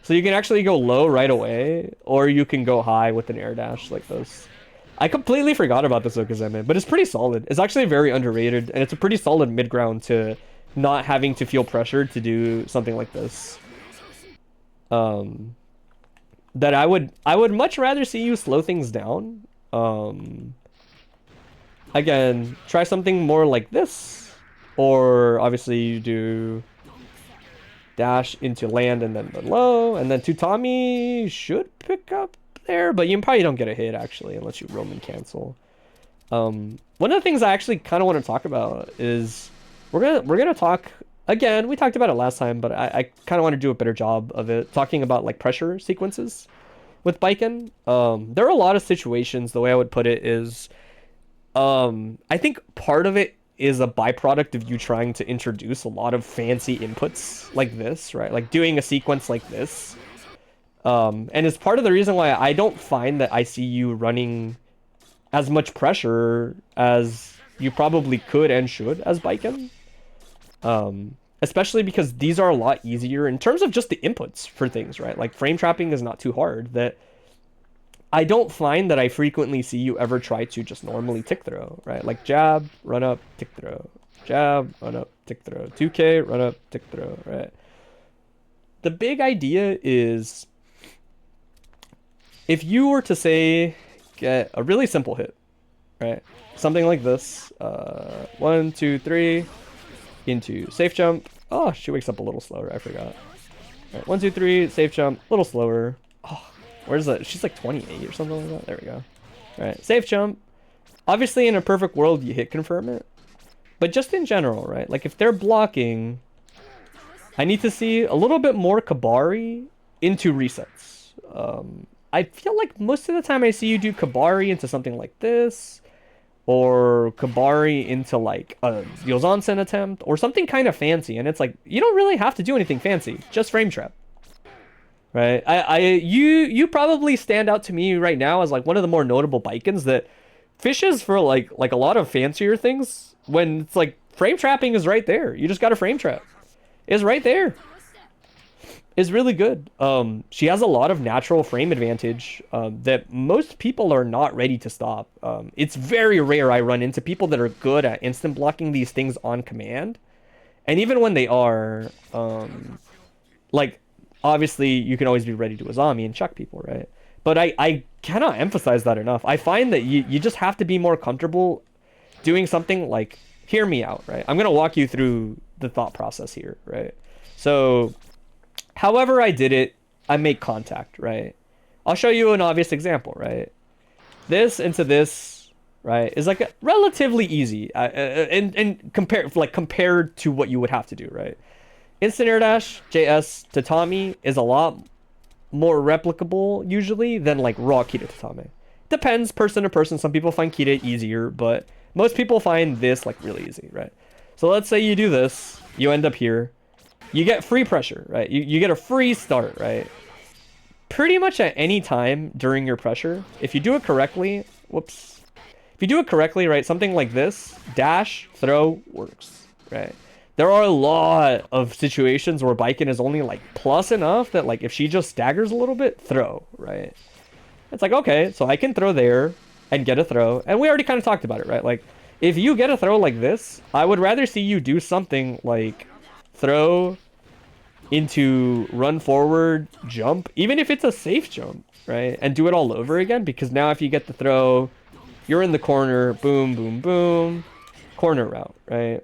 So you can actually go low right away, or you can go high with an air dash like this. I completely forgot about this Okazeme, but it's pretty solid. It's actually very underrated, and it's a pretty solid mid ground to not having to feel pressured to do something like this. That I would much rather see you slow things down. Again, try something more like this, or obviously you do dash into land and then the low, and then Tutami should pick up there, but you probably don't get a hit actually unless you Roman cancel. One of the things I actually kind of want to talk about is we're gonna talk again. We talked about it last time, but I kind of want to do a better job of it, talking about like pressure sequences with Baiken. There are a lot of situations. The way I would put it is, I think part of it is a byproduct of you trying to introduce a lot of fancy inputs like this, right? Like doing a sequence like this. And it's part of the reason why I don't find that I see you running as much pressure as you probably could and should as Baiken. Especially because these are a lot easier in terms of just the inputs for things, right? Like frame trapping is not too hard. That I don't find that I frequently see you ever try to just normally tick throw, right? Like jab, run up, tick throw. Jab, run up, tick throw. 2K, run up, tick throw, right? The big idea is, if you were to say, get a really simple hit, right? Something like this. 1, 2, 3, into safe jump. Oh, she wakes up a little slower, I forgot. All right, 1, 2, 3, safe jump, a little slower. Oh, where's that? She's like 28 or something like that. There we go. All right, safe jump. Obviously, in a perfect world, you hit confirm it. But just in general, right? Like, if they're blocking, I need to see a little bit more Kabari into resets. I feel like most of the time I see you do Kabari into something like this, or Kabari into like a Yozansen attempt, or something kind of fancy. And it's like, you don't really have to do anything fancy, just frame trap. Right? You probably stand out to me right now as like one of the more notable Baikens that fishes for like a lot of fancier things, when it's like frame trapping is right there. You just got a frame trap. It's right there. It's really good. She has a lot of natural frame advantage that most people are not ready to stop. It's very rare I run into people that are good at instant blocking these things on command And even when they are, like, obviously you can always be ready to Azami and check people, right? But I cannot emphasize that enough. I find that you just have to be more comfortable doing something like, hear me out, right? I'm going to walk you through the thought process here, right? So, however I did it, I make contact, right? I'll show you an obvious example, right? This into this, right, is like relatively easy, and compared to what you would have to do, right? Instant air dash JS tatami is a lot more replicable usually than like raw kita tatami. Depends person to person. Some people find kita easier, but most people find this like really easy, right? So let's say you do this, you end up here, you get free pressure, right? You get a free start, right? Pretty much at any time during your pressure, if you do it correctly, whoops. If you do it correctly, right, something like this, dash, throw, works, right? There are a lot of situations where Baiken is only like plus enough that like if she just staggers a little bit, throw, right? It's like, okay, so I can throw there and get a throw. And we already kind of talked about it, right? Like if you get a throw like this, I would rather see you do something like throw into run forward, jump, even if it's a safe jump, right? And do it all over again, because now if you get the throw, you're in the corner, boom, boom, boom, corner route, right?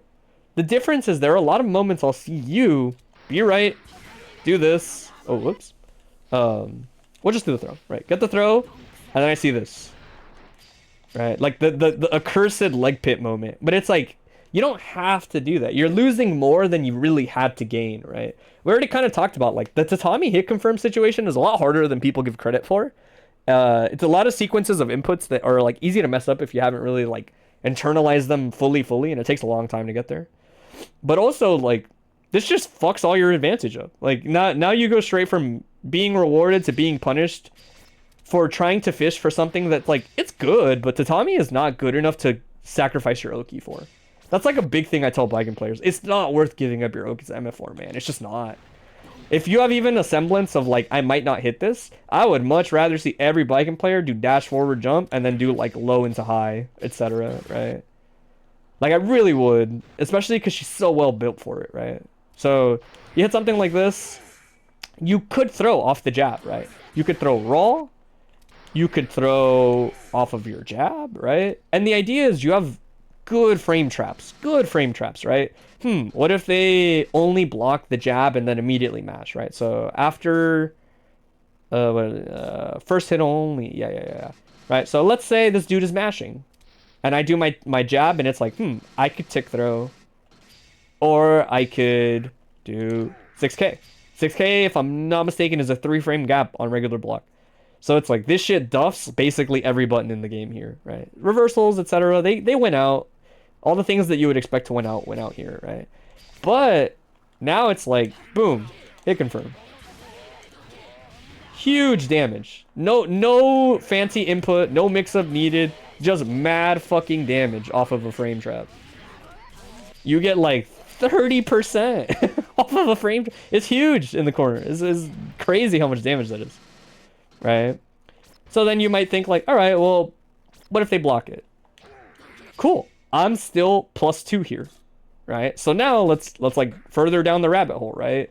The difference is there are a lot of moments I'll see you be right, do this. Oh, whoops. We'll just do the throw, right? Get the throw, and then I see this, right? Like the accursed leg pit moment. But it's like, you don't have to do that. You're losing more than you really had to gain, right? We already kind of talked about, like, the tatami hit confirm situation is a lot harder than people give credit for. It's a lot of sequences of inputs that are, like, easy to mess up if you haven't really, like, internalized them fully, and it takes a long time to get there. But also, like, this just fucks all your advantage up. Like, now you go straight from being rewarded to being punished for trying to fish for something that, like, it's good, but tatami is not good enough to sacrifice your Oki for. That's like a big thing I tell Baiken players. It's not worth giving up your Oki to MF4, man. It's just not. If you have even a semblance of, like, I might not hit this, I would much rather see every Baiken player do dash forward jump and then do, like, low into high, etc., right? Like, I really would, especially because she's so well built for it, right? So, you hit something like this, you could throw off the jab, right? You could throw raw, you could throw off of your jab, right? And the idea is you have good frame traps, right? What if they only block the jab and then immediately mash, right? So after first hit only, yeah, right? So let's say this dude is mashing and I do my jab and it's like, I could tick throw, or I could do 6k. 6k, if I'm not mistaken, is a 3-frame gap on regular block. So it's like, this shit duffs basically every button in the game here, right? Reversals, etc. They went out. All the things that you would expect to went out here, right? But now it's like, boom, hit confirm. Huge damage. No fancy input, no mix-up needed. Just mad fucking damage off of a frame trap. You get like 30% off of a frame. It's huge in the corner. It's crazy how much damage that is, right? So then you might think like, all right, well, what if they block it? Cool. I'm still +2 here, right? So now let's like further down the rabbit hole, right?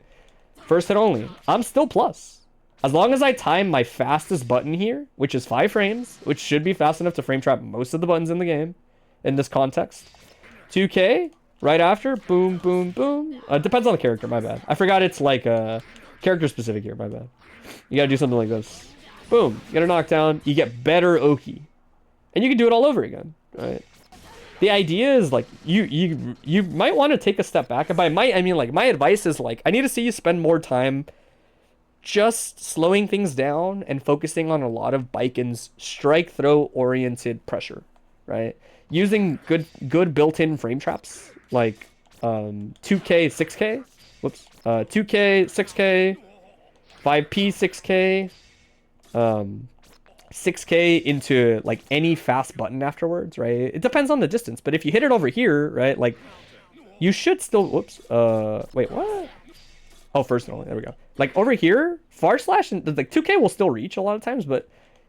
First hit only. I'm still plus. As long as I time my fastest button here, which is 5 frames, which should be fast enough to frame trap most of the buttons in the game in this context. 2k, right after, boom, boom, boom. Depends on the character, my bad. I forgot it's like character specific here, my bad. You gotta do something like this. Boom, you get a knockdown, you get better Oki. And you can do it all over again, right? The idea is like you might want to take a step back, and by might I mean like my advice is like I need to see you spend more time just slowing things down and focusing on a lot of Baiken's strike throw oriented pressure, right? Using good built-in frame traps like 2k 6k, whoops, 2k 6k, 5p 6k, 6k into like any fast button afterwards, right? It depends on the distance, but if you hit it over here, right, like you should still, whoops, wait, what? Oh, first and only, there we go. Like over here, far slash, and like 2k will still reach a lot of times, but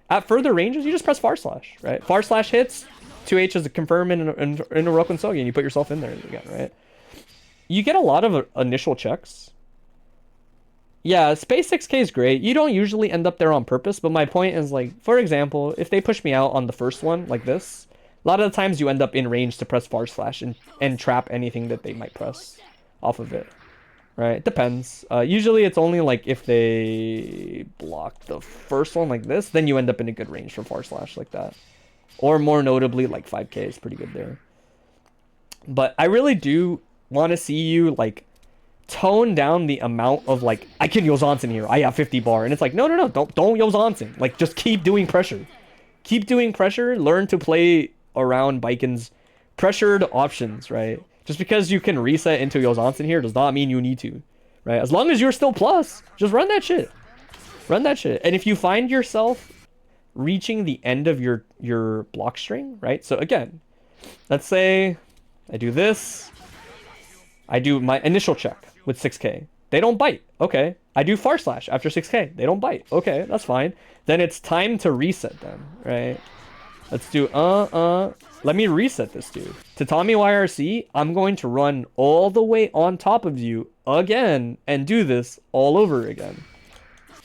at further ranges, you just press far slash, right? Far slash hits, 2h is a confirm in a Roken Sogi, and you put yourself in there again, right? you get a lot of initial checks. Yeah, space 6k is great. You don't usually end up there on purpose, but my point is, like, for example, if they push me out on the first one, like this, a lot of the times you end up in range to press // and trap anything that they might press off of it. Right? Depends. Usually it's only, like, if they block the first one like this, then you end up in a good range for // like that. Or more notably, like, 5k is pretty good there. But I really do want to see you, like, tone down the amount of, like, I can Yozansen here, I have 50 bar, and it's like, no, don't Yozansen. Like, just keep doing pressure. Keep doing pressure, learn to play around Baiken's pressured options, right? Just because you can reset into Yozansen here does not mean you need to, right? As long as you're still plus, just run that shit. Run that shit. And if you find yourself reaching the end of your block string, right? So again, let's say I do this, I do my initial check with 6k. They don't bite. Okay. I do // after 6k. They don't bite. Okay, that's fine. Then it's time to reset them, right? Let's do let me reset this dude. Tatami YRC, I'm going to run all the way on top of you again and do this all over again.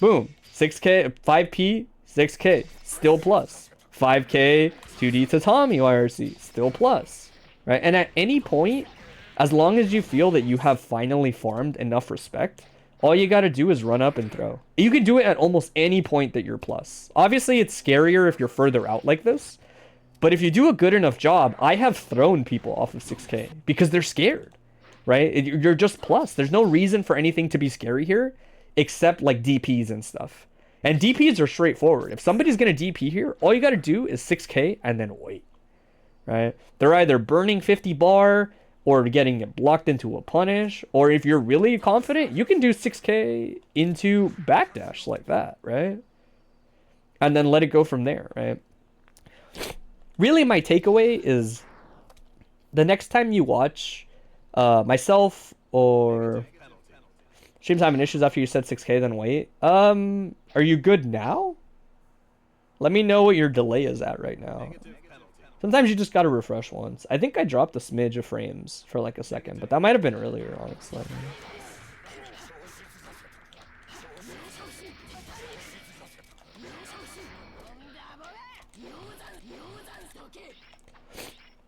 Boom. 6k, 5p, 6k, still plus. 5k, 2D Tatami YRC, still plus. Right? And at any point, as long as you feel that you have finally farmed enough respect, all you gotta do is run up and throw. You can do it at almost any point that you're plus. Obviously, it's scarier if you're further out like this. But if you do a good enough job, I have thrown people off of 6k because they're scared, right? You're just plus. There's no reason for anything to be scary here except, like, DPs and stuff. And DPs are straightforward. If somebody's gonna DP here, all you gotta do is 6k and then wait, right? They're either burning 50 bar or getting it blocked into a punish, or if you're really confident, you can do 6k into backdash like that, right? And then let it go from there, right? Really, my takeaway is the next time you watch myself or streams having issues after you said 6k, then wait. Are you good now? Let me know what your delay is at right now. Sometimes you just gotta refresh once. I think I dropped a smidge of frames for like a second, but that might have been earlier, honestly.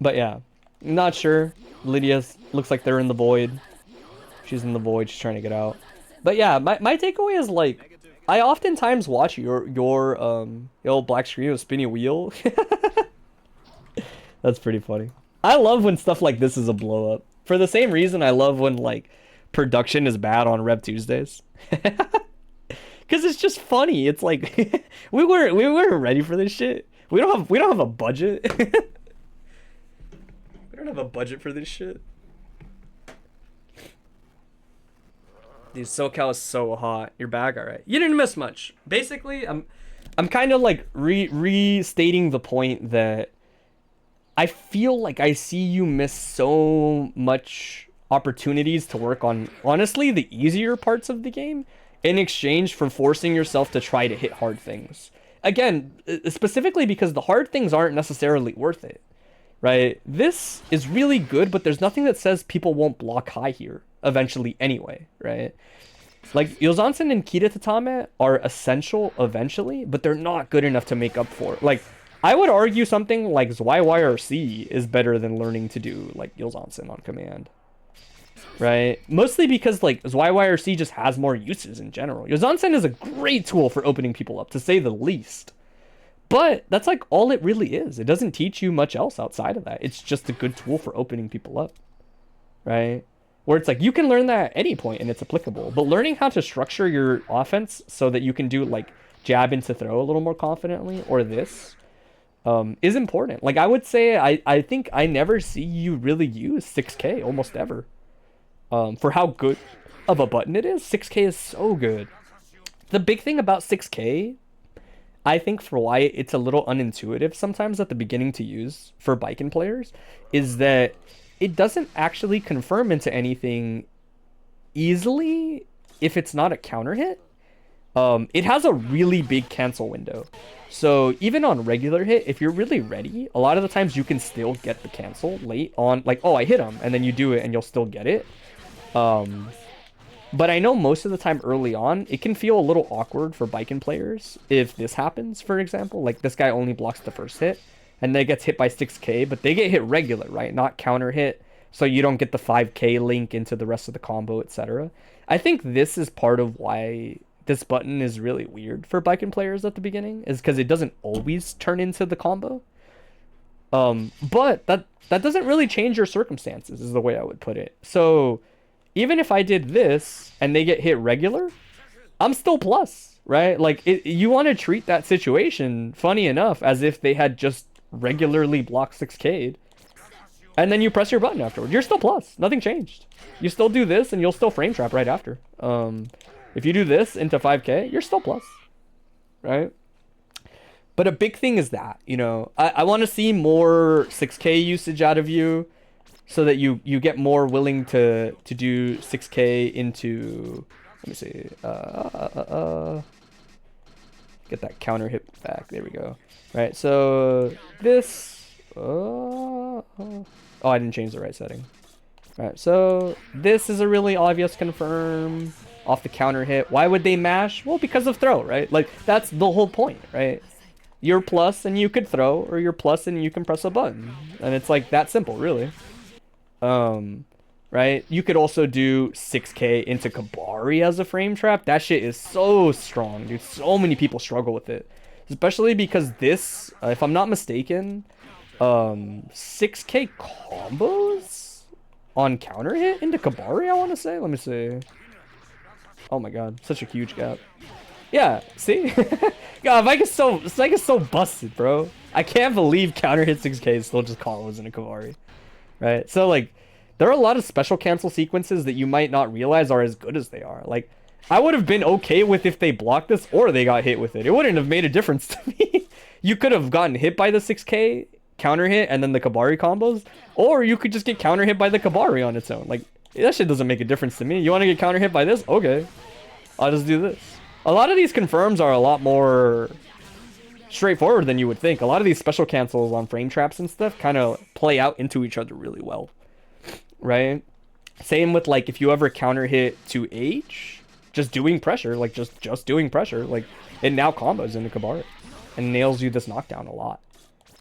But yeah, not sure. Lydia looks like they're in the void. She's in the void. She's trying to get out. But yeah, my takeaway is, like, I oftentimes watch your old black screen with spinny wheel. That's pretty funny. I love when stuff like this is a blow up. For the same reason I love when, like, production is bad on Rev Tuesdays. Cause it's just funny. It's like we weren't ready for this shit. We don't have a budget. We don't have a budget for this shit. Dude, SoCal is so hot. Your bag, alright. You didn't miss much. Basically, I'm kind of like restating the point that I feel like I see you miss so much opportunities to work on, honestly, the easier parts of the game in exchange for forcing yourself to try to hit hard things. Again, specifically because the hard things aren't necessarily worth it, right? This is really good, but there's nothing that says people won't block high here eventually anyway, right? Like, Yozansen and Kita Tatame are essential eventually, but they're not good enough to make up for it. Like, I would argue something like ZYYRC is better than learning to do, like, Yozansen on command. Right? Mostly because, like, ZYYRC just has more uses in general. Yozansen is a great tool for opening people up, to say the least. But that's, like, all it really is. It doesn't teach you much else outside of that. It's just a good tool for opening people up. Right? Where it's like, you can learn that at any point and it's applicable. But learning how to structure your offense so that you can do, like, jab into throw a little more confidently, or this, is important. Like, I would say, I think I never see you really use 6k almost ever. For how good of a button it is. 6k is so good. The big thing about 6k, I think, for why it's a little unintuitive sometimes at the beginning to use for Baiken players, is that it doesn't actually confirm into anything easily if it's not a counter hit. It has a really big cancel window. So even on regular hit, if you're really ready, a lot of the times you can still get the cancel late on, like, oh, I hit him, and then you do it and you'll still get it. But I know most of the time early on, it can feel a little awkward for Baiken players if this happens, for example. Like, this guy only blocks the first hit, and then gets hit by 6k, but they get hit regular, right? Not counter hit, so you don't get the 5k link into the rest of the combo, etc. I think this is part of why this button is really weird for Baiken players at the beginning, is because it doesn't always turn into the combo. But that doesn't really change your circumstances, is the way I would put it. So even if I did this and they get hit regular, I'm still plus, right? Like, you want to treat that situation, funny enough, as if they had just regularly blocked 6k'd, and then you press your button afterward. You're still plus. Nothing changed. You still do this, and you'll still frame trap right after. If you do this into 5k, you're still plus, right? But a big thing is that, you know, I want to see more 6k usage out of you, so that you get more willing to do 6k into, let me see, get that counter hit back. There we go. Right, so this, oh, I didn't change the right setting. Right, so this is a really obvious confirm off the counter hit. Why would they mash? Well, because of throw, right? Like, that's the whole point, right? You're plus and you could throw, or you're plus and you can press a button. And it's like that simple, really. Right? You could also do 6k into Kabari as a frame trap. That shit is so strong, dude. So many people struggle with it. Especially because this, if I'm not mistaken, 6k combos on counter hit into Kabari, I want to say. Let me see. Oh my god, such a huge gap. Yeah, see? God, Mike is so busted, bro. I can't believe counter hit 6k still just combos into Kabari. Right? So, like, there are a lot of special cancel sequences that you might not realize are as good as they are. Like, I would have been okay with if they blocked this or they got hit with it. It wouldn't have made a difference to me. You could have gotten hit by the 6k counter hit and then the Kabari combos, or you could just get counter hit by the Kabari on its own. Like, that shit doesn't make a difference to me. You want to get counter hit by this? Okay. I'll just do this. A lot of these confirms are a lot more straightforward than you would think. A lot of these special cancels on frame traps and stuff kind of play out into each other really well. Right? Same with, like, if you ever counter hit to H, just doing pressure, like, just doing pressure, like, it now combos into Kabari and nails you this knockdown a lot.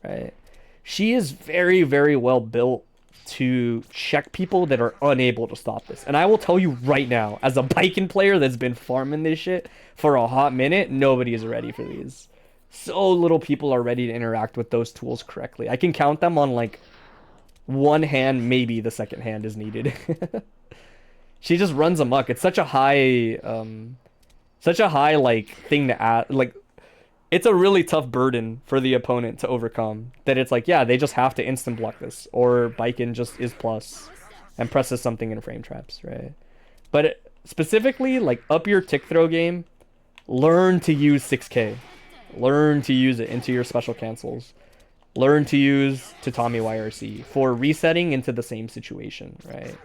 Right? She is very, very well built to check people that are unable to stop this. And I will tell you right now, as a Baiken player that's been farming this shit for a hot minute, nobody is ready for these. So little people are ready to interact with those tools correctly. I can count them on, like, one hand, maybe the second hand is needed. She just runs amok. It's such a high, like, thing to add. Like, it's a really tough burden for the opponent to overcome. That it's like, yeah, they just have to instant block this, or Baiken just is plus and presses something in frame traps, right? But specifically, like, up your tick throw game, learn to use 6k. Learn to use it into your special cancels. Learn to use Tatami YRC for resetting into the same situation, right?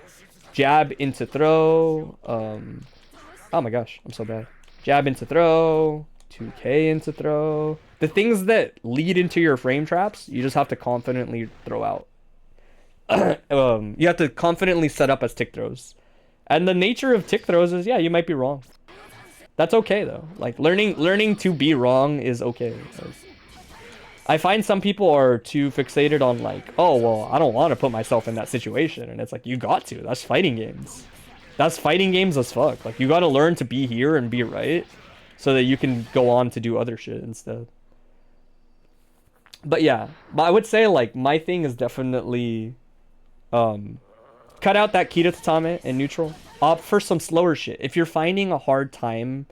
Jab into throw. Oh my gosh, I'm so bad. Jab into throw. 2k into throw. The things that lead into your frame traps, you just have to confidently throw out. You have to confidently set up as tick throws. And the nature of tick throws is, yeah, you might be wrong. That's okay, though. Like, learning to be wrong is okay. I find some people are too fixated on, like, oh, well, I don't want to put myself in that situation. And it's like, you got to. That's fighting games. That's fighting games as fuck. Like, you got to learn to be here and be right so that you can go on to do other shit instead. But yeah, but I would say, like, my thing is definitely cut out that Kita Tatame in neutral. Opt for some slower shit. If you're finding a hard time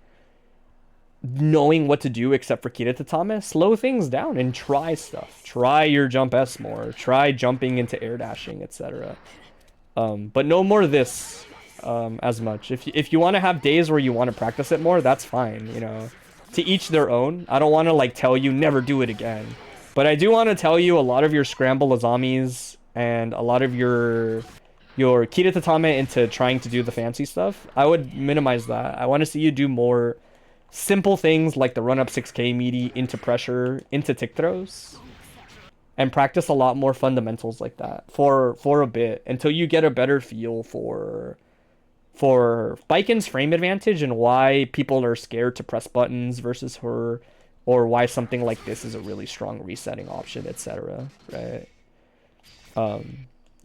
knowing what to do except for Kita Tatame, slow things down and try stuff. Try your jump S more. Try jumping into air dashing, etc. But no more this as much. If you want to have days where you want to practice it more, that's fine, you know. To each their own. I don't want to, like, tell you never do it again. But I do want to tell you a lot of your scramble Azamis and a lot of your Kita Tatame into trying to do the fancy stuff, I would minimize that. I want to see you do more simple things like the run up 6k meaty into pressure, into tick throws, and practice a lot more fundamentals like that for a bit until you get a better feel for for Baiken's frame advantage and why people are scared to press buttons versus her, or why something like this is a really strong resetting option, etc. Right?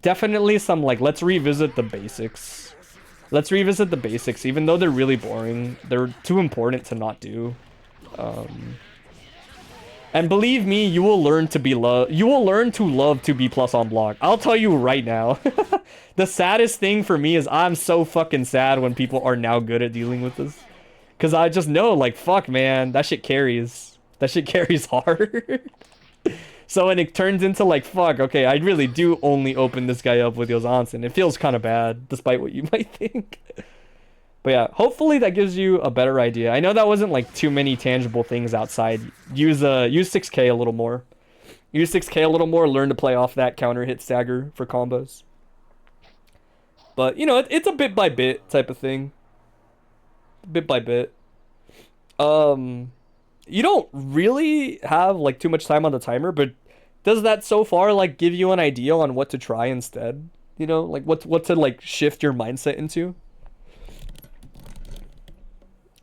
Definitely some like, let's revisit the basics. Let's revisit the basics, even though they're really boring. They're too important to not do. And believe me, you will learn to be you will learn to love to be plus on block. I'll tell you right now. The saddest thing for me is I'm so fucking sad when people are now good at dealing with this. Because I just know, like, fuck, man, that shit carries. That shit carries hard. So when it turns into, like, fuck, okay, I really do only open this guy up with Yozansen. It feels kind of bad, despite what you might think. But yeah, hopefully that gives you a better idea. I know that wasn't, like, too many tangible things outside. Use 6K a little more. Use 6K a little more, learn to play off that counter hit stagger for combos. But, you know, it's a bit by bit type of thing. Bit by bit. You don't really have, like, too much time on the timer, but does that so far, like, give you an idea on what to try instead? You know, like, what to, like, shift your mindset into?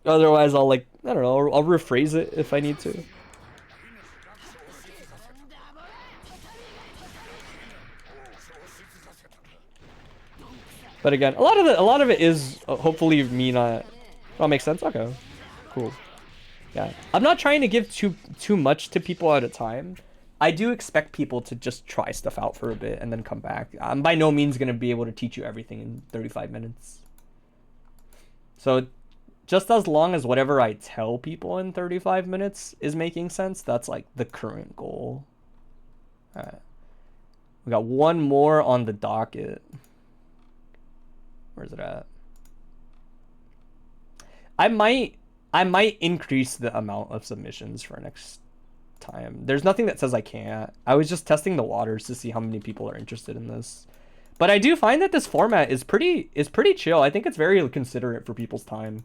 Otherwise, I'll, like, I don't know, I'll rephrase it if I need to. But again, a lot of it is hopefully me not. Oh, makes sense. Okay, cool. Yeah, I'm not trying to give too much to people at a time. I do expect people to just try stuff out for a bit and then come back. I'm by no means gonna be able to teach you everything in 35 minutes. So, just as long as whatever I tell people in 35 minutes is making sense, that's like the current goal. All right, we got one more on the docket. Where's it at? I might increase the amount of submissions for next time. There's nothing that says I can't. I was just testing the waters to see how many people are interested in this. But I do find that this format is pretty chill. I think it's very considerate for people's time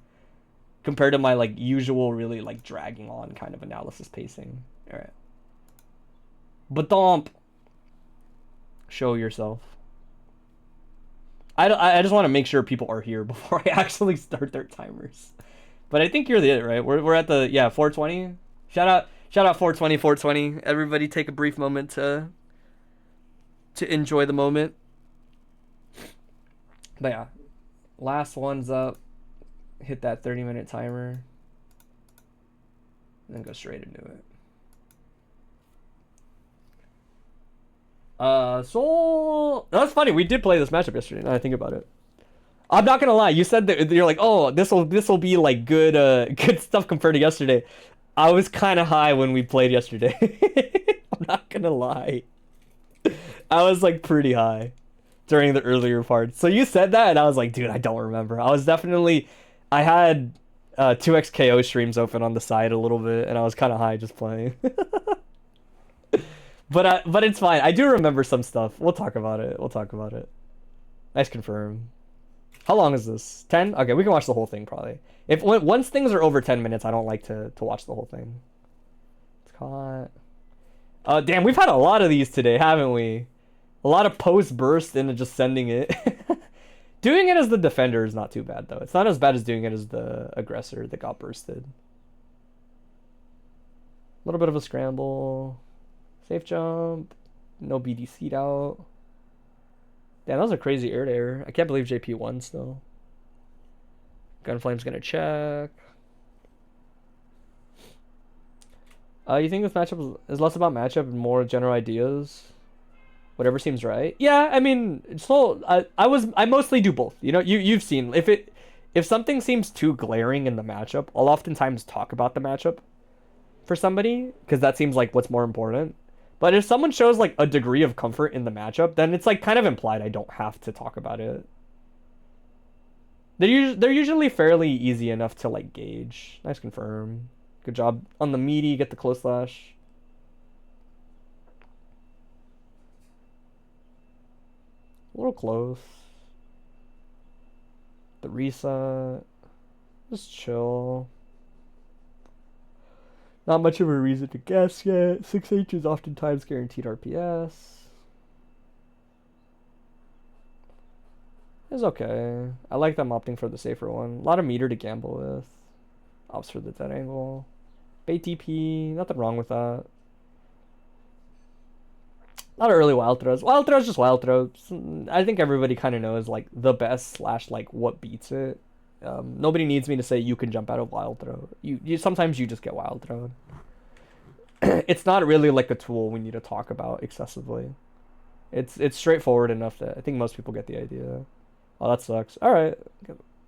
compared to my like usual really like dragging on kind of analysis pacing. All right. Bdonp. Show yourself. I just want to make sure people are here before I actually start their timers. But I think you're the it, right? We're at the 420. Shout out 420. Everybody take a brief moment to enjoy the moment. But yeah, last one's up. Hit that 30-minute timer. And then go straight into it. So that's funny. We did play this matchup yesterday. Now I think about it, I'm not gonna lie. You said that you're like, oh, this will be like good stuff compared to yesterday. I was kind of high when we played yesterday. I'm not gonna lie. I was like pretty high during the earlier parts. So you said that, and I was like, dude, I don't remember. I had 2x KO streams open on the side a little bit, and I was kind of high just playing. But it's fine. I do remember some stuff. We'll talk about it. Nice confirm. How long is this? 10? Okay, we can watch the whole thing probably. Once things are over 10 minutes, I don't like to watch the whole thing. It's caught. Damn, we've had a lot of these today, haven't we? A lot of post burst into just sending it. Doing it as the defender is not too bad though. It's not as bad as doing it as the aggressor that got bursted. A little bit of a scramble. Safe jump. No BDC'd out. Damn, that was a crazy air to air. I can't believe JP won still. Gunflame's gonna check. You think this matchup is less about matchup and more general ideas? Whatever seems right. Yeah, I mean, so I mostly do both. You know, you've seen if something seems too glaring in the matchup, I'll oftentimes talk about the matchup for somebody because that seems like what's more important. But if someone shows like a degree of comfort in the matchup, then it's like kind of implied I don't have to talk about it. They're usually fairly easy enough to like gauge. Nice confirm. Good job on the meaty. Get the close slash. A little close. The reset. Just chill. Not much of a reason to guess yet. 6H is oftentimes guaranteed RPS. It's okay. I like them opting for the safer one. A lot of meter to gamble with. Opts for the dead angle. Bait DP, nothing wrong with that. A lot of early wild throws. Wild throws, just wild throws. I think everybody kind of knows like the best / like what beats it. Nobody needs me to say you can jump out of wild throw. You sometimes you just get wild thrown. It's not really like a tool we need to talk about excessively. It's straightforward enough that I think most people get the idea. Oh, that sucks. All right.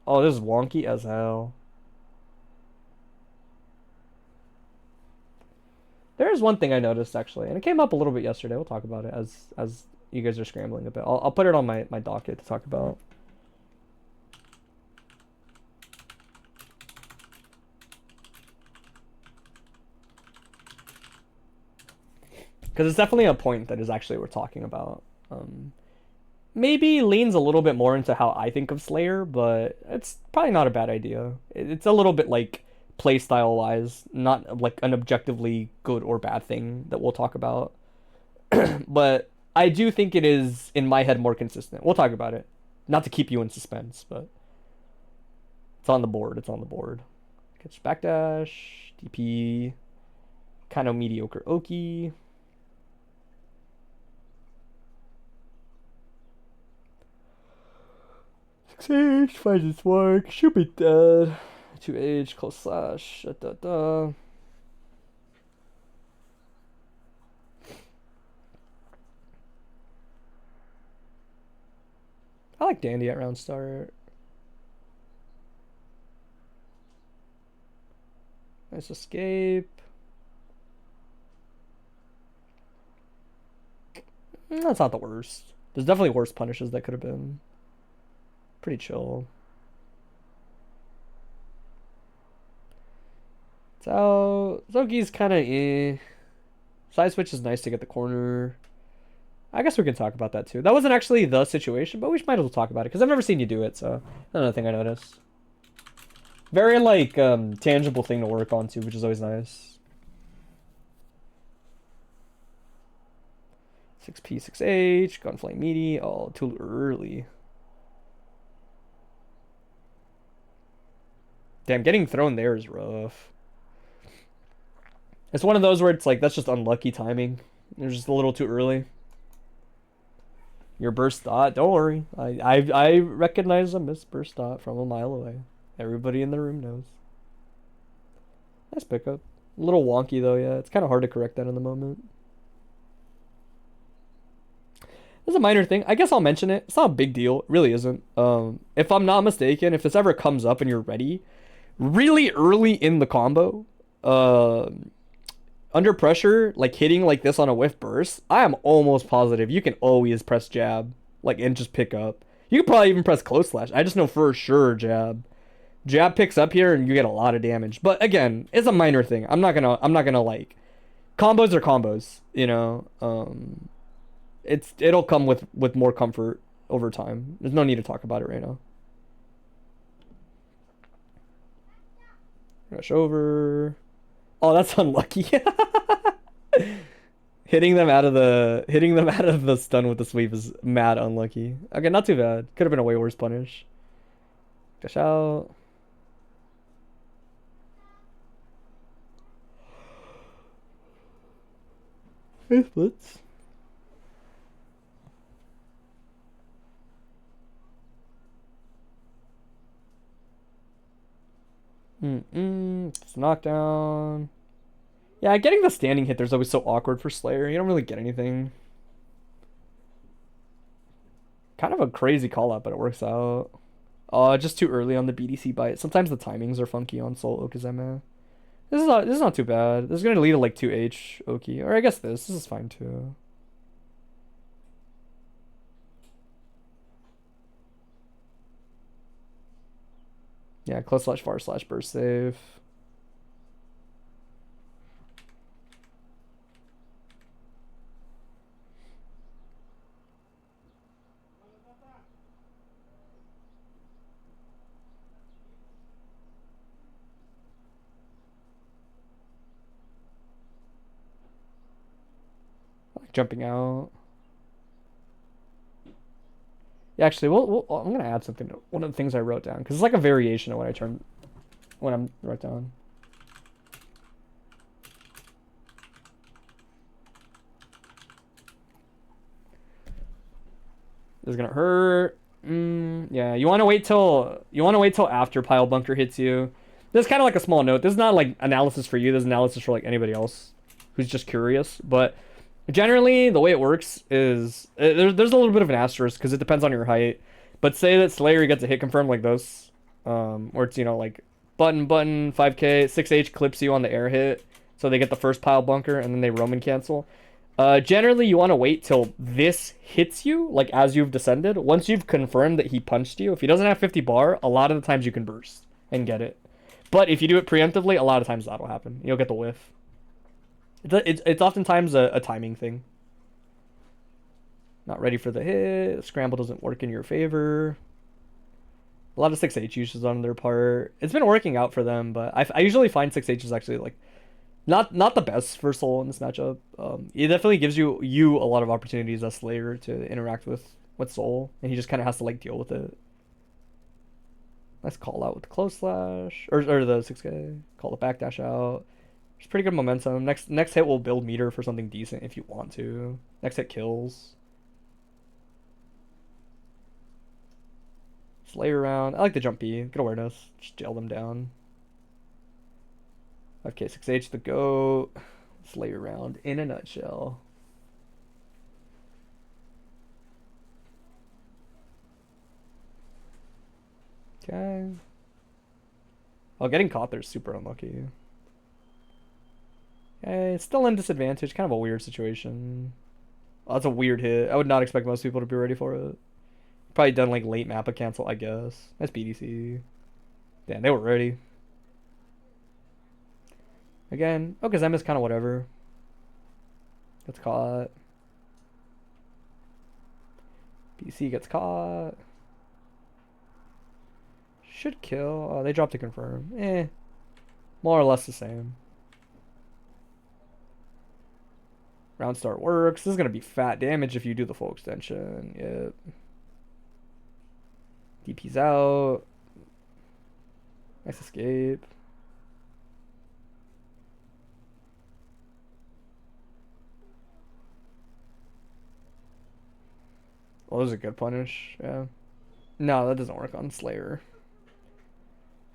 Oh, this is wonky as hell. There's one thing I noticed actually, and it came up a little bit yesterday. We'll talk about it as you guys are scrambling a bit. I'll put it on my docket to talk about. Because it's definitely a point that is actually worth talking about. Maybe leans a little bit more into how I think of Slayer, but it's probably not a bad idea. It's a little bit like playstyle wise, not like an objectively good or bad thing that we'll talk about. But I do think it is, in my head, more consistent. We'll talk about it. Not to keep you in suspense, but it's on the board. It's on the board. Catch backdash, DP, kind of mediocre Oki. H finds its work. Should be dead. 2H, close slash. Da. I like Dandy at round start. Nice escape. That's not the worst. There's definitely worse punishes that could have been. Pretty chill. So Zoki's kind of eh. Side switch is nice to get the corner. I guess we can talk about that too. That wasn't actually the situation, but we might as well talk about it because I've never seen you do it, so another thing I noticed. Very like tangible thing to work on too, which is always nice. 6P, 6H, gunflame meaty. Oh, too early. Damn, getting thrown there is rough. It's one of those where it's like, that's just unlucky timing. It was just a little too early. Your burst dot, don't worry. I recognize a missed burst dot from a mile away. Everybody in the room knows. Nice pickup. A little wonky though, yeah. It's kind of hard to correct that in the moment. This is a minor thing. I guess I'll mention it. It's not a big deal. It really isn't. If I'm not mistaken, if this ever comes up and you're ready, really early in the combo, under pressure, like hitting like this on a whiff burst, I am almost positive you can always press jab, like, and just pick up. You could probably even press close slash. I just know for sure jab. Jab picks up here and you get a lot of damage. But again, it's a minor thing. I'm not gonna like, combos are combos, you know. It'll come with more comfort over time. There's no need to talk about it right now. Rush over. Oh, that's unlucky. Hitting them out of the stun with the sweep is mad unlucky. Okay, not too bad. Could have been a way worse punish. Dash out. Hey, splits. It's knockdown. Yeah, getting the standing hit there's always so awkward for Slayer. You don't really get anything. Kind of a crazy call out, but it works out. Just too early on the BDC bite. Sometimes the timings are funky on Soul Okazeme. This is not too bad. This is gonna lead to like 2H Oki. Or I guess this is fine too. Yeah, close slash far slash burst save. Jumping out. Yeah, actually, I'm gonna add something to one of the things I wrote down because it's like a variation of what I'm wrote down. This is gonna hurt. Yeah, you want to wait till after pile bunker hits you. This is kind of like a small note. This is not like analysis for you. This is analysis for like anybody else who's just curious. But generally, the way it works is there's a little bit of an asterisk because it depends on your height. But say that Slayer gets a hit confirmed like this, or it's like button 5K 6H clips you on the air hit, so they get the first pile bunker and then they Roman cancel. Generally, you want to wait till this hits you, like as you've descended. Once you've confirmed that he punched you, if he doesn't have 50 bar, a lot of the times you can burst and get it. But if you do it preemptively, a lot of times that'll happen. You'll get the whiff. It's oftentimes a timing thing. Not ready for the hit. Scramble doesn't work in your favor. A lot of 6H uses on their part. It's been working out for them, but I usually find 6H is actually like not the best for Soul in this matchup. It definitely gives you a lot of opportunities as Slayer to interact with Soul, and he just kind of has to like deal with it. Nice call out with the close slash or the 6K. Call the backdash out. It's pretty good momentum. Next hit will build meter for something decent if you want to. Next hit kills. Slayer around. I like the jump B. Good awareness. Just jail them down. 5K 6H the goat. Slayer round in a nutshell. Okay. Oh, getting caught there is super unlucky. Okay, still in disadvantage. Kind of a weird situation. Oh, that's a weird hit. I would not expect most people to be ready for it. Probably done like late Mappa cancel, I guess. That's BDC. Damn, they were ready. Again, Okazem is kind of whatever. Gets caught. BC gets caught. Should kill. Oh, they dropped to confirm. More or less the same. Round start works. This is going to be fat damage if you do the full extension. Yep. DP's out. Nice escape. Well, that was a good punish. Yeah. No, that doesn't work on Slayer.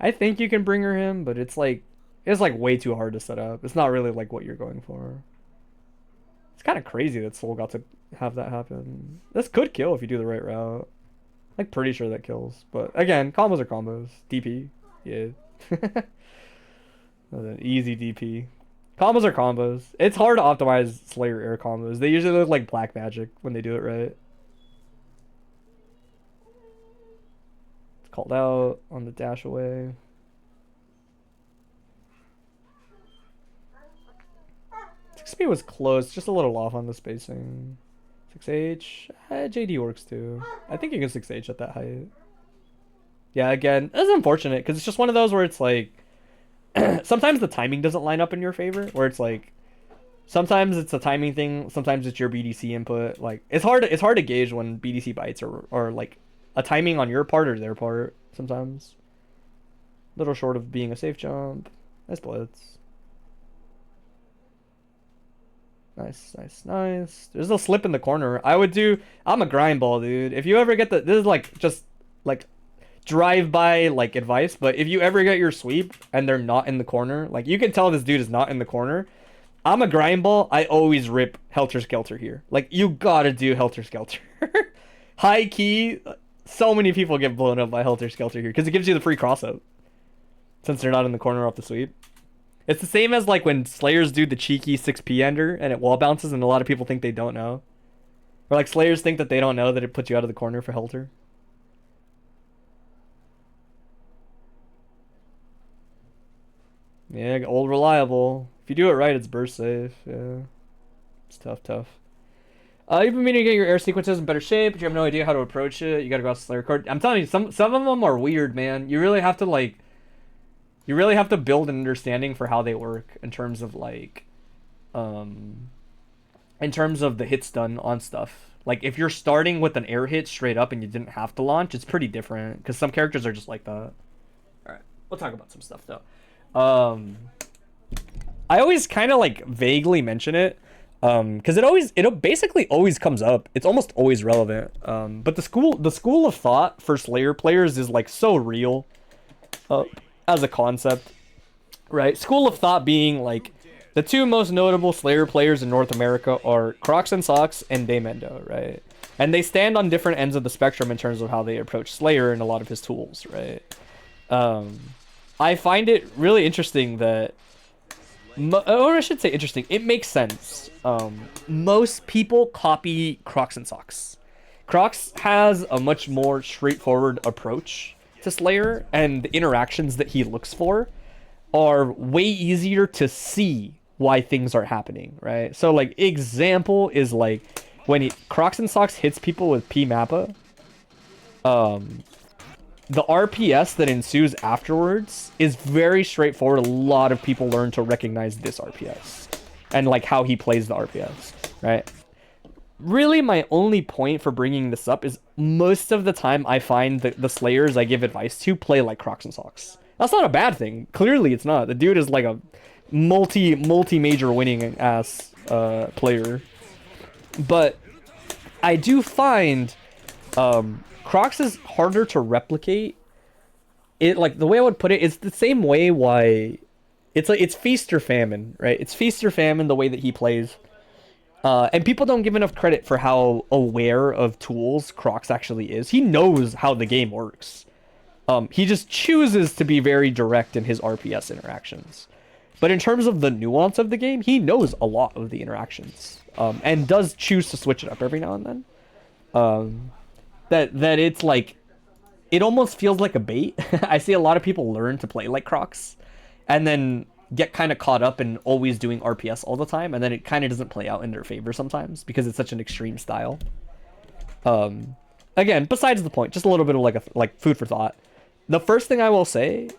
I think you can bringer him, but it's like way too hard to set up. It's not really like what you're going for. It's kind of crazy that Soul got to have that happen. This could kill if you do the right route. Like pretty sure that kills, but again, combos are combos. DP, yeah. That's an easy DP. Combos are combos. It's hard to optimize Slayer air combos. They usually look like black magic when they do it right. It's called out on the dash away. Speed was close, just a little off on the spacing. 6H, JD works too. I think you can 6H at that height. Yeah, again, it's unfortunate because it's just one of those where it's like sometimes the timing doesn't line up in your favor. Where it's like sometimes it's a timing thing, sometimes it's your BDC input. Like it's hard to gauge when BDC bites or like a timing on your part or their part. Sometimes a little short of being a safe jump. Nice blitz. Nice. There's a slip in the corner. I'm a grind ball, dude. If you ever get this is like just like drive-by like advice, but if you ever get your sweep and they're not in the corner, like you can tell this dude is not in the corner. I'm a grind ball. I always rip Helter Skelter here. Like you gotta do Helter Skelter. High key, so many people get blown up by Helter Skelter here because it gives you the free cross up since they're not in the corner off the sweep. It's the same as like when Slayers do the cheeky 6P ender and it wall bounces and a lot of people think they don't know. Or like Slayers think that they don't know that it puts you out of the corner for Helter. Yeah, old reliable. If you do it right, it's burst safe. Yeah. It's tough. You've been meaning to get your air sequences in better shape, but you have no idea how to approach it. You gotta go out to Slayer card. I'm telling you, some of them are weird, man. You really have to build an understanding for how they work in terms of like in terms of the hits done on stuff. Like, if you're starting with an air hit straight up and you didn't have to launch, it's pretty different. Because some characters are just like that. Alright, we'll talk about some stuff, though. I always kind of, like, vaguely mention it. Because it basically always comes up. It's almost always relevant. But the school of thought for Slayer players is, like, so real. As a concept. Right? School of thought being, like... The two most notable Slayer players in North America are Crocs and Socks and Daemendo, right? And they stand on different ends of the spectrum in terms of how they approach Slayer and a lot of his tools, right? I find it really interesting that... Or I should say interesting. It makes sense. Most people copy Crocs and Socks. Crocs has a much more straightforward approach to Slayer, and the interactions that he looks for are way easier to see why things are happening, right? So, like, example is, like, when Crocs and Socks hits people with P-Mappa, the RPS that ensues afterwards is very straightforward. A lot of people learn to recognize this RPS and, like, how he plays the RPS, right? Really, my only point for bringing this up is most of the time I find that the Slayers I give advice to play like Crocs and Socks. That's not a bad thing. Clearly, it's not. The dude is like a multi-major winning ass player. But I do find Crocs is harder to replicate. It, like, the way I would put it, it's the same way why it's like it's feast or famine, right? It's feast or famine the way that he plays. And people don't give enough credit for how aware of tools Crocs actually is. He knows how the game works. He just chooses to be very direct in his RPS interactions. But in terms of the nuance of the game, he knows a lot of the interactions. And does choose to switch it up every now and then. That it's like... It almost feels like a bait. I see a lot of people learn to play like Crocs. And then get kind of caught up in always doing RPS all the time. And then it kind of doesn't play out in their favor sometimes. Because it's such an extreme style. Again, besides the point. Just a little bit of like food for thought. The first thing I will say...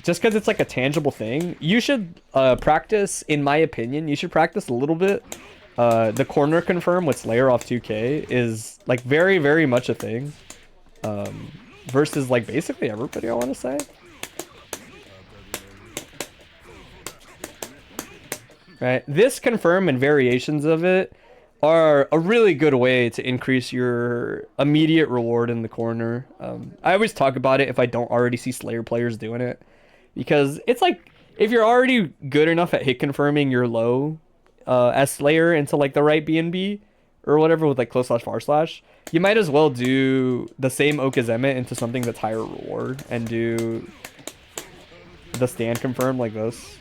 just because it's like a tangible thing, you should practice, in my opinion, you should practice a little bit. The corner confirm with Slayer off 2k is like very, very much a thing. Versus like basically everybody, I want to say. Right, this confirm and variations of it are a really good way to increase your immediate reward in the corner. I always talk about it if I don't already see Slayer players doing it. Because it's like, if you're already good enough at hit confirming your low as Slayer into like the right BNB or whatever with like close slash far slash, you might as well do the same Okazeme into something that's higher reward and do the stand confirm like this.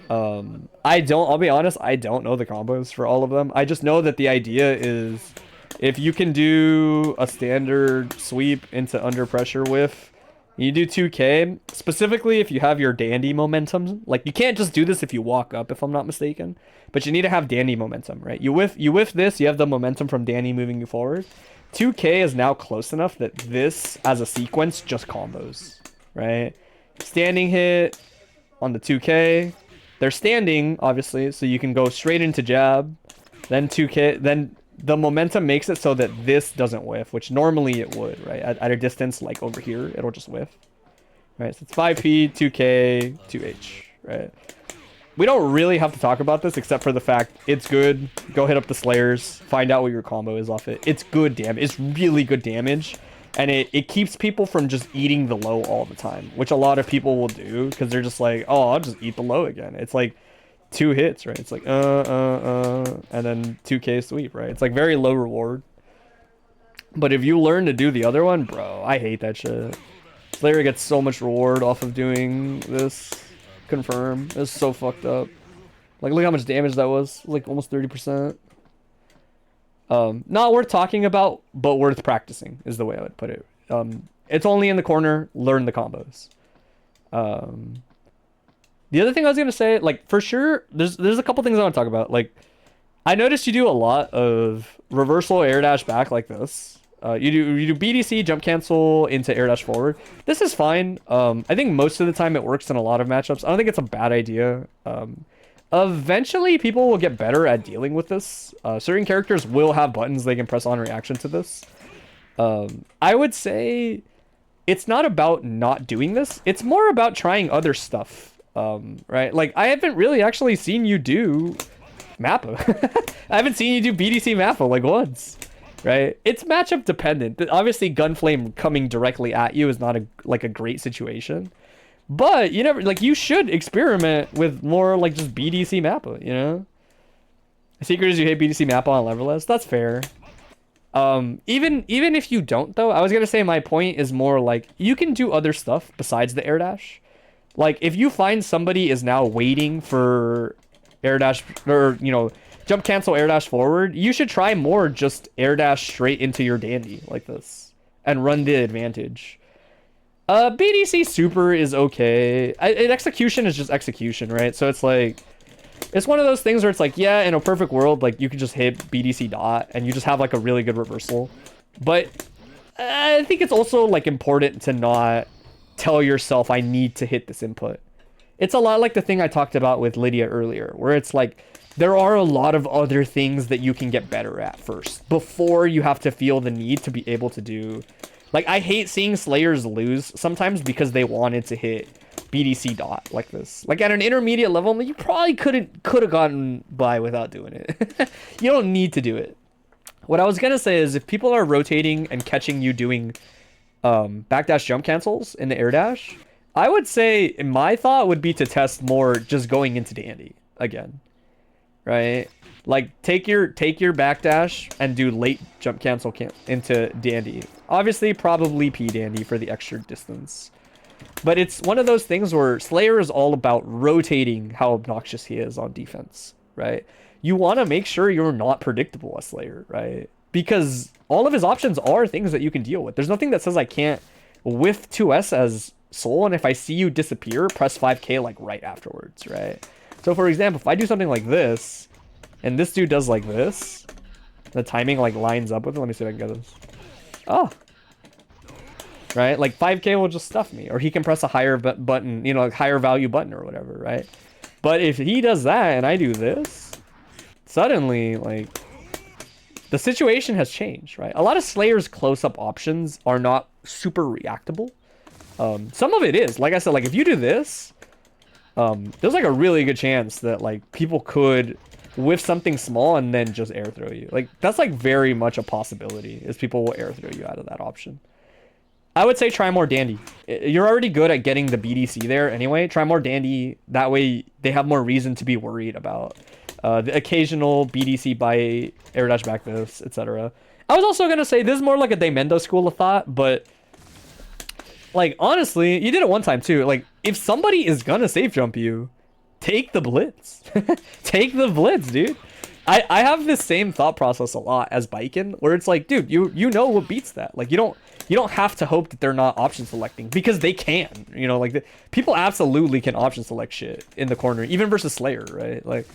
I'll be honest, I don't know the combos for all of them. I just know that the idea is if you can do a standard sweep into under pressure whiff, you do 2k, specifically if you have your dandy momentum. Like, you can't just do this if you walk up, if I'm not mistaken. But you need to have dandy momentum, right? You whiff this, you have the momentum from dandy moving you forward. 2k is now close enough that this, as a sequence, just combos, right? Standing hit on the 2k. They're standing, obviously, so you can go straight into jab. Then 2k, then... The momentum makes it so that this doesn't whiff, which normally it would, right? At a distance like over here, it'll just whiff. Right, so it's 5p, 2k, 2h, right? We don't really have to talk about this except for the fact it's good. Go hit up the Slayers, find out what your combo is off it. It's good damage. It's really good damage. And it keeps people from just eating the low all the time, which a lot of people will do because they're just like, oh, I'll just eat the low again. It's like 2 hits, right? It's like and then 2k sweep, right? It's like very low reward. But if you learn to do the other one, bro, I hate that shit. Slayer gets so much reward off of doing this confirm. It's so fucked up. Like, look how much damage that was. Like almost 30%. Not worth talking about, but worth practicing is the way I would put it. It's only in the corner. Learn the combos. The other thing I was gonna say, like, for sure, there's a couple things I want to talk about. Like, I noticed you do a lot of reversal air dash back like this. You do BDC jump cancel into air dash forward. This is fine. I think most of the time it works in a lot of matchups. I don't think it's a bad idea. Eventually, people will get better at dealing with this. Certain characters will have buttons they can press on reaction to this. I would say it's not about not doing this. It's more about trying other stuff, right? Like, I haven't really actually seen you do Mappa. I haven't seen you do BDC Mappa, like, once, right? It's matchup dependent. Obviously, Gunflame coming directly at you is not a great situation. But you never, like, you should experiment with more, like, just BDC Mappa, you know? The secret is you hate BDC Mappa on leverless. That's fair. Even if you don't, though, I was gonna say my point is more like, you can do other stuff besides the air dash. Like, if you find somebody is now waiting for air dash, or, you know, jump cancel air dash forward, you should try more just air dash straight into your dandy like this and run the advantage. BDC super is okay. Execution is just execution, right? So it's like, it's one of those things where it's like, yeah, in a perfect world, like, you could just hit BDC dot and you just have like a really good reversal. But I think it's also like important to not tell yourself I need to hit this input. It's a lot like the thing I talked about with Lydia earlier, where it's like, there are a lot of other things that you can get better at first before you have to feel the need to be able to do. Like, I hate seeing Slayers lose sometimes because they wanted to hit BDC dot like this. Like, at an intermediate level, you probably could have gotten by without doing it. You don't need to do it. What I was gonna say is, if people are rotating and catching you doing backdash jump cancels in the air dash, I would say my thought would be to test more just going into dandy again, right? Like, take your backdash and do late jump cancel into dandy. Obviously, probably P dandy for the extra distance. But it's one of those things where Slayer is all about rotating how obnoxious he is on defense, right? You want to make sure you're not predictable as Slayer, right? Because all of his options are things that you can deal with. There's nothing that says I can't whiff 2S as Soul, and if I see you disappear, press 5k like right afterwards, right? So for example, if I do something like this, and this dude does like this, the timing like lines up with it. Let me see if I can get this. Oh. Right? Like 5k will just stuff me, or he can press a higher button, you know, like higher value button or whatever, right? But if he does that and I do this, suddenly, like, the situation has changed, right? A lot of Slayer's close-up options are not super reactable. Some of it is, like I said, like, if you do this, there's like a really good chance that like people could whiff something small and then just air throw you. Like, that's like very much a possibility, is people will air throw you out of that option. I would say try more dandy. You're already good at getting the BDC there anyway. Try more dandy. That way they have more reason to be worried about the occasional BDC by air dash back this, etc. I was also going to say, this is more like a Daemendo school of thought, but like, honestly, you did it one time too. Like, if somebody is going to safe jump you, take the blitz. Take the blitz, dude. I have this same thought process a lot as Baiken, where it's like, dude, you know what beats that. Like, you don't have to hope that they're not option selecting, because they can. You know, like, people absolutely can option select shit in the corner, even versus Slayer, right? Like,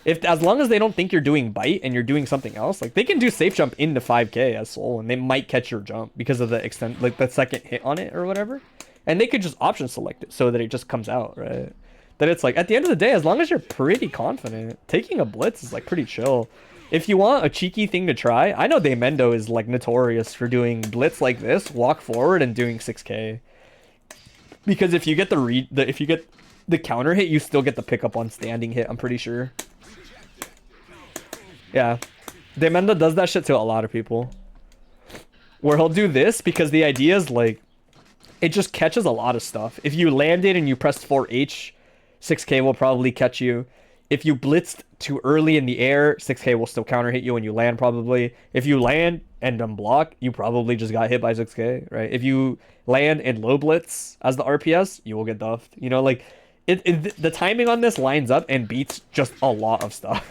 as long as they don't think you're doing bite and you're doing something else, like, they can do safe jump into 5k as Soul, and they might catch your jump because of the extent, like, the second hit on it or whatever, and they could just option select it so that it just comes out, right? That it's like, at the end of the day, as long as you're pretty confident, taking a blitz is like pretty chill. If you want a cheeky thing to try, I know Daemendo is like notorious for doing blitz like this, walk forward and doing 6k. Because if you get if you get the counter hit, you still get the pickup on standing hit, I'm pretty sure. Yeah. Daemendo does that shit to a lot of people. Where he'll do this because the idea is like, it just catches a lot of stuff. If you landed and you pressed 4H, 6k will probably catch you. If you blitzed too early in the air, 6k will still counter hit you when you land probably. If you land and unblock, you probably just got hit by 6k, right? If you land and low blitz as the RPS, you will get duffed. You know, like, the timing on this lines up and beats just a lot of stuff.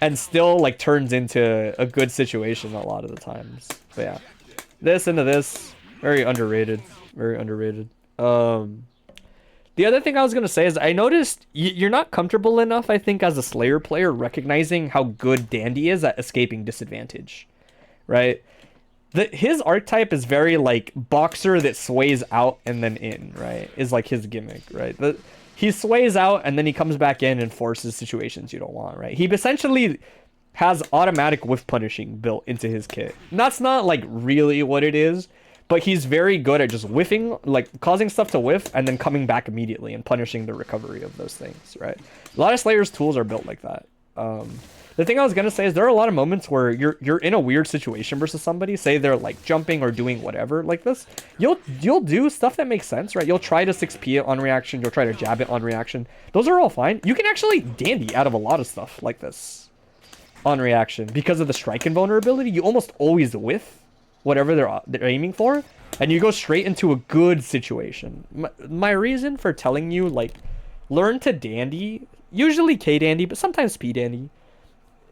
And still, like, turns into a good situation a lot of the times. But yeah, this into this, very underrated. Very underrated. The other thing I was going to say is I noticed you're not comfortable enough, I think, as a Slayer player, recognizing how good Dandy is at escaping disadvantage, right? his archetype is very like boxer that sways out and then in, right? Is like his gimmick, right? He sways out and then he comes back in and forces situations you don't want, right? He essentially has automatic whiff punishing built into his kit. And that's not like really what it is, but he's very good at just whiffing, like causing stuff to whiff and then coming back immediately and punishing the recovery of those things, right? A lot of Slayer's tools are built like that. The thing I was gonna say is there are a lot of moments where you're in a weird situation versus somebody, say they're like jumping or doing whatever like this. You'll do stuff that makes sense, right? You'll try to 6p it on reaction, you'll try to jab it on reaction. Those are all fine. You can actually dandy out of a lot of stuff like this on reaction because of the strike invulnerability. You almost always whiff whatever they're aiming for, and you go straight into a good situation. My reason for telling you like learn to dandy, usually K dandy, but sometimes P dandy.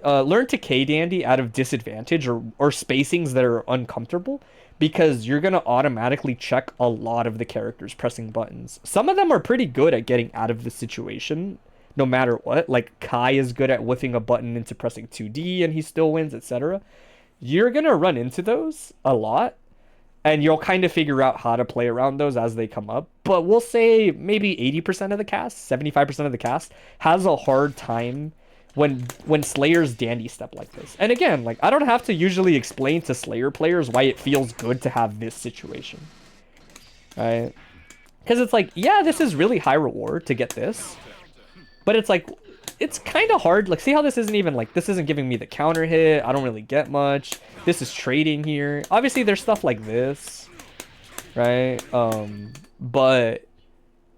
Learn to K dandy out of disadvantage or spacings that are uncomfortable, because you're going to automatically check a lot of the characters pressing buttons. Some of them are pretty good at getting out of the situation no matter what. Like Kai is good at whiffing a button into pressing 2D and he still wins, etc. You're going to run into those a lot, and you'll kind of figure out how to play around those as they come up. But we'll say maybe 80% of the cast, 75% of the cast has a hard time when Slayers dandy step like this. And again, like I don't have to usually explain to Slayer players why it feels good to have this situation, right? Because it's like, yeah, this is really high reward to get this, but it's like, it's kind of hard. Like, see how this isn't even like, this isn't giving me the counter hit. I don't really get much. This is trading here. Obviously there's stuff like this, right? But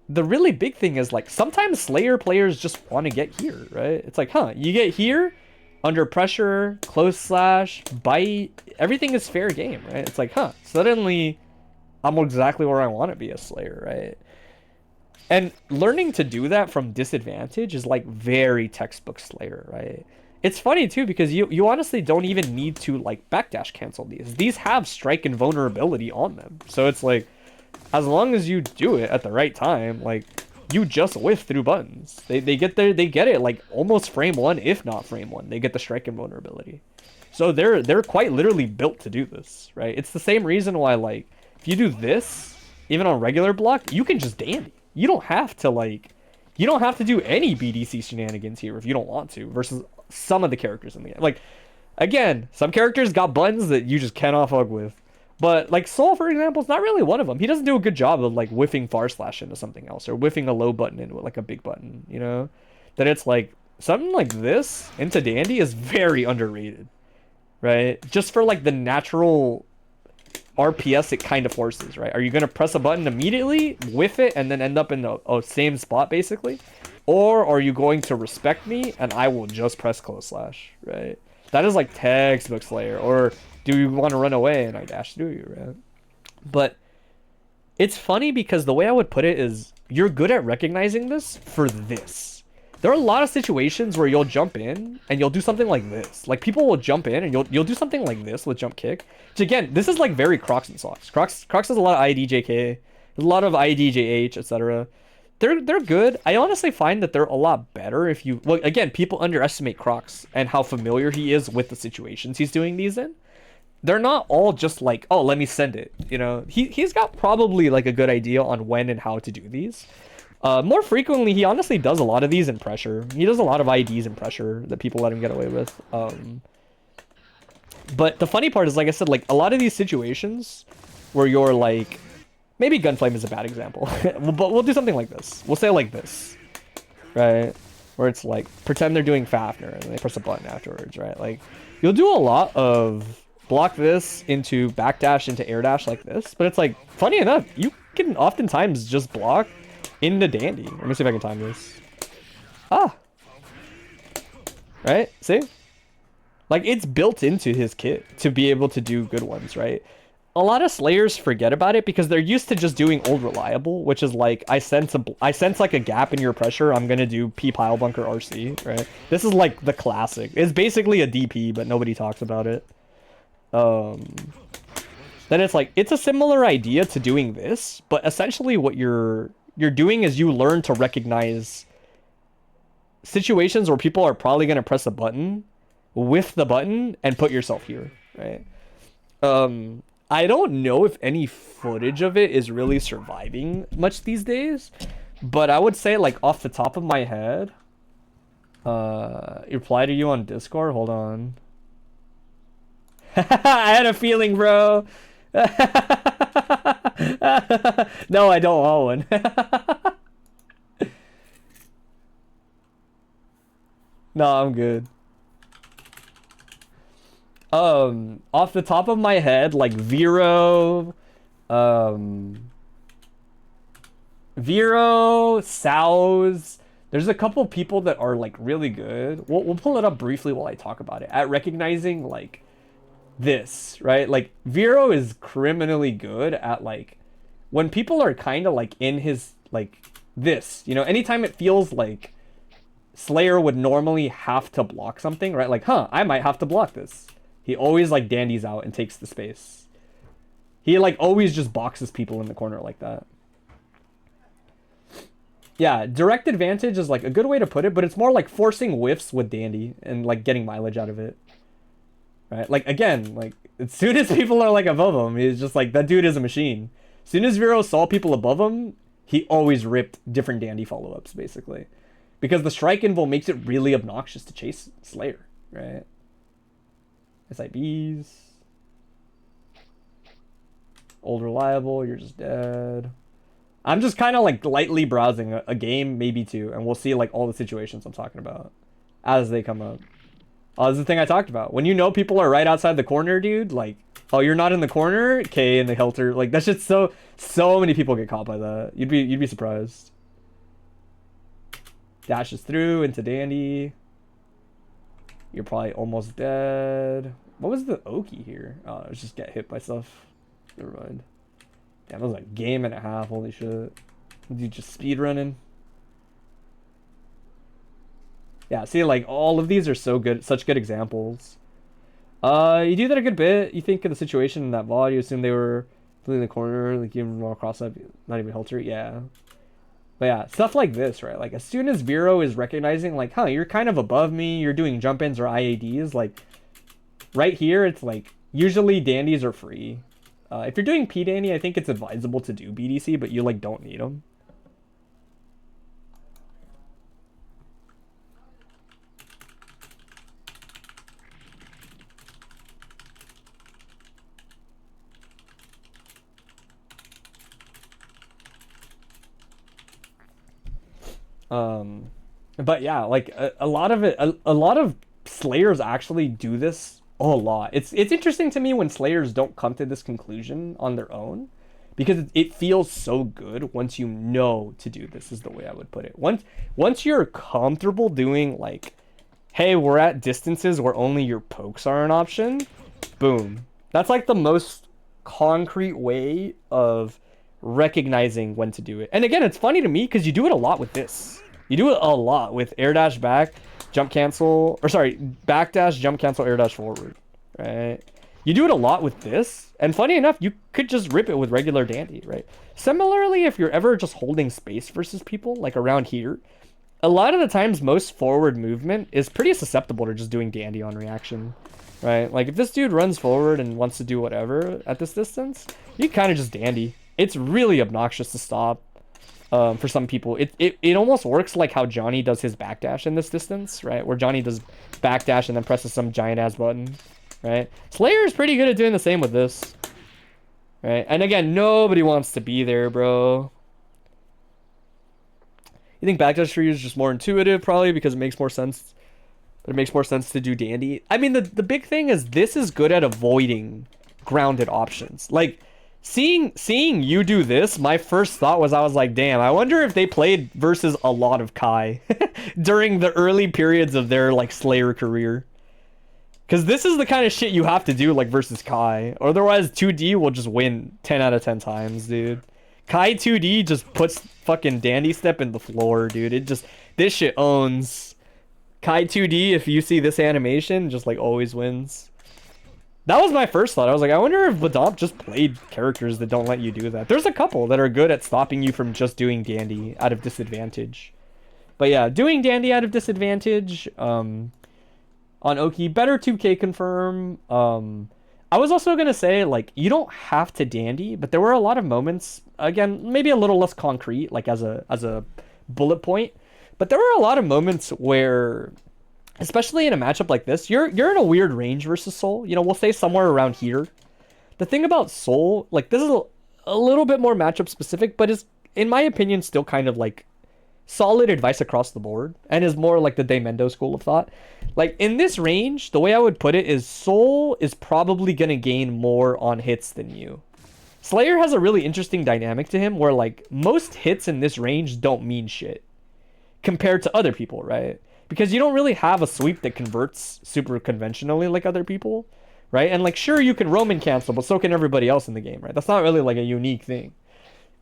the really big thing is like sometimes Slayer players just want to get here, right? It's like, you get here, under pressure, close slash, bite, everything is fair game, right? It's like, suddenly I'm exactly where I want to be a Slayer, right? And learning to do that from disadvantage is like very textbook Slayer, right? It's funny too, because you honestly don't even need to like backdash cancel these. These have strike and vulnerability on them. So it's like, as long as you do it at the right time, like you just whiff through buttons. They get it like almost frame one, if not frame one. They get the strike and vulnerability. So they're quite literally built to do this, right? It's the same reason why like if you do this, even on regular block, you can just dandy. You don't have to do any BDC shenanigans here if you don't want to, versus some of the characters in the game. Like, again, some characters got buttons that you just cannot fuck with. But, like, Soul, for example, is not really one of them. He doesn't do a good job of, like, whiffing far slash into something else, or whiffing a low button into, like, a big button, you know? That it's, like, something like this into dandy is very underrated, right? Just for, like, the natural RPS it kind of forces, right? Are you going to press a button immediately, whiff it, and then end up in the same spot, basically? Or are you going to respect me, and I will just press close slash, right? That is, like, textbook Slayer. Or do you want to run away and I dash through you, right? But it's funny because the way I would put it is you're good at recognizing this for this. There are a lot of situations where you'll jump in and you'll do something like this. Like people will jump in and you'll do something like this with jump kick. Which again, this is like very Crocs and Socks. Crocs has a lot of IDJK, a lot of IDJH, etc. They're good. I honestly find that they're a lot better if you... Well, again, people underestimate Crocs and how familiar he is with the situations he's doing these in. They're not all just like, oh, let me send it. You know, he's got probably like a good idea on when and how to do these. More frequently, he honestly does a lot of these in pressure. He does a lot of IDs in pressure that people let him get away with. But the funny part is, like I said, like a lot of these situations where you're like, maybe Gunflame is a bad example, but we'll do something like this. We'll say like this, right? Where it's like, pretend they're doing Fafnir and they press a button afterwards, right? Like, you'll do a lot of block this into backdash into air dash like this, but it's like, funny enough, you can oftentimes just block into dandy. Let me see if I can time this. Right? See? Like, it's built into his kit to be able to do good ones, right? A lot of Slayers forget about it because they're used to just doing old reliable, which is like, I sense like a gap in your pressure, I'm gonna do P pile bunker RC, right? This is like the classic. It's basically a DP, but nobody talks about it. Then it's like, it's a similar idea to doing this, but essentially what you're doing is you learn to recognize situations where people are probably going to press a button with the button and put yourself here, right? I don't know if any footage of it is really surviving much these days, but I would say like off the top of my head, reply to you on Discord. Hold on. I had a feeling, bro. No, I don't want one. No, I'm good. Off the top of my head, like Vero, Sows. There's a couple people that are like really good. We'll pull it up briefly while I talk about it. At recognizing like this, right? Like Vero is criminally good at like when people are kind of like in his like this, you know, anytime it feels like Slayer would normally have to block something, right? Like, huh, I might have to block this. He always like dandies out and takes the space. He like always just boxes people in the corner like that. Yeah, direct advantage is like a good way to put it, but it's more like forcing whiffs with dandy and like getting mileage out of it. Right? Like again, like as soon as people are like above him, he's just like that dude is a machine. As soon as Vero saw people above him, he always ripped different dandy follow-ups basically. Because the strike invo makes it really obnoxious to chase Slayer, right? SIBs. Old reliable, you're just dead. I'm just kind of like lightly browsing a game, maybe two, and we'll see like all the situations I'm talking about as they come up. Oh, this is the thing I talked about. When you know people are right outside the corner, dude, like, oh, you're not in the corner? K in the Helter. Like, that's just so many people get caught by that. You'd be surprised. Dashes through into dandy. You're probably almost dead. What was the Oki here? Oh, it was just get hit by stuff. Never mind. Damn, that was a game and a half. Holy shit. Dude, just speed running. Yeah, see, like, all of these are so good, such good examples. You do that a good bit. You think of the situation in that VOD, you assume they were in the corner, like, even more cross-up, not even Helter, yeah. But yeah, stuff like this, right? Like, as soon as Vero is recognizing, like, huh, you're kind of above me, you're doing jump-ins or IADs, like, right here, it's like, usually dandies are free. If you're doing P-dandy, I think it's advisable to do BDC, but you, like, don't need them. But yeah, like a lot of it, a lot of Slayers actually do this a lot. It's interesting to me when Slayers don't come to this conclusion on their own, because it feels so good once you know to do this, is the way I would put it. Once you're comfortable doing like, hey, we're at distances where only your pokes are an option, boom. That's like the most concrete way of recognizing when to do it. And again, it's funny to me because you do it a lot with this. You do it a lot with air dash back, jump cancel, or sorry, back dash, jump cancel, air dash forward, right? You do it a lot with this, and funny enough, you could just rip it with regular dandy, right? Similarly, if you're ever just holding space versus people, like around here, a lot of the times most forward movement is pretty susceptible to just doing dandy on reaction, right? Like if this dude runs forward and wants to do whatever at this distance, you kind of just dandy. It's really obnoxious to stop. For some people, it almost works like how Johnny does his backdash in this distance, right? Where Johnny does backdash and then presses some giant ass button, right? Slayer is pretty good at doing the same with this, right? And again, nobody wants to be there, bro. You think backdash for you is just more intuitive, probably because it makes more sense. But it makes more sense to do dandy. I mean, the big thing is this is good at avoiding grounded options, like. Seeing you do this, my first thought was, I was like, damn, I wonder if they played versus a lot of Kai during the early periods of their like Slayer career. Because this is the kind of shit you have to do like versus Kai. Otherwise 2D will just win 10 out of 10 times, dude. Kai 2D just puts fucking dandy step in the floor, dude. This shit owns. Kai 2D, if you see this animation, just like always wins. That was my first thought. I was like, I wonder if Bdonp just played characters that don't let you do that. There's a couple that are good at stopping you from just doing dandy out of disadvantage. But yeah, doing dandy out of disadvantage on Oki, better 2K confirm. I I was also gonna say, like, you don't have to dandy, but there were a lot of moments, again, maybe a little less concrete, like as a bullet point, but there were a lot of moments where, especially in a matchup like this, you're in a weird range versus Soul. You know, we'll say somewhere around here. The thing about Soul, like, this is a little bit more matchup specific, but is, in my opinion, still kind of like solid advice across the board, and is more like the Daemendo school of thought. Like, in this range, the way I would put it is Soul is probably going to gain more on hits than you. Slayer has a really interesting dynamic to him where, like, most hits in this range don't mean shit compared to other people, right? Because you don't really have a sweep that converts super conventionally like other people, right? And, like, sure, you can Roman cancel, but so can everybody else in the game, right? That's not really, like, a unique thing.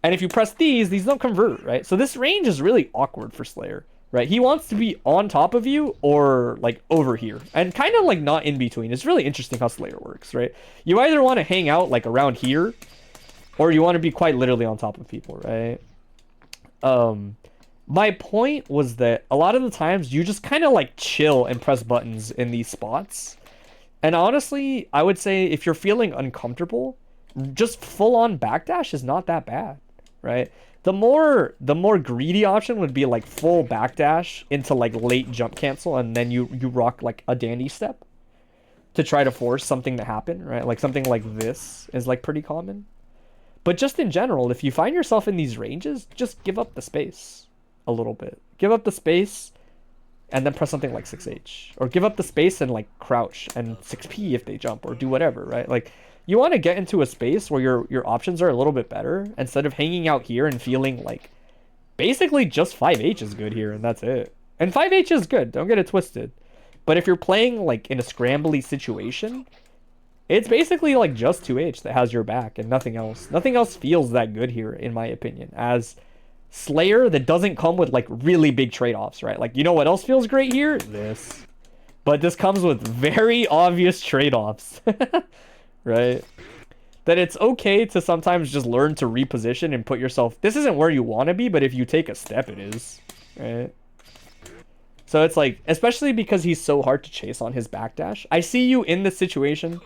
And if you press these don't convert, right? So this range is really awkward for Slayer, right? He wants to be on top of you or, like, over here. And kind of, like, not in between. It's really interesting how Slayer works, right? You either want to hang out, like, around here, or you want to be quite literally on top of people, right? My point was that a lot of the times you just kind of, like, chill and press buttons in these spots. And honestly, I would say if you're feeling uncomfortable, just full-on backdash is not that bad. Right? The more greedy option would be like full backdash into like late jump cancel, and then you rock like a dandy step to try to force something to happen, right? Like something like this is like pretty common. But just in general, if you find yourself in these ranges, just give up the space a little bit. Give up the space and then press something like 6H, or give up the space and like crouch and 6P if they jump, or do whatever, right? Like, you want to get into a space where your options are a little bit better instead of hanging out here and feeling like basically just 5H is good here and that's it. And 5H is good, don't get it twisted. But if you're playing like in a scrambly situation, it's basically like just 2H that has your back and nothing else. Nothing else feels that good here, in my opinion, as Slayer that doesn't come with like really big trade-offs, right? Like, you know what else feels great here? This. But this comes with very obvious trade-offs. Right? That it's okay to sometimes just learn to reposition and put yourself... This isn't where you want to be, but if you take a step, it is. Right? So it's like, especially because he's so hard to chase on his backdash, I see you in this situation,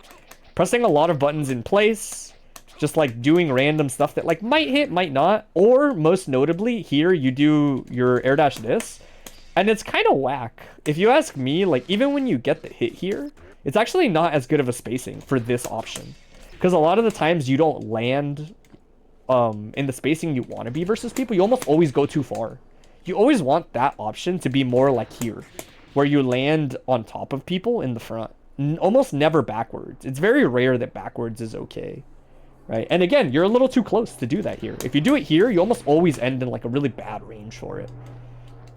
pressing a lot of buttons in place, just like doing random stuff that like might hit, might not, or most notably, here you do your air dash this, and it's kind of whack. If you ask me, like, even when you get the hit here, it's actually not as good of a spacing for this option. Because a lot of the times you don't land in the spacing you want to be versus people. You almost always go too far. You always want that option to be more like here, where you land on top of people in the front. Almost never backwards. It's very rare that backwards is okay. Right? And again, you're a little too close to do that here. If you do it here, you almost always end in like a really bad range for it.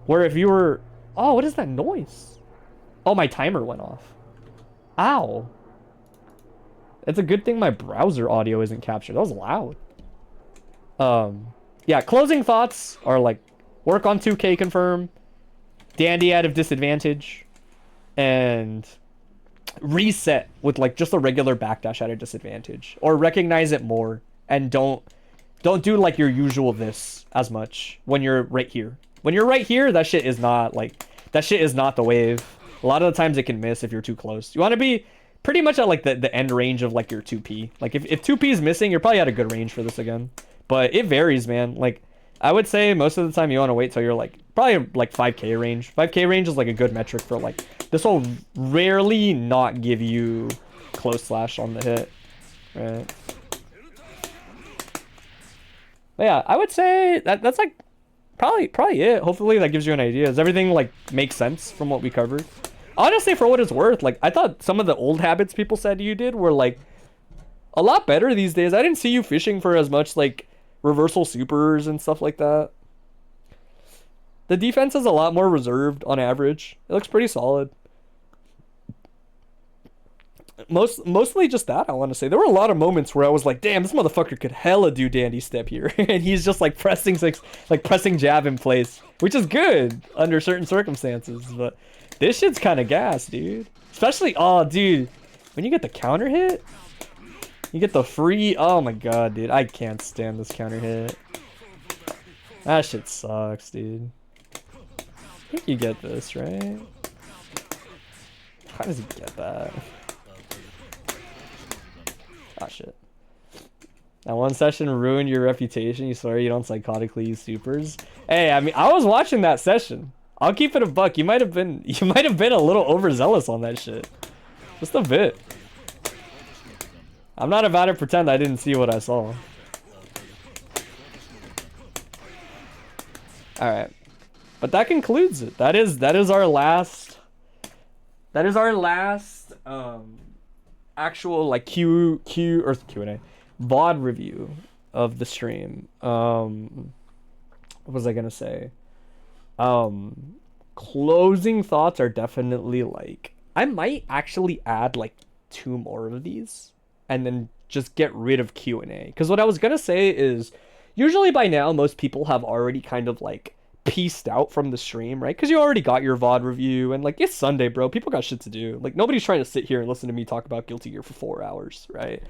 Where if you were... Oh, what is that noise? Oh, my timer went off. Ow. It's a good thing my browser audio isn't captured. That was loud. Yeah, closing thoughts are like, work on 2K confirm, dandy out of disadvantage, and reset with like just a regular backdash at a disadvantage, or recognize it more and don't do like your usual this as much when you're right here. When you're right here, that shit is not the wave. A lot of the times it can miss if you're too close. You want to be pretty much at like the end range of like your 2P. Like if 2P is missing, you're probably at a good range for this again. But it varies, man. Like I would say most of the time you want to wait till you're like probably like 5K range. 5K range is like a good metric for like, this will rarely not give you close slash on the hit. Right. But yeah, I would say that's like probably it. Hopefully that gives you an idea. Does everything like make sense from what we covered? Honestly, for what it's worth, like I thought some of the old habits people said you did were like a lot better these days. I didn't see you fishing for as much like reversal supers and stuff like that. The defense is a lot more reserved on average. It looks pretty solid. Mostly just that, I want to say. There were a lot of moments where I was like, damn, this motherfucker could hella do dandy step here. And he's just like pressing jab in place, which is good under certain circumstances. But this shit's kind of gas, dude. Especially, oh, dude, when you get the counter hit, you get the free, oh my god, dude. I can't stand this counter hit. That shit sucks, dude. I think you get this, right? How does he get that? Ah, shit. That one session ruined your reputation. You swear you don't psychotically use supers. Hey, I mean, I was watching that session. I'll keep it a buck. You might have been a little overzealous on that shit. Just a bit. I'm not about to pretend I didn't see what I saw. Alright. But that concludes it. That is our last actual like Q&A VOD review of the stream. What was I gonna say? Closing thoughts are definitely like, I might actually add like 2 more of these and then just get rid of Q&A. Because what I was gonna say is, usually by now most people have already kind of like pieced out from the stream, right? Because you already got your VOD review, and like, it's Sunday, bro. People got shit to do. Like, nobody's trying to sit here and listen to me talk about Guilty Gear for 4 hours, right?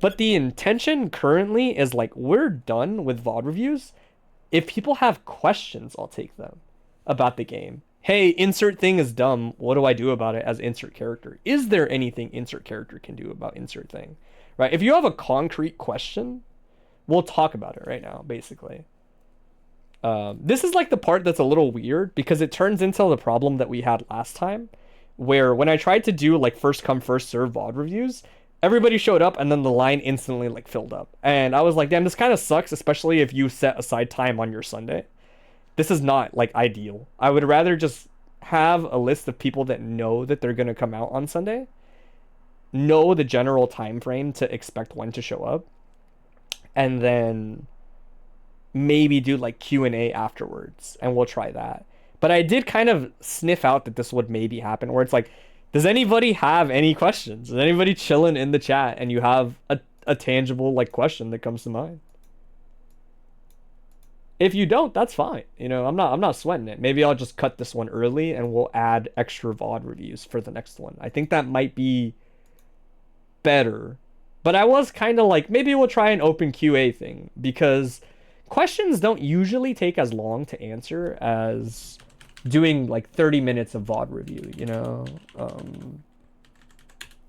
But the intention currently is like, we're done with VOD reviews. If people have questions, I'll take them about the game. Hey, insert thing is dumb. What do I do about it as insert character? Is there anything insert character can do about insert thing? Right? If you have a concrete question, we'll talk about it right now, basically. This is like the part that's a little weird because it turns into the problem that we had last time, where when I tried to do like first come first serve VOD reviews, everybody showed up and then the line instantly like filled up. And I was like, damn, this kind of sucks, especially if you set aside time on your Sunday. This is not like ideal. I would rather just have a list of people that know that they're going to come out on Sunday, know the general time frame to expect when to show up, and then maybe do like Q&A afterwards, and we'll try that. But I did kind of sniff out that this would maybe happen, where it's like, does anybody have any questions? Is anybody chilling in the chat and you have a tangible like question that comes to mind? If you don't, that's fine. You know, I'm not sweating it. Maybe I'll just cut this one early and we'll add extra VOD reviews for the next one. I think that might be better. But I was kind of like, maybe we'll try an open QA thing, because questions don't usually take as long to answer as doing like 30 minutes of VOD review, you know?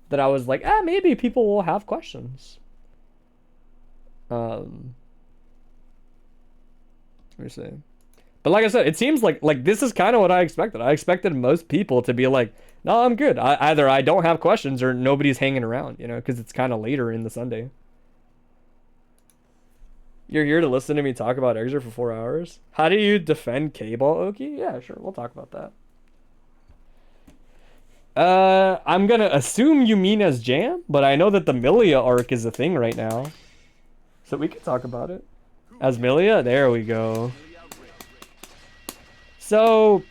That I was like, maybe people will have questions. Let me see. But like I said, it seems like this is kind of what I expected. I expected most people to be like, no, I'm good. Either I don't have questions or nobody's hanging around, you know, because it's kind of later in the Sunday. You're here to listen to me talk about Exer for 4 hours? How do you defend K-Ball, Oki? Yeah, sure. We'll talk about that. I'm gonna assume you mean as Jam, but I know that the Milia arc is a thing right now. So we can talk about it. As Milia? There we go. So,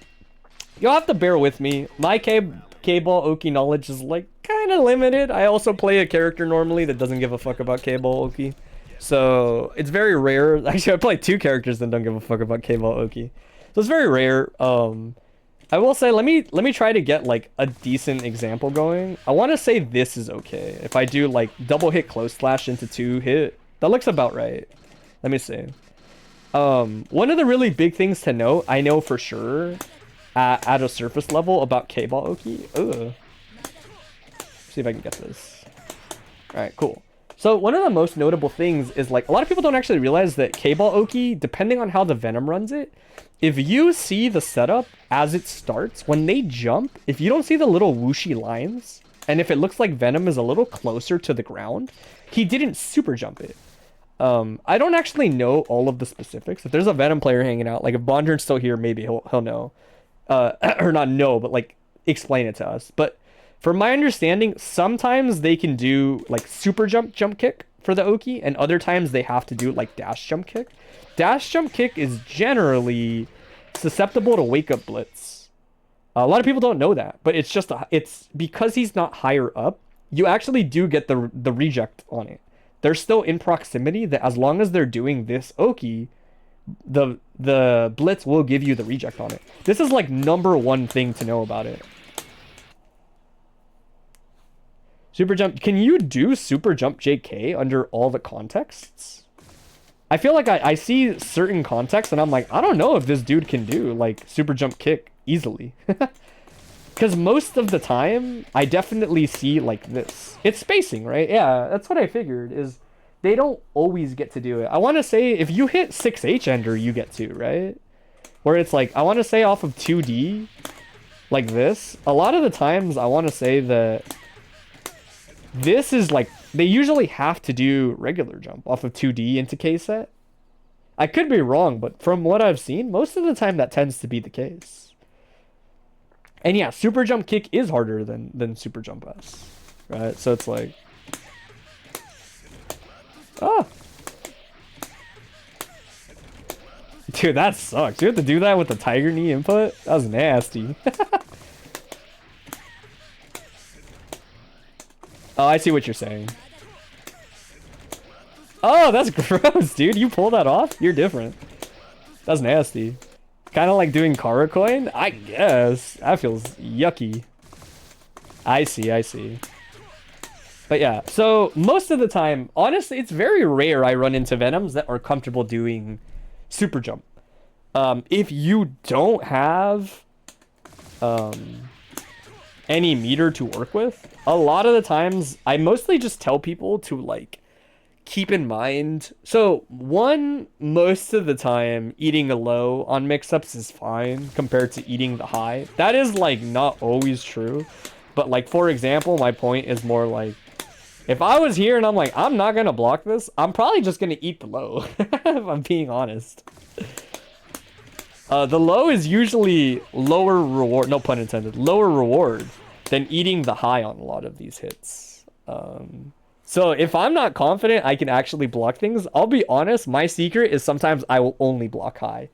you'll have to bear with me. My K-Ball Oki knowledge is like kind of limited. I also play a character normally that doesn't give a fuck about K-Ball Oki. So, it's very rare. Actually, I play 2 characters that don't give a fuck about K-Ball Oki. So, it's very rare. I will say, let me try to get like a decent example going. I want to say this is okay. If I do like double hit close slash into 2 hit, that looks about right. Let me see. One of the really big things to note, I know for sure, at a surface level about K-Ball Oki. Ugh. See if I can get this. Alright, cool. So one of the most notable things is like, a lot of people don't actually realize that K-Ball Oki, depending on how the Venom runs it, if you see the setup as it starts, when they jump, if you don't see the little whooshy lines, and if it looks like Venom is a little closer to the ground, he didn't super jump it. I don't actually know all of the specifics. If there's a Venom player hanging out, like if Bondren's still here, maybe he'll know. Or not know, but like explain it to us. But from my understanding, sometimes they can do like super jump kick for the Oki, and other times they have to do like dash jump kick. Dash jump kick is generally susceptible to wake up blitz. A lot of people don't know that, but it's just it's because he's not higher up, you actually do get the reject on it. They're still in proximity, that as long as they're doing this Oki, the blitz will give you the reject on it. This is like #1 thing to know about it. Super jump. Can you do super jump JK under all the contexts? I feel like I see certain contexts and I'm like, I don't know if this dude can do like super jump kick easily. Because most of the time, I definitely see like this. It's spacing, right? Yeah, that's what I figured, is they don't always get to do it. I want to say if you hit 6H ender, you get to, right? Where it's like, I want to say off of 2D, like this. A lot of the times, I want to say that this is like, they usually have to do regular jump off of 2D into K-set. I could be wrong, but from what I've seen, most of the time that tends to be the case. And yeah, super jump kick is harder than super jump S, right? So it's like, ah, dude, that sucks. You have to do that with the tiger knee input. That was nasty. Oh, I see what you're saying. Oh, that's gross, dude. You pull that off? You're different. That's nasty. Kind of like doing Kara coin? I guess. That feels yucky. I see. But yeah, so most of the time, honestly, it's very rare I run into Venoms that are comfortable doing super jump. If you don't have any meter to work with, a lot of the times, I mostly just tell people to like, keep in mind, so one, most of the time eating a low on mix-ups is fine compared to eating the high. That is like not always true, but like for example, my point is more like, if I was here and I'm like, I'm not gonna block this, I'm probably just gonna eat the low. If I'm being honest. The low is usually lower reward, no pun intended, lower reward than eating the high on a lot of these hits. So if I'm not confident I can actually block things, I'll be honest, my secret is sometimes I will only block high.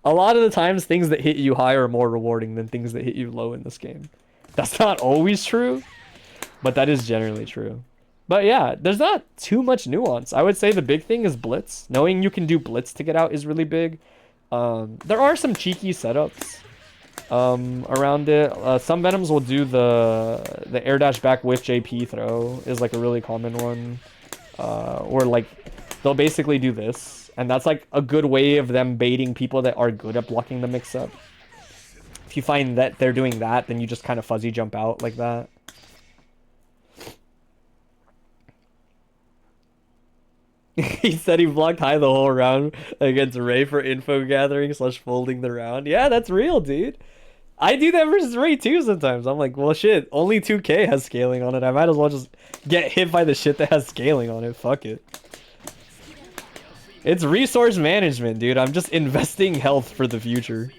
A lot of the times, things that hit you high are more rewarding than things that hit you low in this game. That's not always true, but that is generally true. But yeah, there's not too much nuance. I would say the big thing is blitz. Knowing you can do blitz to get out is really big. There are some cheeky setups around it. Some Venoms will do the air dash back with JP throw is like a really common one. Or like they'll basically do this, and that's like a good way of them baiting people that are good at blocking the mix up. If you find that they're doing that, then you just kind of fuzzy jump out like that. He said he blocked high the whole round against Ray for info gathering / folding the round. Yeah, that's real, dude. I do that versus Ray too sometimes. I'm like, well, shit, only 2K has scaling on it. I might as well just get hit by the shit that has scaling on it. Fuck it. It's resource management, dude. I'm just investing health for the future.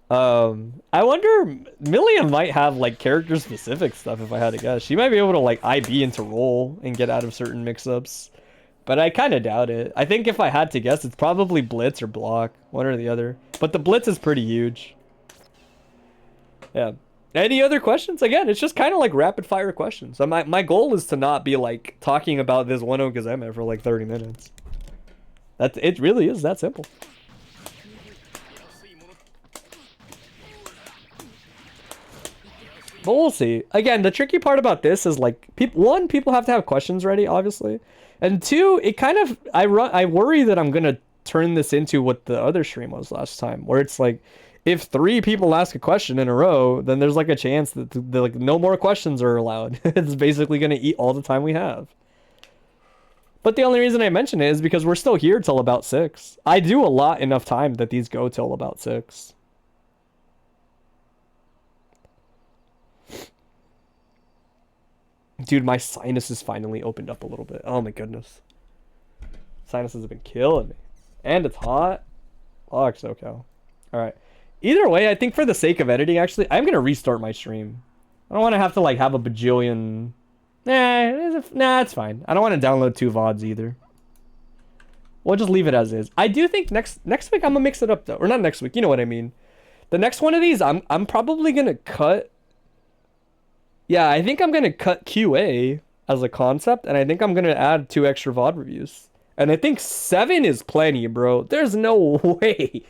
I wonder, Millia might have like character specific stuff if I had to guess. She might be able to like IB into roll and get out of certain mix-ups. But I kind of doubt it. I think if I had to guess, it's probably blitz or block. One or the other. But the blitz is pretty huge. Yeah. Any other questions? Again, it's just kind of like rapid fire questions. So my goal is to not be like talking about this one Okazeme for like 30 minutes. It really is that simple. But we'll see. Again, the tricky part about this is like, one, people have to have questions ready, obviously. And two, it kind of, I worry that I'm going to turn this into what the other stream was last time, where it's like, if 3 people ask a question in a row, then there's like a chance that like no more questions are allowed. It's basically going to eat all the time we have. But the only reason I mention it is because we're still here till about 6. I do a lot enough time that these go till about 6. Dude, my sinuses finally opened up a little bit. Oh my goodness. Sinuses have been killing me. And it's hot. Oh, SoCal. Alright. Either way, I think for the sake of editing, actually, I'm going to restart my stream. I don't want to have to, like, have a bajillion... Nah, it's fine. I don't want to download 2 VODs either. We'll just leave it as is. I do think next week I'm going to mix it up, though. Or not next week, you know what I mean. The next one of these, I'm probably going to cut... Yeah, I think I'm going to cut QA as a concept, and I think I'm going to add 2 extra VOD reviews. And I think 7 is plenty, bro. There's no way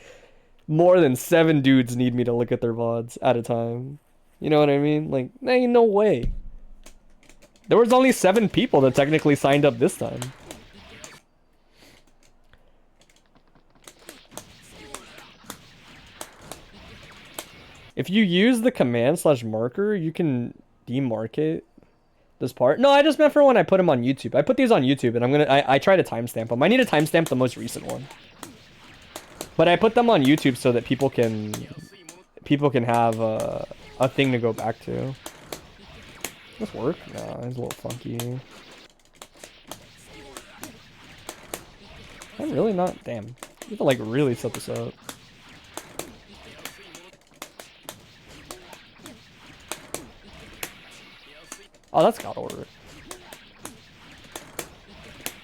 more than 7 dudes need me to look at their VODs at a time. You know what I mean? Like, ain't no way. There was only 7 people that technically signed up this time. If you use the command/marker, you can demarcate this part. No, I just meant for when I put them on YouTube. I put these on YouTube, and I try to timestamp them. I need to timestamp the most recent one. But I put them on YouTube so that people can have a thing to go back to. This work? Nah, it's a little funky. I'm really not. Damn. You have to like really set this up. Oh, that's gotta work.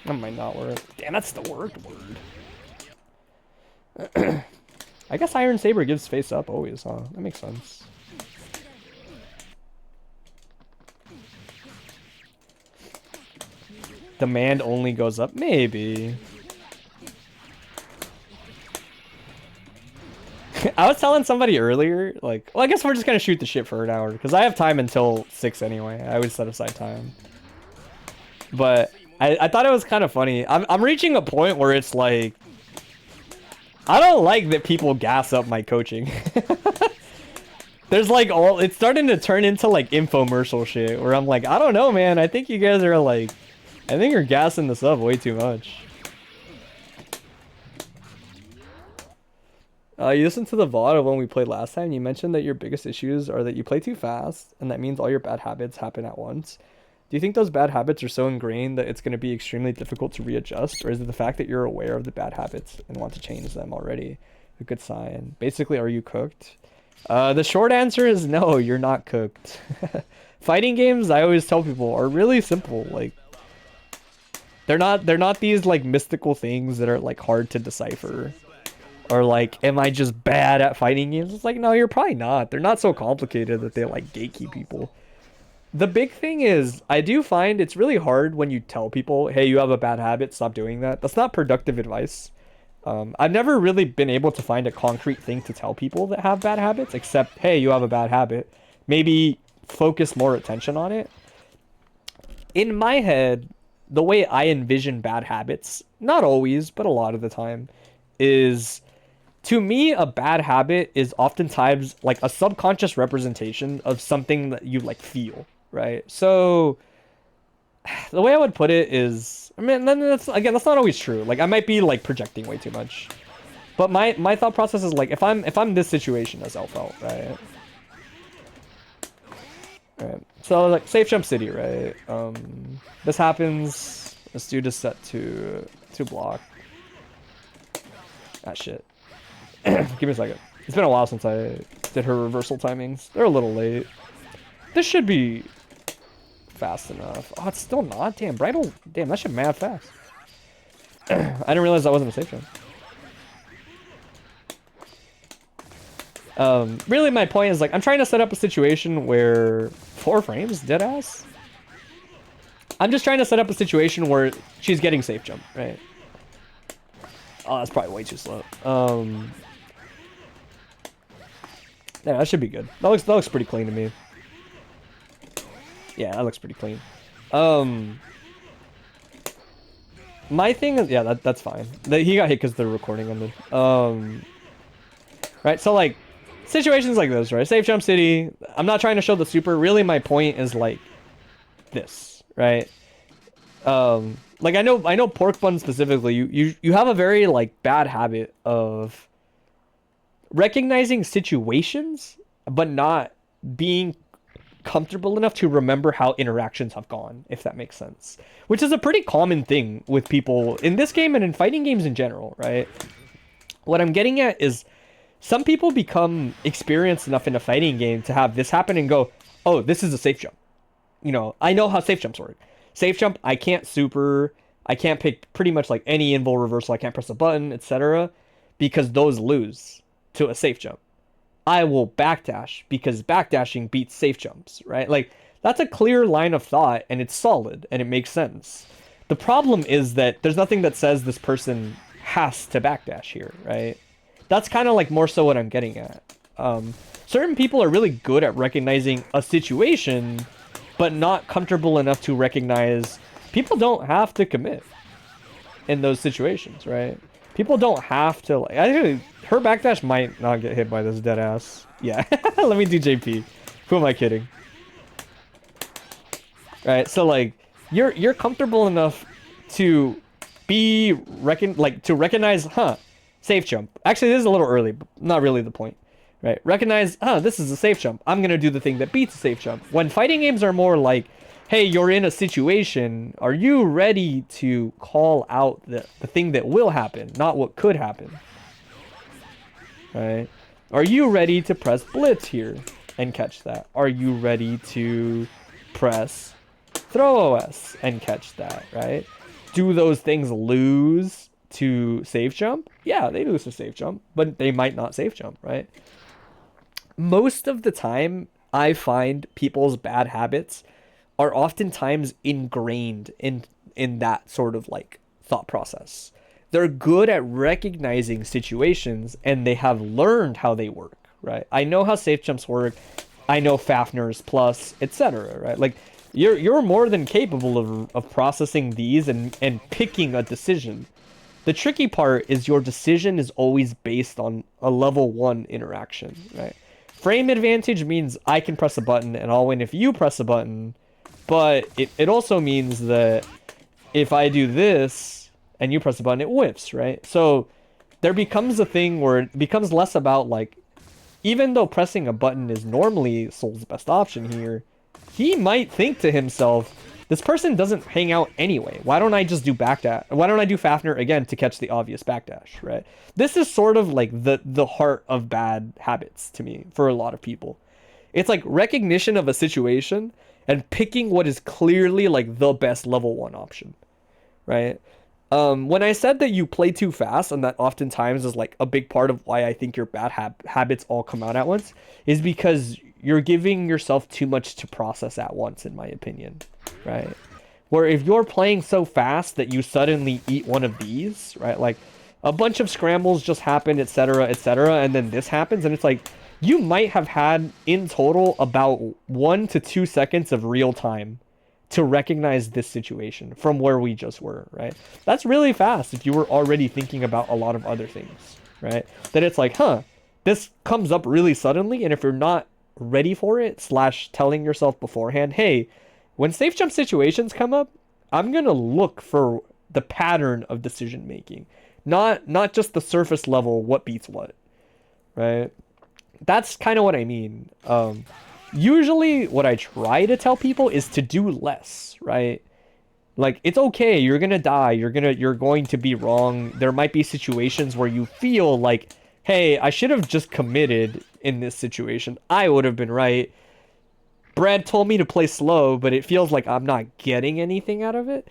That might not work. Damn, that's the worked word. I guess Iron Saber gives face up always, huh? That makes sense. Demand only goes up? Maybe. I was telling somebody earlier, like, well, I guess we're just gonna shoot the shit for an hour, because I have time until 6 anyway. I always set aside time. But I thought it was kind of funny. I'm reaching a point where it's like, I don't like that people gas up my coaching. There's like it's starting to turn into like infomercial shit, where I'm like, I don't know, man. I think you guys are like, I think you're gassing this up way too much. You listened to the VOD of when we played last time. You mentioned that your biggest issues are that you play too fast, and that means all your bad habits happen at once. Do you think those bad habits are so ingrained that it's going to be extremely difficult to readjust, or is it the fact that you're aware of the bad habits and want to change them already a good sign? Basically, are you cooked? The short answer is no, you're not cooked. Fighting games, I always tell people, are really simple. Like, they're not these like mystical things that are like hard to decipher. Or like, am I just bad at fighting games? It's like, no, you're probably not. They're not so complicated that they like gatekeep people. The big thing is, I do find it's really hard when you tell people, hey, you have a bad habit, stop doing that. That's not productive advice. I've never really been able to find a concrete thing to tell people that have bad habits, except, hey, you have a bad habit. Maybe focus more attention on it. In my head, the way I envision bad habits, not always, but a lot of the time, is, to me, a bad habit is oftentimes like a subconscious representation of something that you like feel, right? So the way I would put it is, I mean, that's not always true. Like, I might be like projecting way too much, but my thought process is like, if I'm this situation as Elphelt, right? Right. So like Safe Jump City, right? This happens. This dude is set to block. Ah, shit. Give me a second. It's been a while since I did her reversal timings. They're a little late. This should be fast enough. Oh, it's still not. Damn, bridal. Damn, that shit mad fast. I didn't realize that wasn't a safe jump. Really, my point is like, I'm trying to set up a situation where 4 frames, deadass. I'm just trying to set up a situation where she's getting safe jump, right? Oh, that's probably way too slow. Yeah, that should be good. That looks pretty clean to me. Yeah, that looks pretty clean. My thing is, yeah, that's fine. He got hit because the recording ended. Right, so like, situations like this, right? Safe Jump City. I'm not trying to show the super. Really, my point is like this, right? Like I know Pork Bun specifically. You have a very like bad habit of recognizing situations, but not being comfortable enough to remember how interactions have gone, if that makes sense. Which is a pretty common thing with people in this game and in fighting games in general, right? What I'm getting at is, some people become experienced enough in a fighting game to have this happen and go, oh, this is a safe jump. You know, I know how safe jumps work. Safe jump, I can't super, I can't pick pretty much like any invul reversal, I can't press a button, etc. because those lose to a safe jump. I will backdash because backdashing beats safe jumps, right? Like, that's a clear line of thought, and it's solid, and it makes sense. The problem is that there's nothing that says this person has to backdash here, right? That's kind of like more so what I'm getting at. Certain people are really good at recognizing a situation, but not comfortable enough to recognize people don't have to commit in those situations, right? People don't have to, like, actually, her backdash might not get hit by this dead ass. Yeah, let me do JP. Who am I kidding? Right, so like, you're comfortable enough to be to recognize, huh, safe jump. Actually, this is a little early, but not really the point. Right, recognize, huh, this is a safe jump. I'm gonna do the thing that beats a safe jump. When fighting games are more like, hey, you're in a situation, are you ready to call out the thing that will happen, not what could happen? Right? Are you ready to press blitz here and catch that? Are you ready to press throw OS and catch that, right? Do those things lose to safe jump? Yeah, they lose to safe jump, but they might not safe jump, right? Most of the time, I find people's bad habits are oftentimes ingrained in that sort of like thought process. They're good at recognizing situations and they have learned how they work, right? I know how safe jumps work. I know Fafnir's plus, etc., right? Like you're more than capable of processing these and picking a decision. The tricky part is your decision is always based on a level 1 interaction, right? Frame advantage means I can press a button and I'll win if you press a button, but it also means that if I do this and you press a button, it whiffs, right? So there becomes a thing where it becomes less about like, even though pressing a button is normally Soul's best option here, he might think to himself, this person doesn't hang out anyway. Why don't I just do backdash? Why don't I do Fafnir again to catch the obvious backdash, right? This is sort of like the heart of bad habits to me for a lot of people. It's like recognition of a situation and picking what is clearly like the best level 1 option, right? When I said that you play too fast, and that oftentimes is like a big part of why I think your bad habits all come out at once, is because you're giving yourself too much to process at once, in my opinion, right? Where if you're playing so fast that you suddenly eat one of these, right? Like a bunch of scrambles just happen, etc., etc., and then this happens, and it's like you might have had in total about 1 to 2 seconds of real time to recognize this situation from where we just were, right? That's really fast if you were already thinking about a lot of other things, right? Then it's like, huh, this comes up really suddenly, and if you're not ready for it, / telling yourself beforehand, hey, when safe jump situations come up, I'm gonna look for the pattern of decision making, not just the surface level what beats what, right? That's kind of what I mean. Usually what I try to tell people is to do less, right? Like, it's okay, you're gonna die, you're going to be wrong. There might be situations where you feel like, hey, I should have just committed in this situation. I would have been right. Brad told me to play slow, but it feels like I'm not getting anything out of it.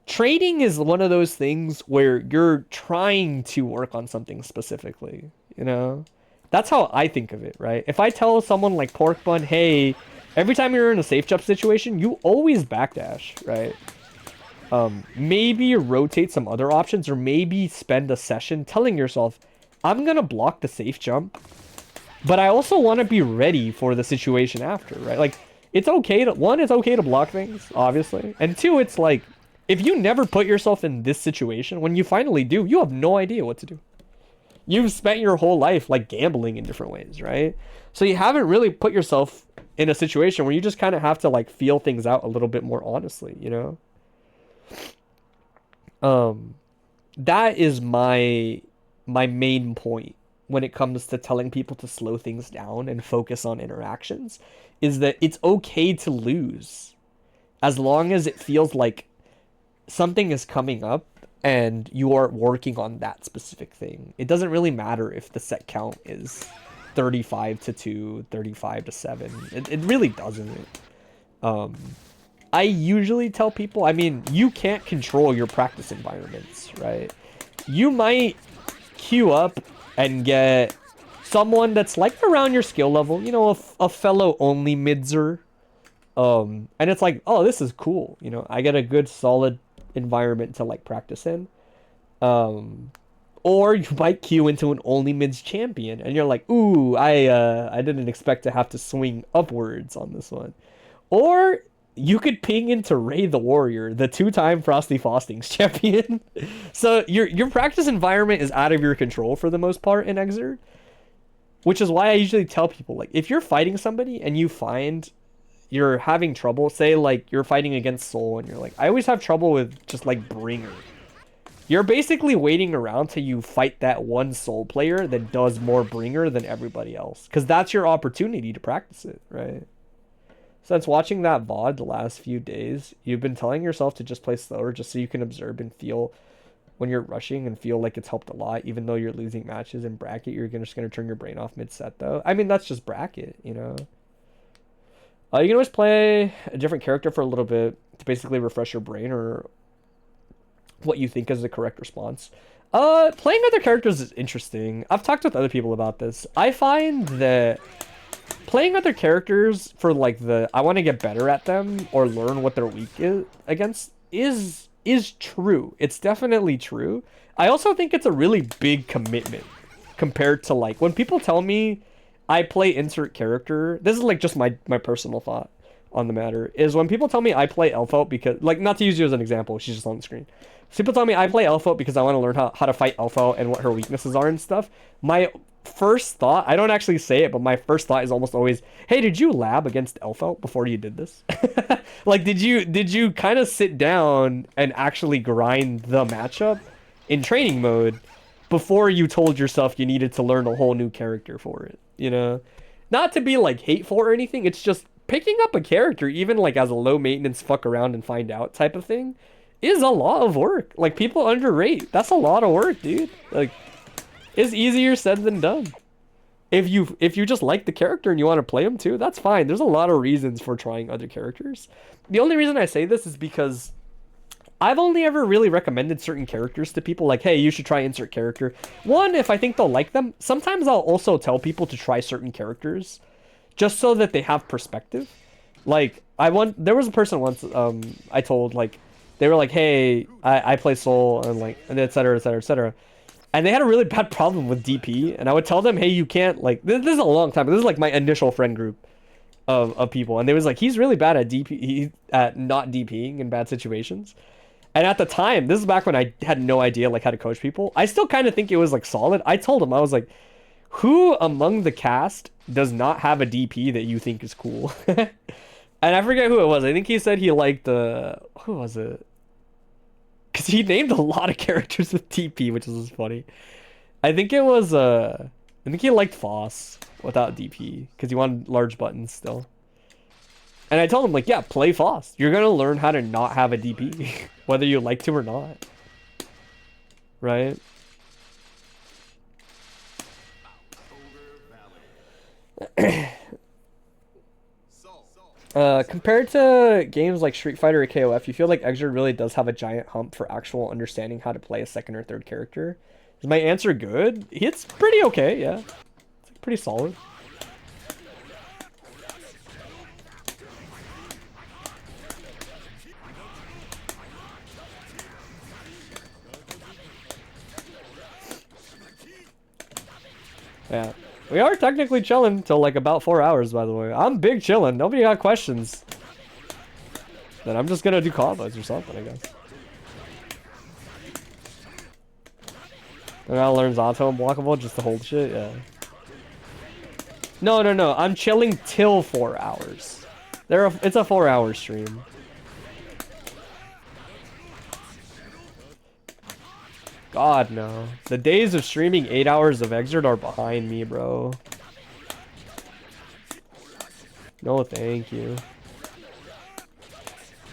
Trading is one of those things where you're trying to work on something specifically, you know? That's how I think of it, right? If I tell someone like Pork Bun, hey, every time you're in a safe jump situation, you always backdash, right? Maybe rotate some other options, or maybe spend a session telling yourself, I'm gonna block the safe jump, but I also want to be ready for the situation after, right? Like, it's okay to, one, it's okay to block things, obviously, and two, it's like, if you never put yourself in this situation, when you finally do, you have no idea what to do. You've spent your whole life like gambling in different ways, right? So you haven't really put yourself in a situation where you just kind of have to like feel things out a little bit more honestly, you know? That is my main point when it comes to telling people to slow things down and focus on interactions, is that it's okay to lose as long as it feels like something is coming up and you are working on that specific thing. It doesn't really matter if the set count is 35-2, 35-7. It really doesn't. I usually tell people, I mean, you can't control your practice environments, right? You might queue up and get someone that's like around your skill level, you know, a fellow only midzer. And it's like, oh, this is cool. You know, I get a good solid environment to like practice in. Or you might queue into an only mids champion and you're like, ooh, I didn't expect to have to swing upwards on this one. Or you could ping into Ray the Warrior, the 2-time Frosty Faustings champion. So your practice environment is out of your control for the most part in Exerd. Which is why I usually tell people, like, if you're fighting somebody and you find you're having trouble, say, like, you're fighting against Soul and you're like, I always have trouble with just, like, Bringer. You're basically waiting around till you fight that one Soul player that does more Bringer than everybody else. Because that's your opportunity to practice it, right? Since watching that VOD the last few days, you've been telling yourself to just play slower just so you can observe and feel when you're rushing and feel like it's helped a lot, even though you're losing matches in bracket. You're just going to turn your brain off mid-set, though. I mean, that's just bracket, you know? You can always play a different character for a little bit to basically refresh your brain or what you think is the correct response. Playing other characters is interesting. I've talked with other people about this. I find that playing other characters for, like, I want to get better at them or learn what they're weak against is true. It's definitely true. I also think it's a really big commitment compared to, like, when people tell me I play insert character, this is like just my personal thought on the matter, is when people tell me I play Elphelt because, like, not to use you as an example, she's just on the screen. So people tell me I play Elphelt because I want to learn how to fight Elphelt and what her weaknesses are and stuff. My first thought, I don't actually say it, but my first thought is almost always, hey, did you lab against Elphelt before you did this? Like, did you kind of sit down and actually grind the matchup in training mode before you told yourself you needed to learn a whole new character for it, you know? Not to be, like, hateful or anything, it's just picking up a character, even, like, as a low maintenance fuck around and find out type of thing, is a lot of work. Like, people underrate. That's a lot of work, dude. Like, it's easier said than done. If you just like the character and you want to play him too, that's fine. There's a lot of reasons for trying other characters. The only reason I say this is because I've only ever really recommended certain characters to people, like, hey, you should try insert character. One, if I think they'll like them. Sometimes I'll also tell people to try certain characters just so that they have perspective. Like, there was a person once I told, like, they were like, hey, I play Soul and, like, and et cetera, et cetera, et cetera. And they had a really bad problem with DP. And I would tell them, hey, you can't, like, this is a long time. This is, like, my initial friend group of people. And they was like, he's really bad at at not DPing in bad situations. And at the time, this is back when I had no idea, like, how to coach people. I still kind of think it was, like, solid. I told him, I was like, who among the cast does not have a DP that you think is cool? And I forget who it was. I think he said he liked who was it? Because he named a lot of characters with DP, which is funny. I think it was, I think he liked Foss without DP, because he wanted large buttons still. And I told him, like, yeah, play Foss. You're going to learn how to not have a DP, whether you like to or not. Right? Compared to games like Street Fighter or KOF, you feel like Exerd really does have a giant hump for actual understanding how to play a second or third character? Is my answer good? It's pretty okay, yeah. It's pretty solid. Yeah. We are technically chilling till like about 4 hours, by the way. I'm big chilling. Nobody got questions. Then I'm just gonna do combos or something, I guess. And I learns auto unblockable just to hold shit, yeah. No. I'm chilling till 4 hours. It's a 4-hour stream. God, no. The days of streaming 8 hours of Exerd are behind me, bro. No, thank you.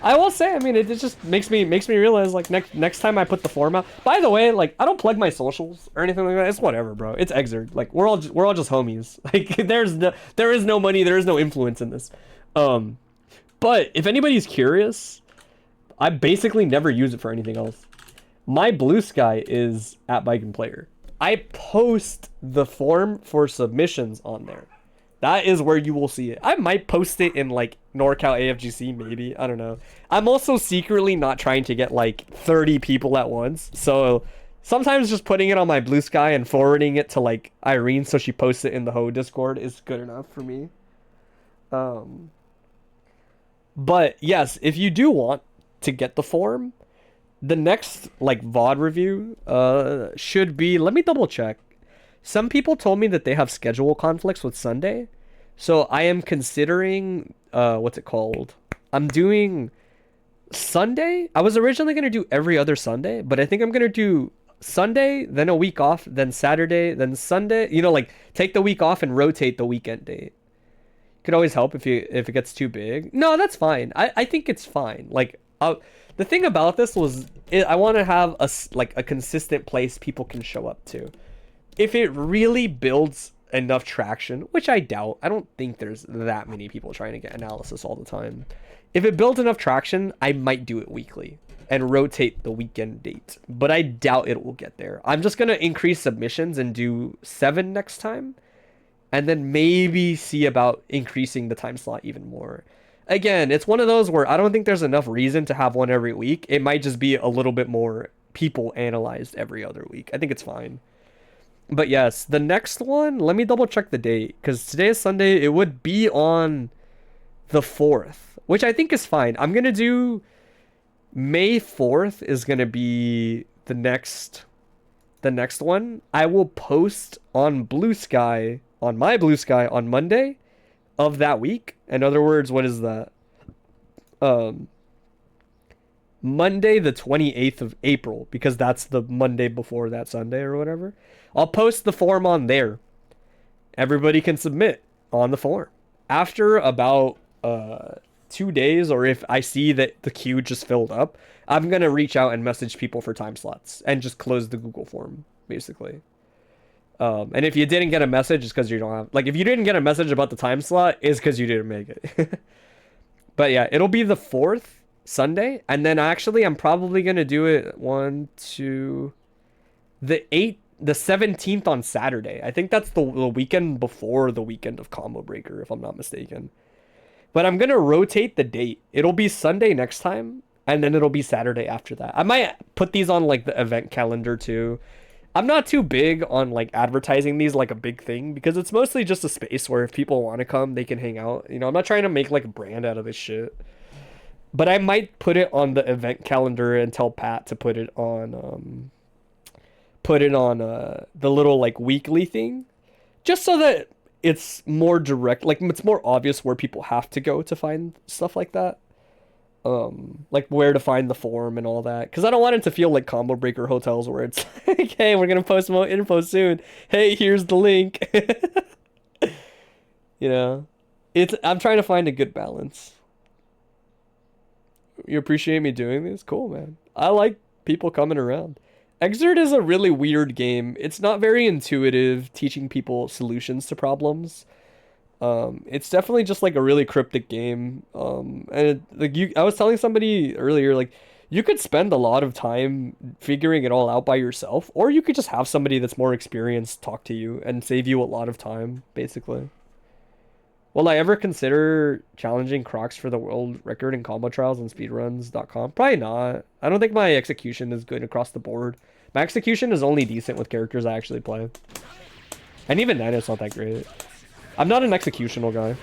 I will say, I mean, it just makes me realize, like, next time I put the form out. By the way, like, I don't plug my socials or anything like that. It's whatever, bro. It's Exerd. Like, we're all just homies. Like, there is no money, there is no influence in this. But if anybody's curious, I basically never use it for anything else. My blue sky is at Baiken Player. I post the form for submissions on there. That is where you will see it. I might post it in like NorCal AFGC, maybe. I don't know. I'm also secretly not trying to get like 30 people at once. So sometimes just putting it on my blue sky and forwarding it to like Irene so she posts it in the Ho Discord is good enough for me. But yes, if you do want to get the form, the next like VOD review should be, let me double check. Some people told me that they have schedule conflicts with Sunday. So I am considering what's it called? I'm doing Sunday. I was originally going to do every other Sunday, but I think I'm going to do Sunday, then a week off, then Saturday, then Sunday. You know, like take the week off and rotate the weekend date. Could always help if it gets too big. No, that's fine. I think it's fine. Like the thing about this was I want to have a consistent place people can show up to. If it really builds enough traction, which I doubt. I don't think there's that many people trying to get analysis all the time. If it builds enough traction, I might do it weekly and rotate the weekend date. But I doubt it will get there. I'm just going to increase submissions and do 7 next time. And then maybe see about increasing the time slot even more. Again, it's one of those where I don't think there's enough reason to have one every week. It might just be a little bit more people analyzed every other week. I think it's fine. But yes, the next one, let me double check the date. Because today is Sunday. It would be on the 4th. Which I think is fine. I'm going to do... May 4th is going to be the next one. I will post on Bluesky, on my Bluesky, on Monday of that week. In other words, what is that? Monday the 28th of April, because that's the Monday before that Sunday or whatever. I'll post the form on there. Everybody can submit on the form. After about 2 days, or if I see that the queue just filled up, I'm going to reach out and message people for time slots and just close the Google form, basically. And if you didn't get a message, it's because you don't have... Like, if you didn't get a message about the time slot, it's because you didn't make it. But yeah, it'll be the 4th Sunday. And then actually, I'm probably going to do it the 17th on Saturday. I think that's the weekend before the weekend of Combo Breaker, if I'm not mistaken. But I'm going to rotate the date. It'll be Sunday next time, and then it'll be Saturday after that. I might put these on, like, the event calendar, too. I'm not too big on, like, advertising these like a big thing, because it's mostly just a space where if people want to come, they can hang out. You know, I'm not trying to make, like, a brand out of this shit. But I might put it on the event calendar and tell Pat to put it on the little, like, weekly thing. Just so that it's more direct, like, it's more obvious where people have to go to find stuff like that. Like where to find the form and all that. Because I don't want it to feel like Combo Breaker hotels where it's like, hey, we're going to post more info soon. Hey, here's the link. You know? I'm trying to find a good balance. You appreciate me doing this? Cool, man. I like people coming around. Exert is a really weird game. It's not very intuitive, teaching people solutions to problems. It's definitely just like a really cryptic game. I was telling somebody earlier, like, you could spend a lot of time figuring it all out by yourself, or you could just have somebody that's more experienced talk to you and save you a lot of time, basically. Will I ever consider challenging Crocs for the world record in combo trials on speedruns.com? Probably not. I don't think my execution is good across the board. My execution is only decent with characters I actually play. And even then, it's not that great. I'm not an executional guy.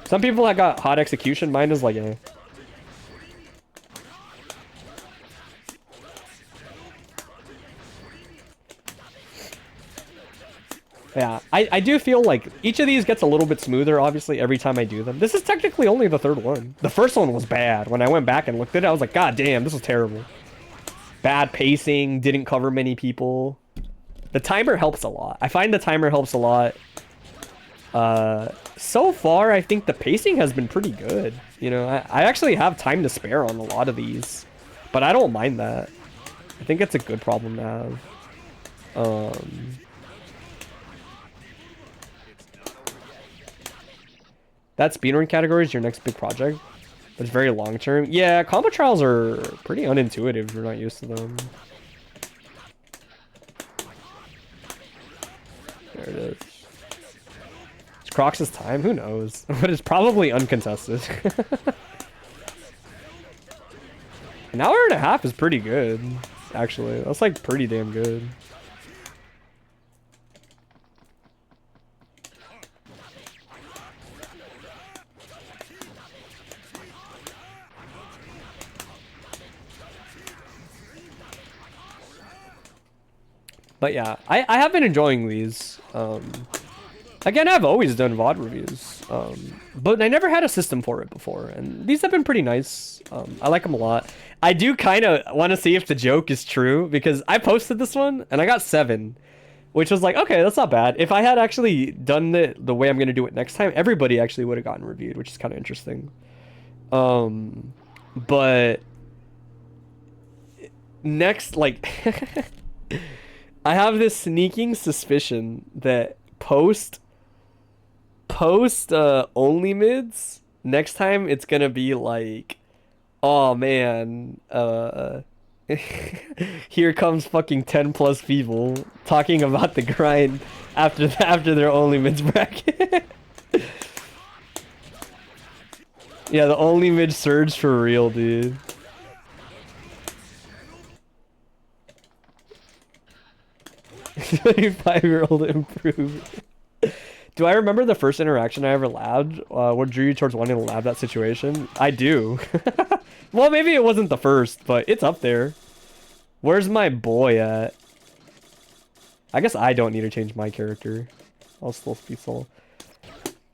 Some people that got hot execution, mine is like, eh. Yeah, I do feel like each of these gets a little bit smoother, obviously, every time I do them. This is technically only the third one. The first one was bad. When I went back and looked at it, I was like, God damn, this is terrible. Bad pacing, didn't cover many people. The timer helps a lot. I find the timer helps a lot. So far, I think the pacing has been pretty good. You know, I actually have time to spare on a lot of these. But I don't mind that. I think it's a good problem to have. That speedrun category is your next big project. It's very long term. Yeah, combo trials are pretty unintuitive if you're not used to them. There it is. Is Crocs' time? Who knows? But it's probably uncontested. An hour and a half is pretty good, actually. That's like pretty damn good. But yeah, I have been enjoying these. Again, I've always done VOD reviews, but I never had a system for it before, and these have been pretty nice. I like them a lot. I do kind of want to see if the joke is true, because I posted this one, and I got 7, which was like, okay, that's not bad. If I had actually done the way I'm going to do it next time, everybody actually would have gotten reviewed, which is kind of interesting. But next, like, I have this sneaking suspicion that post only mids, next time it's gonna be like, oh man, here comes fucking 10 plus people talking about the grind after their only mids bracket. Yeah, the only mid surge for real, dude. Five-year-old improved. Do I remember the first interaction I ever labbed? What drew you towards wanting to lab that situation? I do. Well, maybe it wasn't the first, but it's up there. Where's my boy at? I guess I don't need to change my character. I'll still be Soul.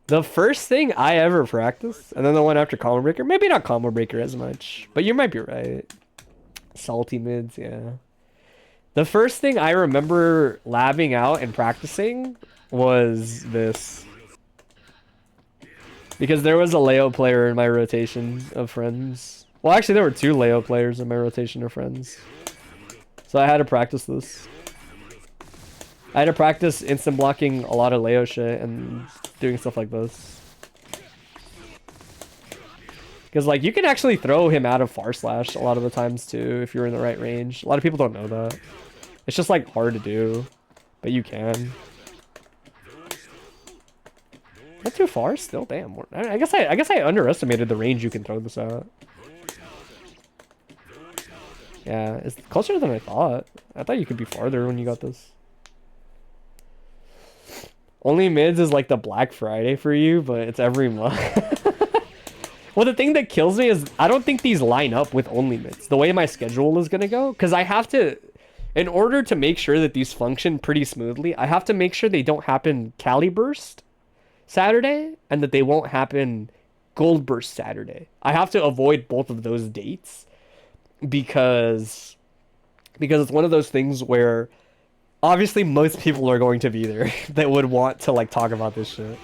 The first thing I ever practiced, and then the one after Combo Breaker. Maybe not Combo Breaker as much, but you might be right. Salty mids, yeah. The first thing I remember labbing out and practicing was this. Because there was a Leo player in my rotation of friends. Well, actually, there were 2 Leo players in my rotation of friends. So I had to practice this. I had to practice instant blocking a lot of Leo shit and doing stuff like this. Because, like, you can actually throw him out of far slash a lot of the times, too, if you're in the right range. A lot of people don't know that. It's just, like, hard to do. But you can. Not too far still, damn. I guess I underestimated the range you can throw this at. Yeah, it's closer than I thought. I thought you could be farther when you got this. Only mids is like the Black Friday for you, but it's every month. Well, the thing that kills me is I don't think these line up with only mids. The way my schedule is gonna go, because I have to, in order to make sure that these function pretty smoothly, I have to make sure they don't happen Cali Burst Saturday, and that they won't happen Gold Burst Saturday. I have to avoid both of those dates because it's one of those things where obviously most people are going to be there that would want to like talk about this shit.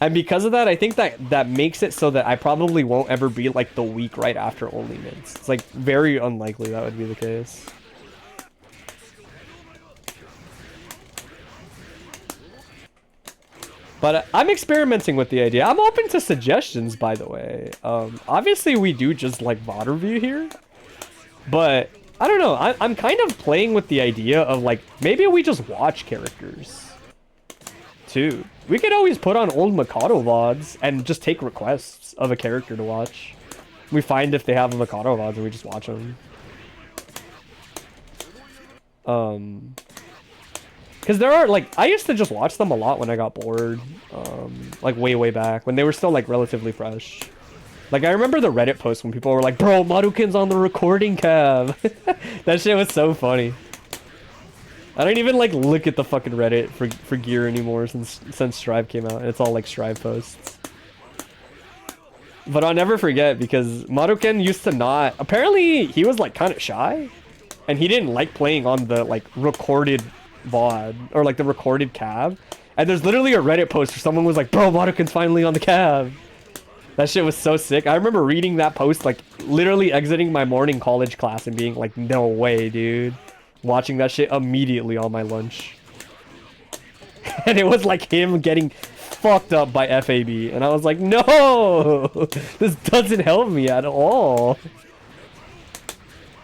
And because of that, I think that makes it so that I probably won't ever be like the week right after only mids. It's like very unlikely that would be the case. But I'm experimenting with the idea. I'm open to suggestions, by the way. Obviously, we do just like VOD review here. But I don't know. I'm kind of playing with the idea of like, maybe we just watch characters too. We could always put on old Mikado VODs and just take requests of a character to watch. We find if they have a Mikado VODs and we just watch them. Because there are, like, I used to just watch them a lot when I got bored. Like, way back. When they were still, like, relatively fresh. Like, I remember the Reddit posts when people were like, bro, Marukin's on the recording cab. That shit was so funny. I don't even, like, look at the fucking Reddit for gear anymore since Strive came out. It's all, like, Strive posts. But I'll never forget because Marukin used to not... Apparently, he was, like, kind of shy. And he didn't like playing on the, like, recorded VOD. Or, like, the recorded cab. And there's literally a Reddit post where someone was like, bro, Marukin's finally on the cab. That shit was so sick. I remember reading that post, like, literally exiting my morning college class and being like, no way, dude. Watching that shit immediately on my lunch. And it was like him getting fucked up by FAB. And I was like, no! This doesn't help me at all.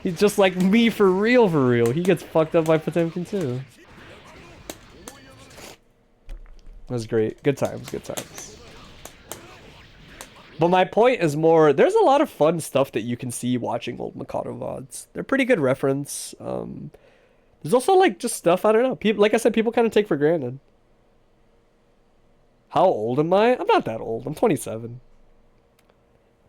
He's just like me for real, for real. He gets fucked up by Potemkin too. That was great. Good times, good times. But my point is more, there's a lot of fun stuff that you can see watching old Mikado VODs. They're pretty good reference. There's also like just stuff, I don't know. People, like I said, people kind of take for granted. How old am I? I'm not that old. I'm 27.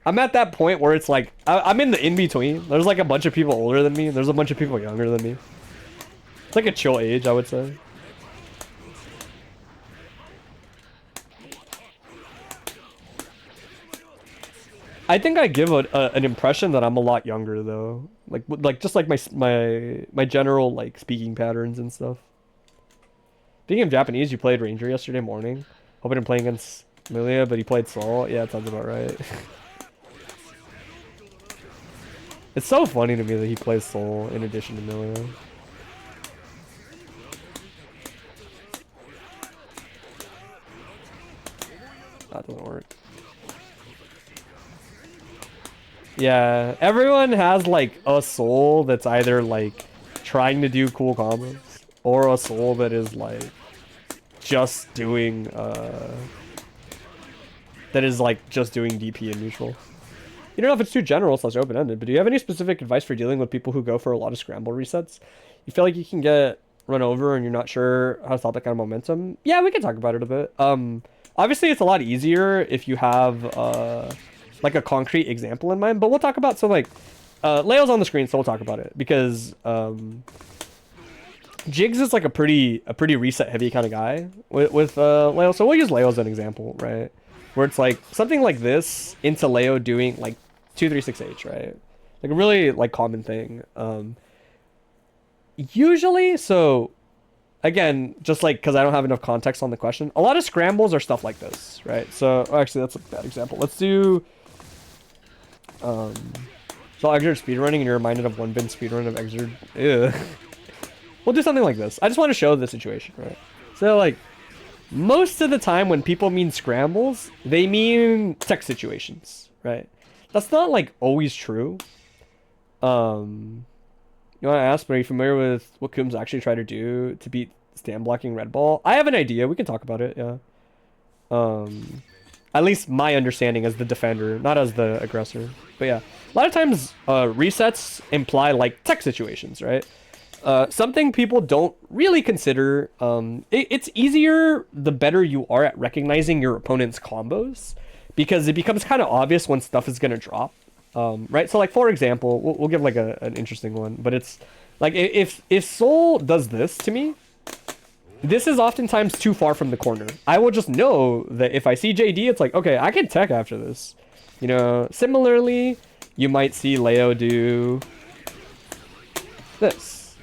I'm at that point where it's like, I'm in the in-between. There's like a bunch of people older than me. There's a bunch of people younger than me. It's like a chill age, I would say. I think I give an impression that I'm a lot younger though. Like just like my general like speaking patterns and stuff. Speaking of Japanese, you played Ranger yesterday morning. Hoping to play against Amelia, but he played Sol. Yeah, that sounds about right. It's so funny to me that he plays Sol in addition to Amelia. That doesn't work. Yeah, everyone has like a soul that's either like trying to do cool combos or a soul that is like just doing just doing DP and neutral. You don't know if it's too general / open-ended, but do you have any specific advice for dealing with people who go for a lot of scramble resets? You feel like you can get run over and you're not sure how to stop that kind of momentum? Yeah, we can talk about it a bit. Obviously it's a lot easier if you have like a concrete example in mind, but we'll talk about, so like Leo's on the screen, so we'll talk about it because Jigs is like a pretty reset heavy kind of guy with Leo, so we'll use Leo as an example, right? Where it's like something like this into Leo doing like 2-3-6H, right? Like a really like common thing. Usually, so again, just like because I don't have enough context on the question, a lot of scrambles are stuff like this, right? So actually that's a bad example. Let's do so Exert speedrunning and you're reminded of one bin speedrun of Exert. Ew. We'll do something like this. I just want to show the situation, right? So like most of the time when people mean scrambles, they mean tech situations, right? That's not like always true. You want to ask, but are you familiar with what Coombs actually tried to do to beat stand blocking red ball? I have an idea. We can talk about it, yeah. At least my understanding as the defender, not as the aggressor. But yeah, a lot of times resets imply like tech situations, right? Something people don't really consider. It's easier the better you are at recognizing your opponent's combos, because it becomes kind of obvious when stuff is going to drop. Right? So like, for example, we'll give like an interesting one, but it's like if Sol does this to me, this is oftentimes too far from the corner. I will just know that if I see JD, it's like, okay, I can tech after this. You know, similarly, you might see Leo do this.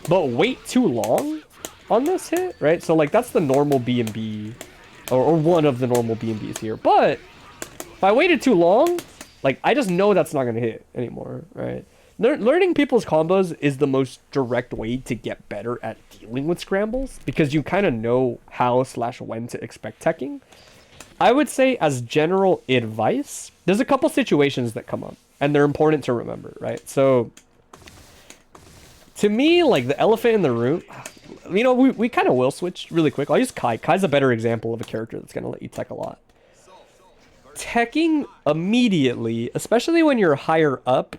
But wait too long on this hit, right? So like that's the normal B&B, or one of the normal B&Bs here. But if I waited too long, like I just know that's not going to hit anymore, right? Learning people's combos is the most direct way to get better at dealing with scrambles, because you kind of know how / when to expect teching. I would say as general advice, there's a couple situations that come up and they're important to remember, right? So to me, like the elephant in the room, you know, we kind of will switch really quick. I'll use Kai. Kai's a better example of a character that's going to let you tech a lot. Teching immediately, especially when you're higher up,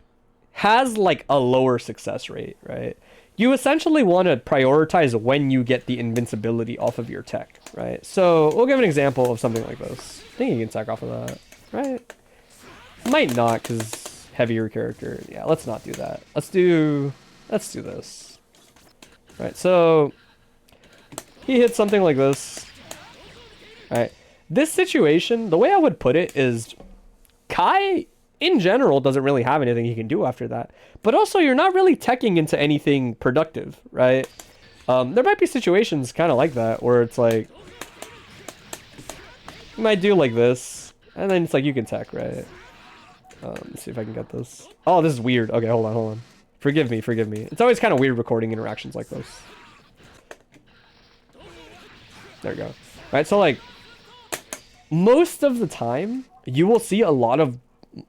has like a lower success rate, right? You essentially want to prioritize when you get the invincibility off of your tech, right? So we'll give an example of something like this. I think you can tech off of that, right? Might not, because heavier character. Yeah, let's not do that. Let's do this. Right, so he hits something like this. Right. This situation, the way I would put it is Kai in general doesn't really have anything he can do after that. But also you're not really teching into anything productive, right? There might be situations kind of like that where it's like you might do like this and then it's like you can tech, right? Let's see if I can get this. Oh, this is weird. Okay, hold on. Forgive me. It's always kind of weird recording interactions like this. There we go. All right, so like most of the time you will see a lot of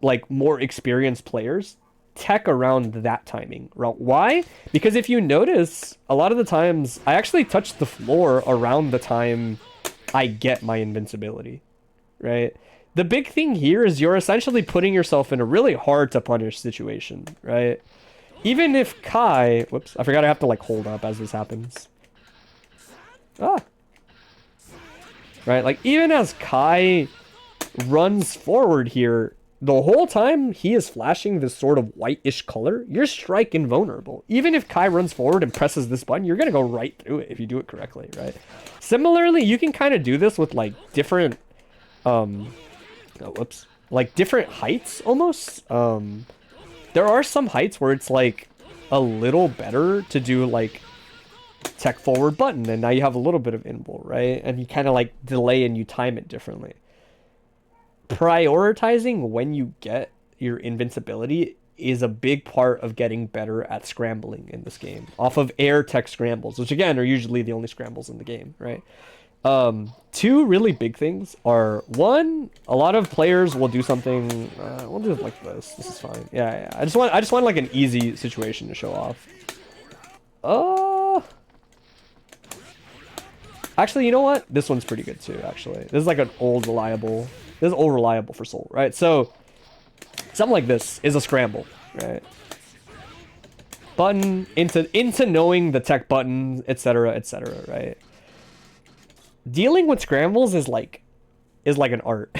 like more experienced players tech around that timing. Why? Because if you notice, a lot of the times I actually touch the floor around the time I get my invincibility, right? The big thing here is you're essentially putting yourself in a really hard to punish situation, right? Even if Kai, whoops, I forgot I have to like hold up as this happens. Right, like even as Kai runs forward here, the whole time he is flashing this sort of whitish color, you're strike invulnerable. Even if Kai runs forward and presses this button, you're going to go right through it if you do it correctly, right? Similarly, you can kind of do this with like different, like different heights almost. There are some heights where it's like a little better to do like tech forward button, and now you have a little bit of invul, right? And you kind of like delay and you time it differently. Prioritizing when you get your invincibility is a big part of getting better at scrambling in this game off of air tech scrambles, which again are usually the only scrambles in the game, right? Two really big things are, one, a lot of players will do something, we'll do it like this. This is fine. Yeah. I just want like an easy situation to show off. Actually, you know what? This one's pretty good too, actually. This is like an old reliable. This is old reliable for Soul, right? So, something like this is a scramble, right? Button into knowing the tech buttons, etc., right? Dealing with scrambles is like an art.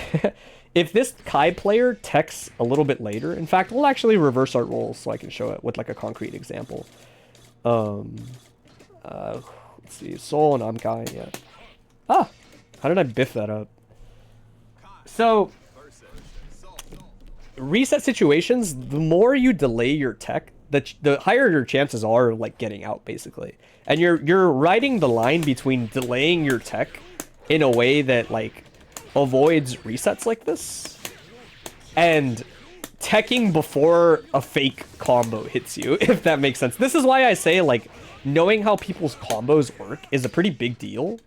If this Kai player techs a little bit later, in fact, we'll actually reverse our roles so I can show it with like a concrete example. Let's see, Soul and Kai, yeah. How did I biff that up? So, reset situations, the more you delay your tech, the higher your chances are of like getting out, basically. And you're riding the line between delaying your tech in a way that like avoids resets like this and teching before a fake combo hits you, if that makes sense. This is why I say like knowing how people's combos work is a pretty big deal,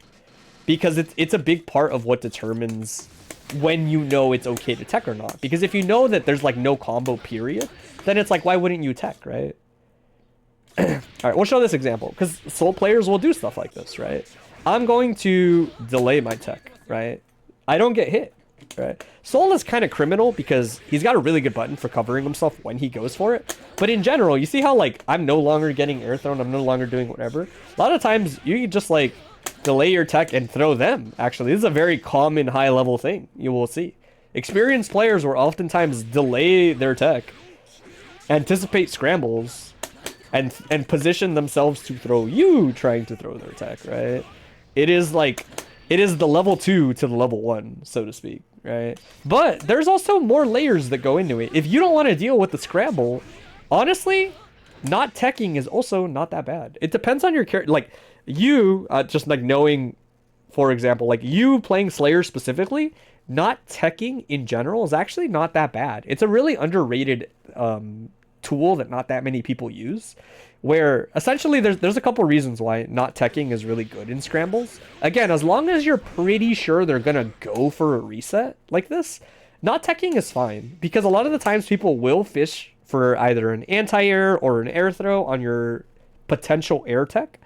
because it's a big part of what determines when you know it's okay to tech or not. Because if you know that there's like no combo period, then it's like, why wouldn't you tech, right? All right, we'll show this example because Soul players will do stuff like this, right? I'm going to delay my tech, right? I don't get hit, right? Soul is kind of criminal because he's got a really good button for covering himself when he goes for it. But in general, you see how like I'm no longer getting air thrown, I'm no longer doing whatever. A lot of times you can just like delay your tech and throw them. Actually, this is a very common high level thing you will see. Experienced players will oftentimes delay their tech, anticipate scrambles, and position themselves to throw you trying to throw their tech, right? It is the level 2 to the level 1, so to speak, right? But there's also more layers that go into it. If you don't want to deal with the scramble, honestly, not teching is also not that bad. It depends on your character. Like you, just like knowing, for example, like you playing Slayer specifically, not teching in general is actually not that bad. It's a really underrated tool that not that many people use, where essentially there's a couple reasons why not teching is really good in scrambles. Again, as long as you're pretty sure they're gonna go for a reset like this, not teching is fine, because a lot of the times people will fish for either an anti-air or an air throw on your potential air tech.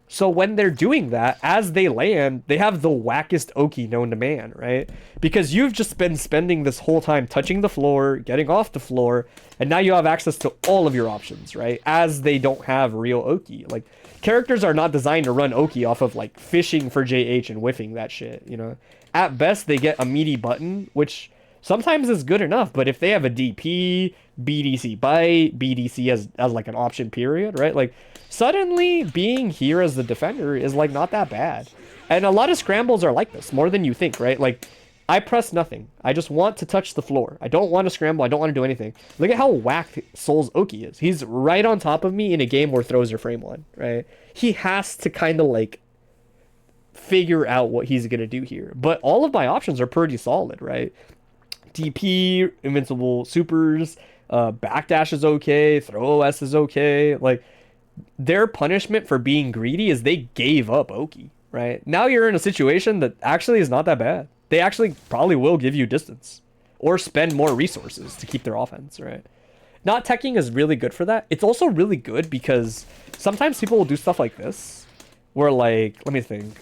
So when they're doing that, as they land, they have the wackest Oki known to man, right? Because you've just been spending this whole time touching the floor, getting off the floor, and now you have access to all of your options, right? As they don't have real Oki. Like, characters are not designed to run Oki off of, like, fishing for JH and whiffing that shit, you know? At best, they get a meaty button, which sometimes is good enough, but if they have a DP, BDC bite, BDC as like an option period, right? Like, suddenly being here as the defender is like not that bad. And a lot of scrambles are like this, more than you think, right? Like, I press nothing. I just want to touch the floor. I don't want to scramble. I don't want to do anything. Look at how whacked Soul's Oki is. He's right on top of me in a game where throws are frame 1, right? He has to kind of like figure out what he's going to do here. But all of my options are pretty solid, right? DP, invincible supers, backdash is okay, throw OS is okay. Like, their punishment for being greedy is they gave up Oki, right? Now you're in a situation that actually is not that bad. They actually probably will give you distance or spend more resources to keep their offense, right? Not teching is really good for that. It's also really good because sometimes people will do stuff like this where, like, let me think,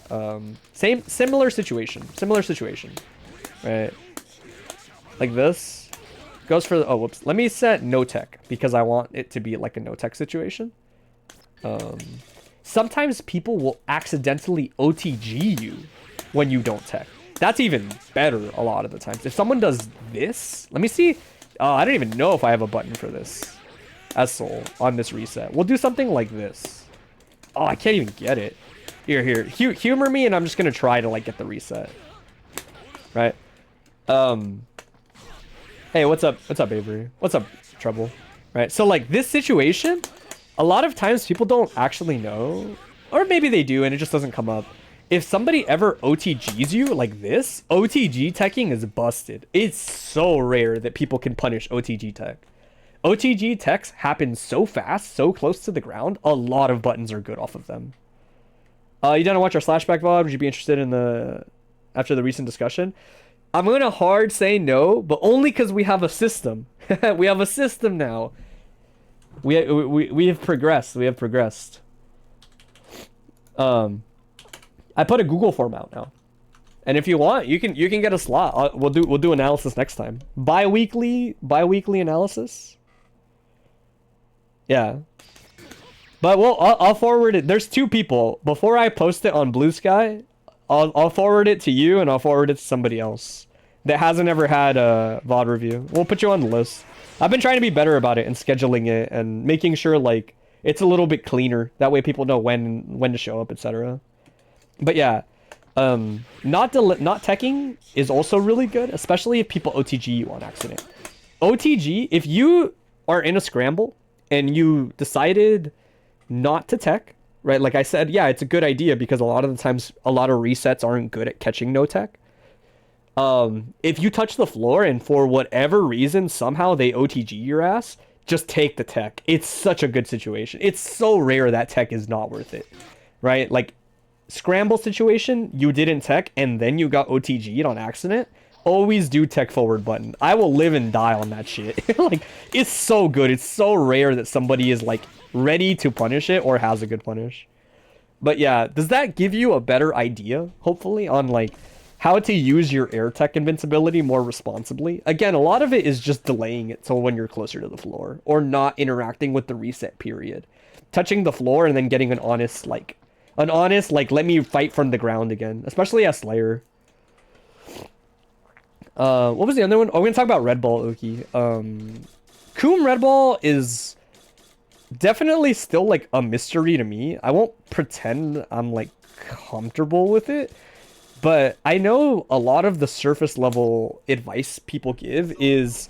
similar situation, right? Like this goes for the, oh, whoops. Let me set no tech because I want it to be like a no tech situation. Sometimes people will accidentally OTG you when you don't tech. That's even better a lot of the times. If someone does this, let me see. I don't even know if I have a button for this as soul on this reset. We'll do something like this. Oh, I can't even get it. Here. Humor me, and I'm just gonna try to like get the reset. Right. Hey, what's up? What's up, Avery? What's up, Trouble? Right. So like this situation, a lot of times people don't actually know, or maybe they do, and it just doesn't come up. If somebody ever OTGs you like this, OTG teching is busted. It's so rare that people can punish OTG tech. OTG techs happen so fast, so close to the ground, a lot of buttons are good off of them. You down to watch our Slashback VOD? Would you be interested in after the recent discussion? I'm gonna hard say no, but only because we have a system. We have a system now. We have progressed. We have progressed. I put a Google form out now, and if you want, you can get a slot. We'll do analysis next time. Bi-weekly analysis. Yeah. But I'll forward it. There's 2 people. Before I post it on bluesky, I'll forward it to you, and I'll forward it to somebody else that hasn't ever had a VOD review. We'll put you on the list. I've been trying to be better about it and scheduling it and making sure like it's a little bit cleaner. That way people know when to show up, etc. But yeah, not teching is also really good, especially if people OTG you on accident. OTG, if you are in a scramble and you decided not to tech, right? Like I said, yeah, it's a good idea because a lot of the times a lot of resets aren't good at catching no tech. If you touch the floor and for whatever reason somehow they OTG your ass, just take the tech. It's such a good situation. It's so rare that tech is not worth it, right? Like scramble situation, you didn't tech and then you got OTG'd on accident. Always do tech forward button. I will live and die on that shit. Like it's so good. It's so rare that somebody is like ready to punish it or has a good punish. But yeah, does that give you a better idea, hopefully, on like how to use your air tech invincibility more responsibly? Again, a lot of it is just delaying it till when you're closer to the floor or not interacting with the reset period. Touching the floor and then getting an honest, like, let me fight from the ground again, especially as Slayer. What was the other one? Oh, we're gonna talk about Red Ball, Oki. Coom Red Ball is definitely still like a mystery to me. I won't pretend I'm like comfortable with it, but I know a lot of the surface level advice people give is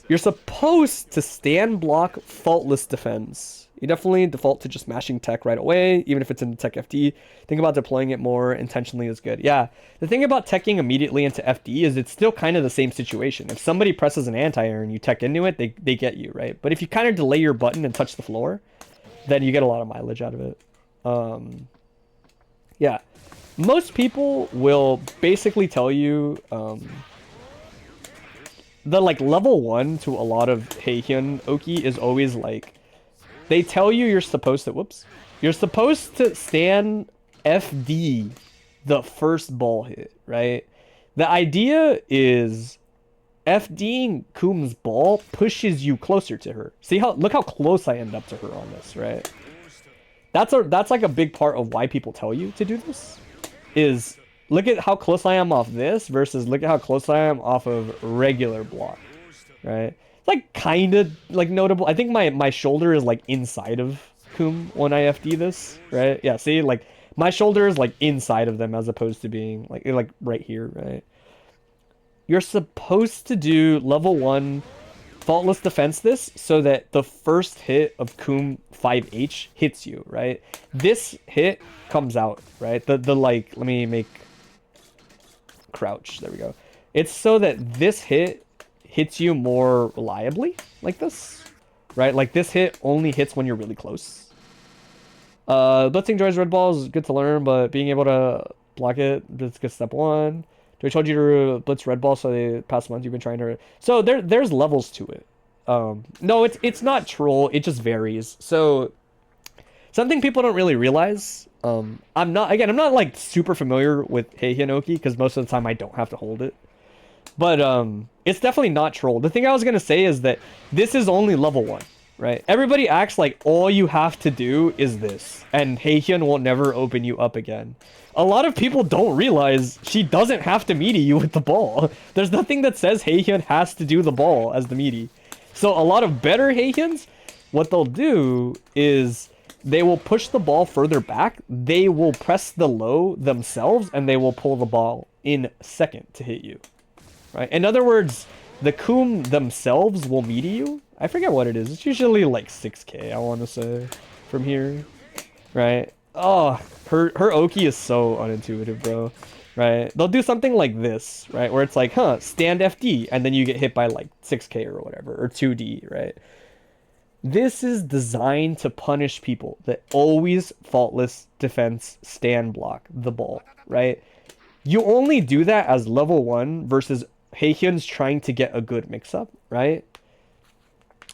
you're supposed to stand block faultless defense. You definitely default to just mashing tech right away, even if it's in tech FD. Think about deploying it more intentionally is good. Yeah, the thing about teching immediately into FD is it's still kind of the same situation. If somebody presses an anti-air and you tech into it, they get you, right? But if you kind of delay your button and touch the floor, then you get a lot of mileage out of it. Yeah, most people will basically tell you the like level 1 to a lot of Heihyun Oki is always like, they tell you you're supposed to, you're supposed to stand FD the first ball hit, right? The idea is FDing Coom's ball pushes you closer to her. Look how close I end up to her on this, right? That's like a big part of why people tell you to do this, is look at how close I am off this versus look at how close I am off of regular block, right? Like kind of like notable. I think my shoulder is like inside of Coom when I FD this, right? Yeah, see, like my shoulder is like inside of them as opposed to being like right here, right? You're supposed to do level 1 faultless defense this so that the first hit of Coom 5H hits you, right? This hit comes out, right? The like, let me make crouch. There we go. It's so that this hit hits you more reliably, like this, right? Like this hit only hits when you're really close. Blitzing Joy's red ball is good to learn, but being able to block it, that's good step 1. I told you to blitz red ball, so the past month you've been trying to. So there's levels to it. No, it's not troll. It just varies. So something people don't really realize. I'm not like super familiar with Heihyun Oki because most of the time I don't have to hold it. But it's definitely not troll. The thing I was gonna say is that this is only level 1. right? Everybody acts like all you have to do is this, and Hyehyun will never open you up again. A lot of people don't realize she doesn't have to meaty you with the ball. There's nothing that says Hyehyun has to do the ball as the meaty. So a lot of better Hyehyuns, what they'll do is they will push the ball further back, they will press the low themselves, and they will pull the ball in second to hit you. Right? In other words, the Coom themselves will meaty you. I forget what it is. It's usually like 6k, I want to say, from here. Right? Oh, her Oki is so unintuitive, bro. Right? They'll do something like this, right? Where it's like, stand FD, and then you get hit by like 6k or whatever, or 2D, right? This is designed to punish people that always faultless defense stand block the ball, right? You only do that as level 1 versus Hyehyun's trying to get a good mix-up, right?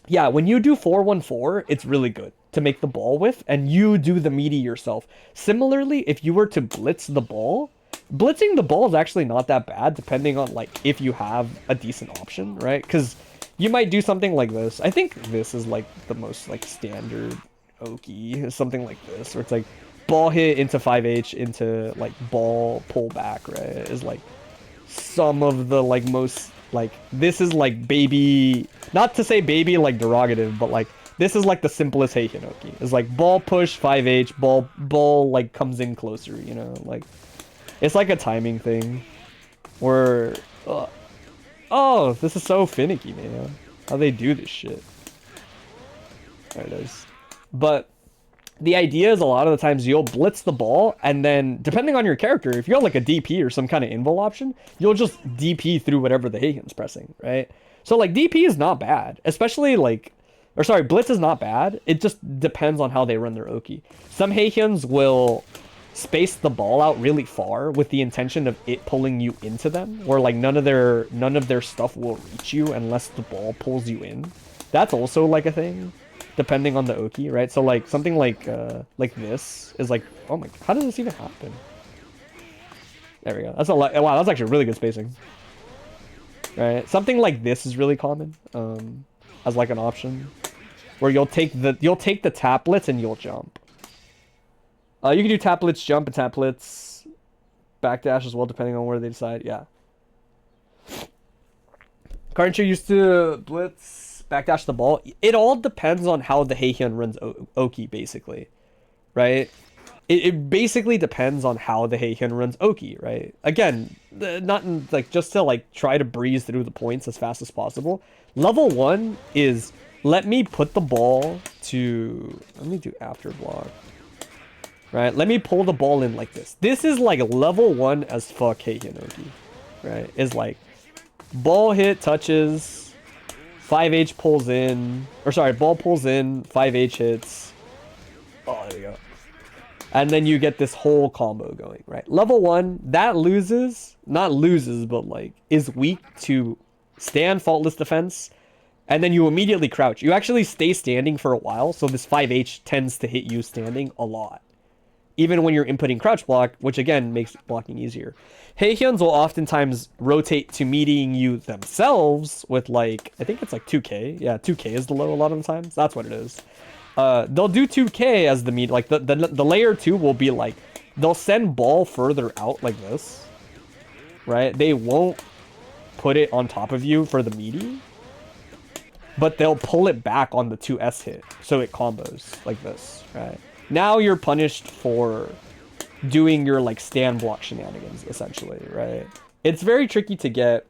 Yeah, when you do 4-1-4, it's really good to make the ball with, and you do the meaty yourself. Similarly, if you were to blitz the ball, blitzing the ball is actually not that bad, depending on, like, if you have a decent option, right? Because you might do something like this. I think this is, like, the most, like, standard Oki, something like this, where it's, like, ball hit into 5H into, like, ball pull back, right? Is, like, some of the, like, most, like, this is, like, baby, not to say baby, like, derogative, but, like, this is, like, the simplest Hyehyun Oki. It's, like, ball push, 5H, ball, like, comes in closer, you know? Like, it's, like, a timing thing. Where, oh, this is so finicky, man. How they do this shit. There it is. But the idea is a lot of the times you'll blitz the ball, and then, depending on your character, if you have, like, a DP or some kind of invul option, you'll just DP through whatever the Hyehyun's pressing, right? So, like, DP is not bad. Especially, like, or sorry, blitz is not bad. It just depends on how they run their Oki. Some Hyehyuns will space the ball out really far with the intention of it pulling you into them, where, like, none of their stuff will reach you unless the ball pulls you in. That's also, like, a thing, depending on the Oki, right? So, like, something like this is like, oh my, how does this even happen? There we go. That's a lot. Wow, that's actually really good spacing. Right? Something like this is really common, as like an option, where you'll take the taplets and you'll jump. You can do taplets, jump, and taplets, backdash as well, depending on where they decide. Yeah. Carncher used to blitz, backdash the ball. It all depends on how the Hyehyun runs Oki, basically, right? It basically depends on how the Hyehyun runs Oki, right? Again, not in, like, just to, like, try to breeze through the points as fast as possible. Level 1 is, let me put the ball to, let me do after block. Right? Let me pull the ball in like this. This is, like, level 1 as fuck Hyehyun Oki, right? Is, like, ball hit, touches, 5H pulls in, or sorry, ball pulls in, 5H hits. Oh, there we go. And then you get this whole combo going, right? Level 1, that loses, not loses, but, like, is weak to stand faultless defense, and then you immediately crouch. You actually stay standing for a while, so this 5H tends to hit you standing a lot. Even when you're inputting crouch block, which again makes blocking easier. Hyehyuns will oftentimes rotate to meeting you themselves with, like, I think it's like 2k. Yeah, 2k is the low a lot of the times. That's what it is. They'll do 2k as the meet. Like, the layer 2 will be like, they'll send ball further out like this, right? They won't put it on top of you for the meaty, but they'll pull it back on the 2S hit, so it combos like this, right? Now you're punished for doing your, like, stand block shenanigans, essentially, right? It's very tricky to get,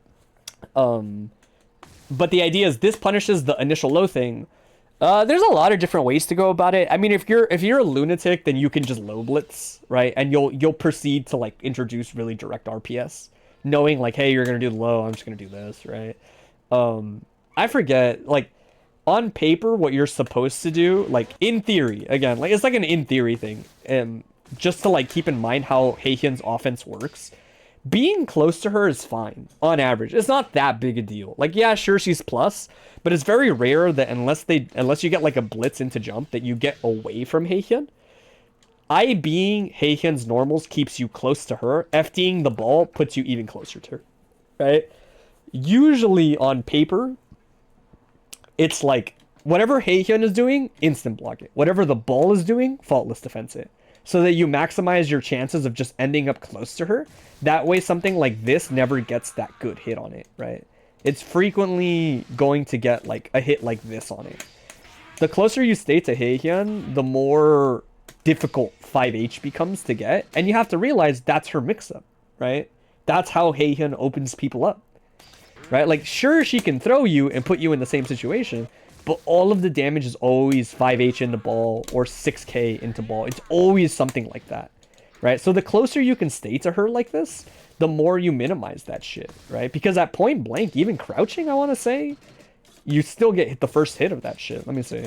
but the idea is this punishes the initial low thing. There's a lot of different ways to go about it. I mean, if you're a lunatic, then you can just low blitz, right? And you'll proceed to, like, introduce really direct RPS, knowing, like, hey, you're gonna do the low, I'm just gonna do this, right? I forget, like, on paper, what you're supposed to do, like, in theory, again, like, it's like an in theory thing, just to, like, keep in mind how Hyehyun's offense works. Being close to her is fine, on average. It's not that big a deal. Like, yeah, sure, she's plus, but it's very rare that unless you get, like, a blitz into jump, that you get away from Hyehyun. being Hyehyun's normals keeps you close to her. FDing the ball puts you even closer to her, right? Usually on paper, it's like whatever Hyehyun is doing, instant block it. Whatever the ball is doing, faultless defense it. So that you maximize your chances of just ending up close to her. That way something like this never gets that good hit on it, right? It's frequently going to get like a hit like this on it. The closer you stay to Hyehyun, the more difficult 5H becomes to get. And you have to realize that's her mix-up, right? That's how Hyehyun opens people up, right? Like, sure, she can throw you and put you in the same situation, but all of the damage is always 5H into ball or 6K into ball. It's always something like that, right? So the closer you can stay to her like this, the more you minimize that shit, right? Because at point blank, even crouching, I want to say, you still get hit the first hit of that shit. Let me see.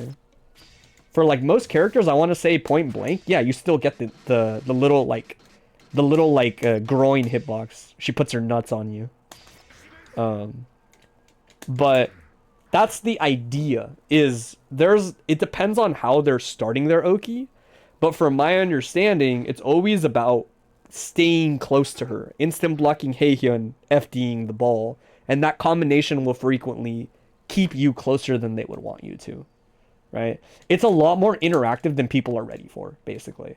For like most characters, I want to say point blank, yeah, you still get the little like groin hitbox. She puts her nuts on you. But that's the idea. Is it depends on how they're starting their Oki, but from my understanding, it's always about staying close to her, instant blocking Hyehyun, FDing the ball, and that combination will frequently keep you closer than they would want you to, right? It's a lot more interactive than people are ready for, basically.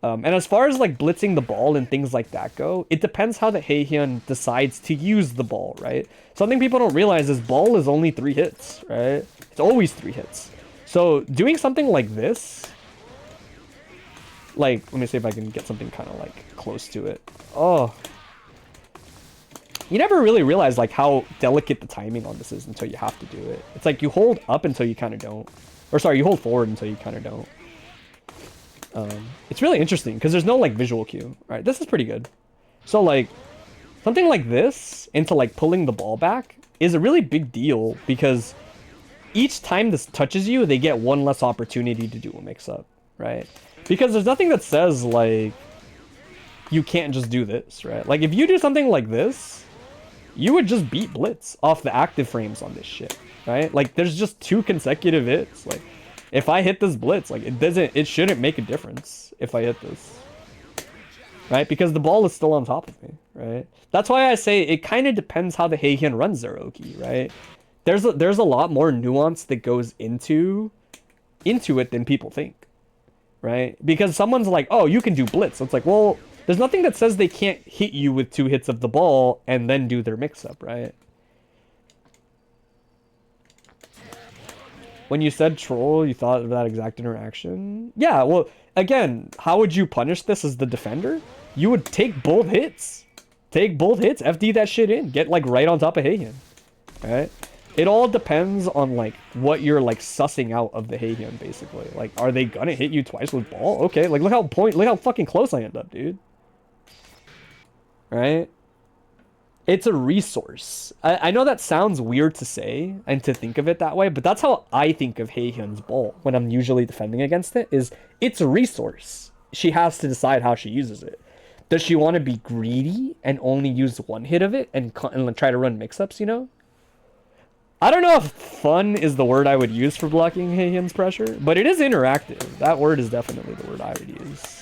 And as far as like blitzing the ball and things like that go, it depends how the Hyehyun decides to use the ball, right? Something people don't realize is ball is only 3 hits, right? It's always 3 hits. So doing something like this, like, let me see if I can get something kind of like close to it. Oh, you never really realize like how delicate the timing on this is until you have to do it. It's like you hold up until you kind of don't, or sorry, you hold forward until you kind of don't. It's really interesting because there's no like visual cue, right? This is pretty good. So like something like this into like pulling the ball back is a really big deal because each time this touches you, they get one less opportunity to do a mix-up, right? Because there's nothing that says like you can't just do this, right? Like if you do something like this, you would just beat Blitz off the active frames on this shit, right? Like there's just 2 consecutive hits. Like if I hit this Blitz, like it shouldn't make a difference if I hit this, right? Because the ball is still on top of me, right? That's why I say it kind of depends how the Hyehyun runs their Oki, right? There's a lot more nuance that goes into it than people think, right? Because someone's like, oh, you can do Blitz. So it's like, well, there's nothing that says they can't hit you with 2 hits of the ball and then do their mix-up, right? When you said troll, you thought of that exact interaction? Yeah, well, again, how would you punish this as the defender? You would take both hits. Take both hits, FD that shit in. Get, like, right on top of Hyehyun. Right? It all depends on, like, what you're, like, sussing out of the Hyehyun, basically. Like, are they gonna hit you twice with ball? Okay, like, look how fucking close I end up, dude. Right? It's a resource. I know that sounds weird to say and to think of it that way, but that's how I think of Hyehyun's ball when I'm usually defending against it, is it's a resource. She has to decide how she uses it. Does she want to be greedy and only use 1 hit of it and try to run mix-ups, you know? I don't know if fun is the word I would use for blocking Hyehyun's pressure, but it is interactive. That word is definitely the word I would use.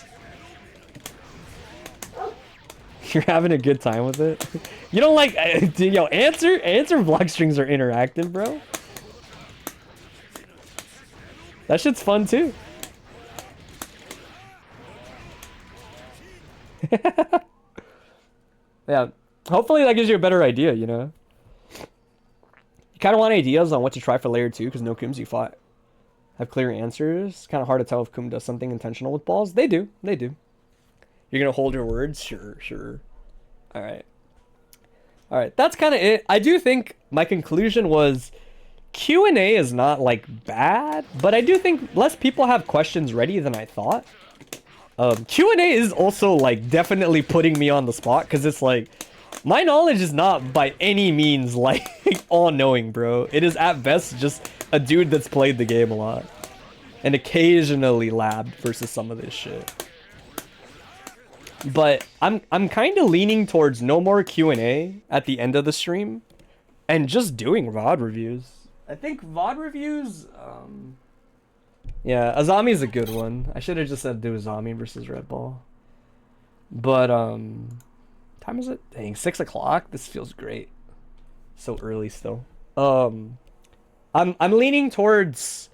You're having a good time with it? You don't like... Yo, answer block strings are interactive, bro. That shit's fun, too. Yeah. Hopefully that gives you a better idea, you know? You kind of want ideas on what to try for layer 2, because no Kums you fought have clear answers. Kind of hard to tell if Kum does something intentional with balls. They do. They do. You're going to hold your words? Sure, sure. All right. All right, that's kind of it. I do think my conclusion was Q&A is not, like, bad, but I do think less people have questions ready than I thought. Q&A is also, like, definitely putting me on the spot, because it's like, my knowledge is not by any means, like, all-knowing, bro. It is, at best, just a dude that's played the game a lot. And occasionally labbed versus some of this shit. But I'm kind of leaning towards no more Q&A at the end of the stream and just doing VOD reviews. I think VOD reviews, yeah, Azami's a good one. I should have just said do Azami versus Red Ball. But, time is it? Dang, 6 o'clock? This feels great. So early still. I'm leaning towards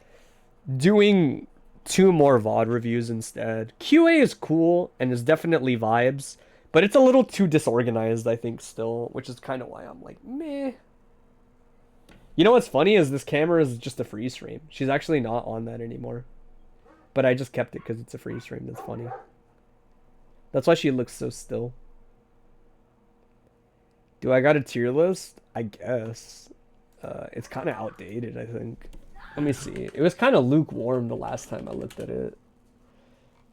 doing 2 more VOD reviews instead. QA is cool and is definitely vibes, but it's a little too disorganized, I think, still, which is kind of why I'm like, meh. You know what's funny is this camera is just a freeze frame. She's actually not on that anymore. But I just kept it because it's a freeze frame. That's funny. That's why she looks so still. Do I got a tier list? I guess. It's kind of outdated, I think. Let me see. It was kind of lukewarm the last time I looked at it.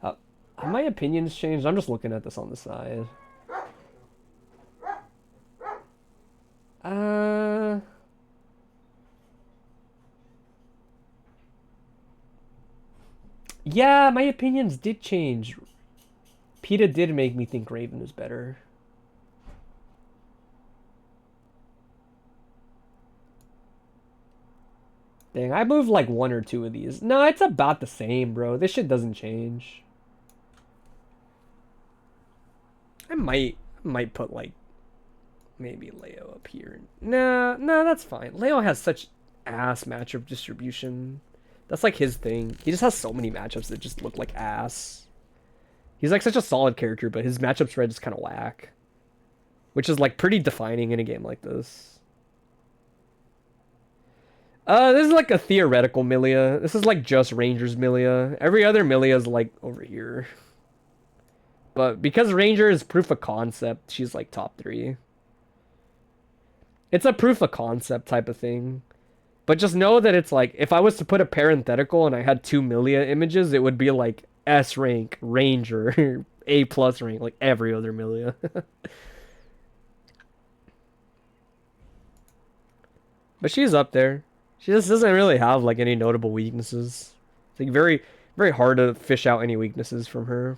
Have my opinions changed? I'm just looking at this on the side. Yeah, my opinions did change. PETA did make me think Raven is better. Dang, I moved like 1 or 2 of these. No, it's about the same, bro. This shit doesn't change. I might put like maybe Leo up here. Nah, that's fine. Leo has such ass matchup distribution. That's like his thing. He just has so many matchups that just look like ass. He's like such a solid character, but his matchup spread is kind of whack. Which is like pretty defining in a game like this. This is like a theoretical Milia. This is like just Ranger's Milia. Every other Milia is like over here. But because Ranger is proof of concept, she's like top 3. It's a proof of concept type of thing. But just know that it's like, if I was to put a parenthetical and I had 2 Milia images, it would be like S rank, Ranger, A+ rank, like every other Milia. But she's up there. She just doesn't really have like any notable weaknesses. It's like very, very hard to fish out any weaknesses from her.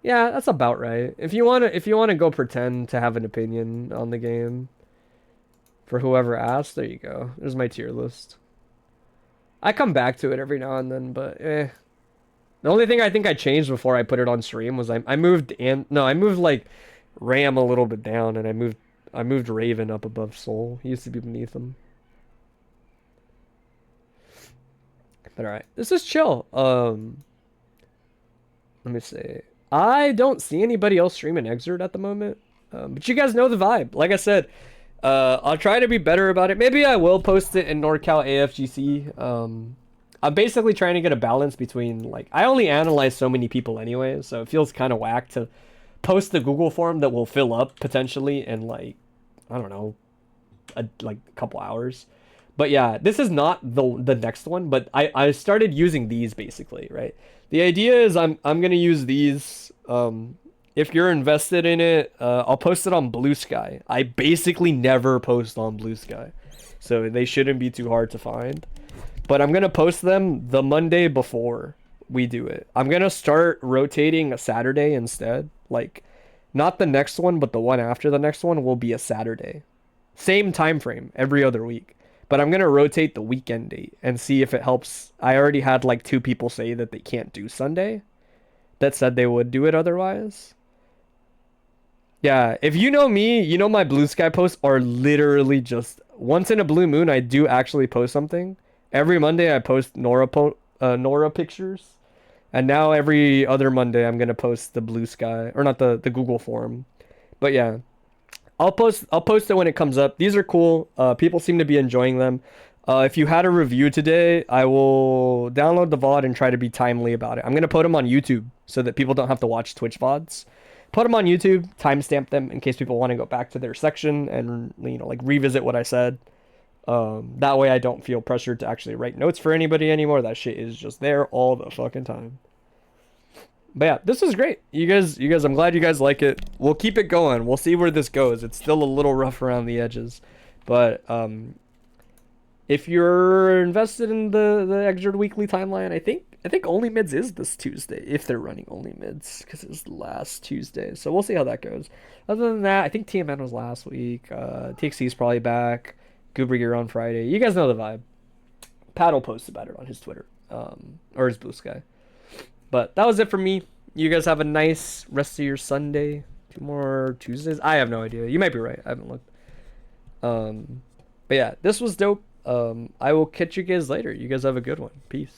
Yeah, that's about right. If you wanna go pretend to have an opinion on the game, for whoever asked, there you go. There's my tier list. I come back to it every now and then, but eh. The only thing I think I changed before I put it on stream was I moved like Ram a little bit down, and I moved Raven up above Soul. He used to be beneath him. But alright, this is chill. Let me see. I don't see anybody else streaming Exert at the moment. But you guys know the vibe. Like I said, I'll try to be better about it. Maybe I will post it in NorCal AFGC. I'm basically trying to get a balance between, like, I only analyze so many people anyway, so it feels kind of whack to post the Google form that will fill up potentially in, like, I don't know, a couple hours. But yeah, this is not the next one, but I started using these basically, right? The idea is I'm gonna use these. If you're invested in it, I'll post it on Bluesky. I basically never post on Bluesky, so they shouldn't be too hard to find. But I'm gonna post them the Monday before we do it. I'm gonna start rotating a Saturday instead. Like, not the next one, but the one after the next one will be a Saturday. Same time frame every other week. But I'm gonna rotate the weekend date and see if it helps. I already had like 2 people say that they can't do Sunday, that said they would do it otherwise. Yeah, if you know me, you know my Bluesky posts are literally just once in a blue moon. I do actually post something. Every Monday I post Nora pictures, and now every other Monday I'm gonna post the Bluesky, or not the Google form. But yeah, I'll post it when it comes up. These are cool. People seem to be enjoying them. If you had a review today, I will download the VOD and try to be timely about it. I'm gonna put them on YouTube so that people don't have to watch Twitch VODs. Put them on YouTube, timestamp them in case people want to go back to their section and, you know, like revisit what I said. That way I don't feel pressured to actually write notes for anybody anymore. That shit is just there all the fucking time. But yeah, this is great. You guys, I'm glad you guys like it. We'll keep it going. We'll see where this goes. It's still a little rough around the edges. But if you're invested in the Exert Weekly timeline, I think Only Mids is this Tuesday, if they're running Only Mids, because it was last Tuesday. So we'll see how that goes. Other than that, I think TMN was last week. TXC is probably back. Goober Gear on Friday. You guys know the vibe. Pat will post about it on his Twitter, or his Bluesky. But that was it for me. You guys have a nice rest of your Sunday. 2 more Tuesdays? I have no idea. You might be right. I haven't looked. But yeah, this was dope. I will catch you guys later. You guys have a good one. Peace.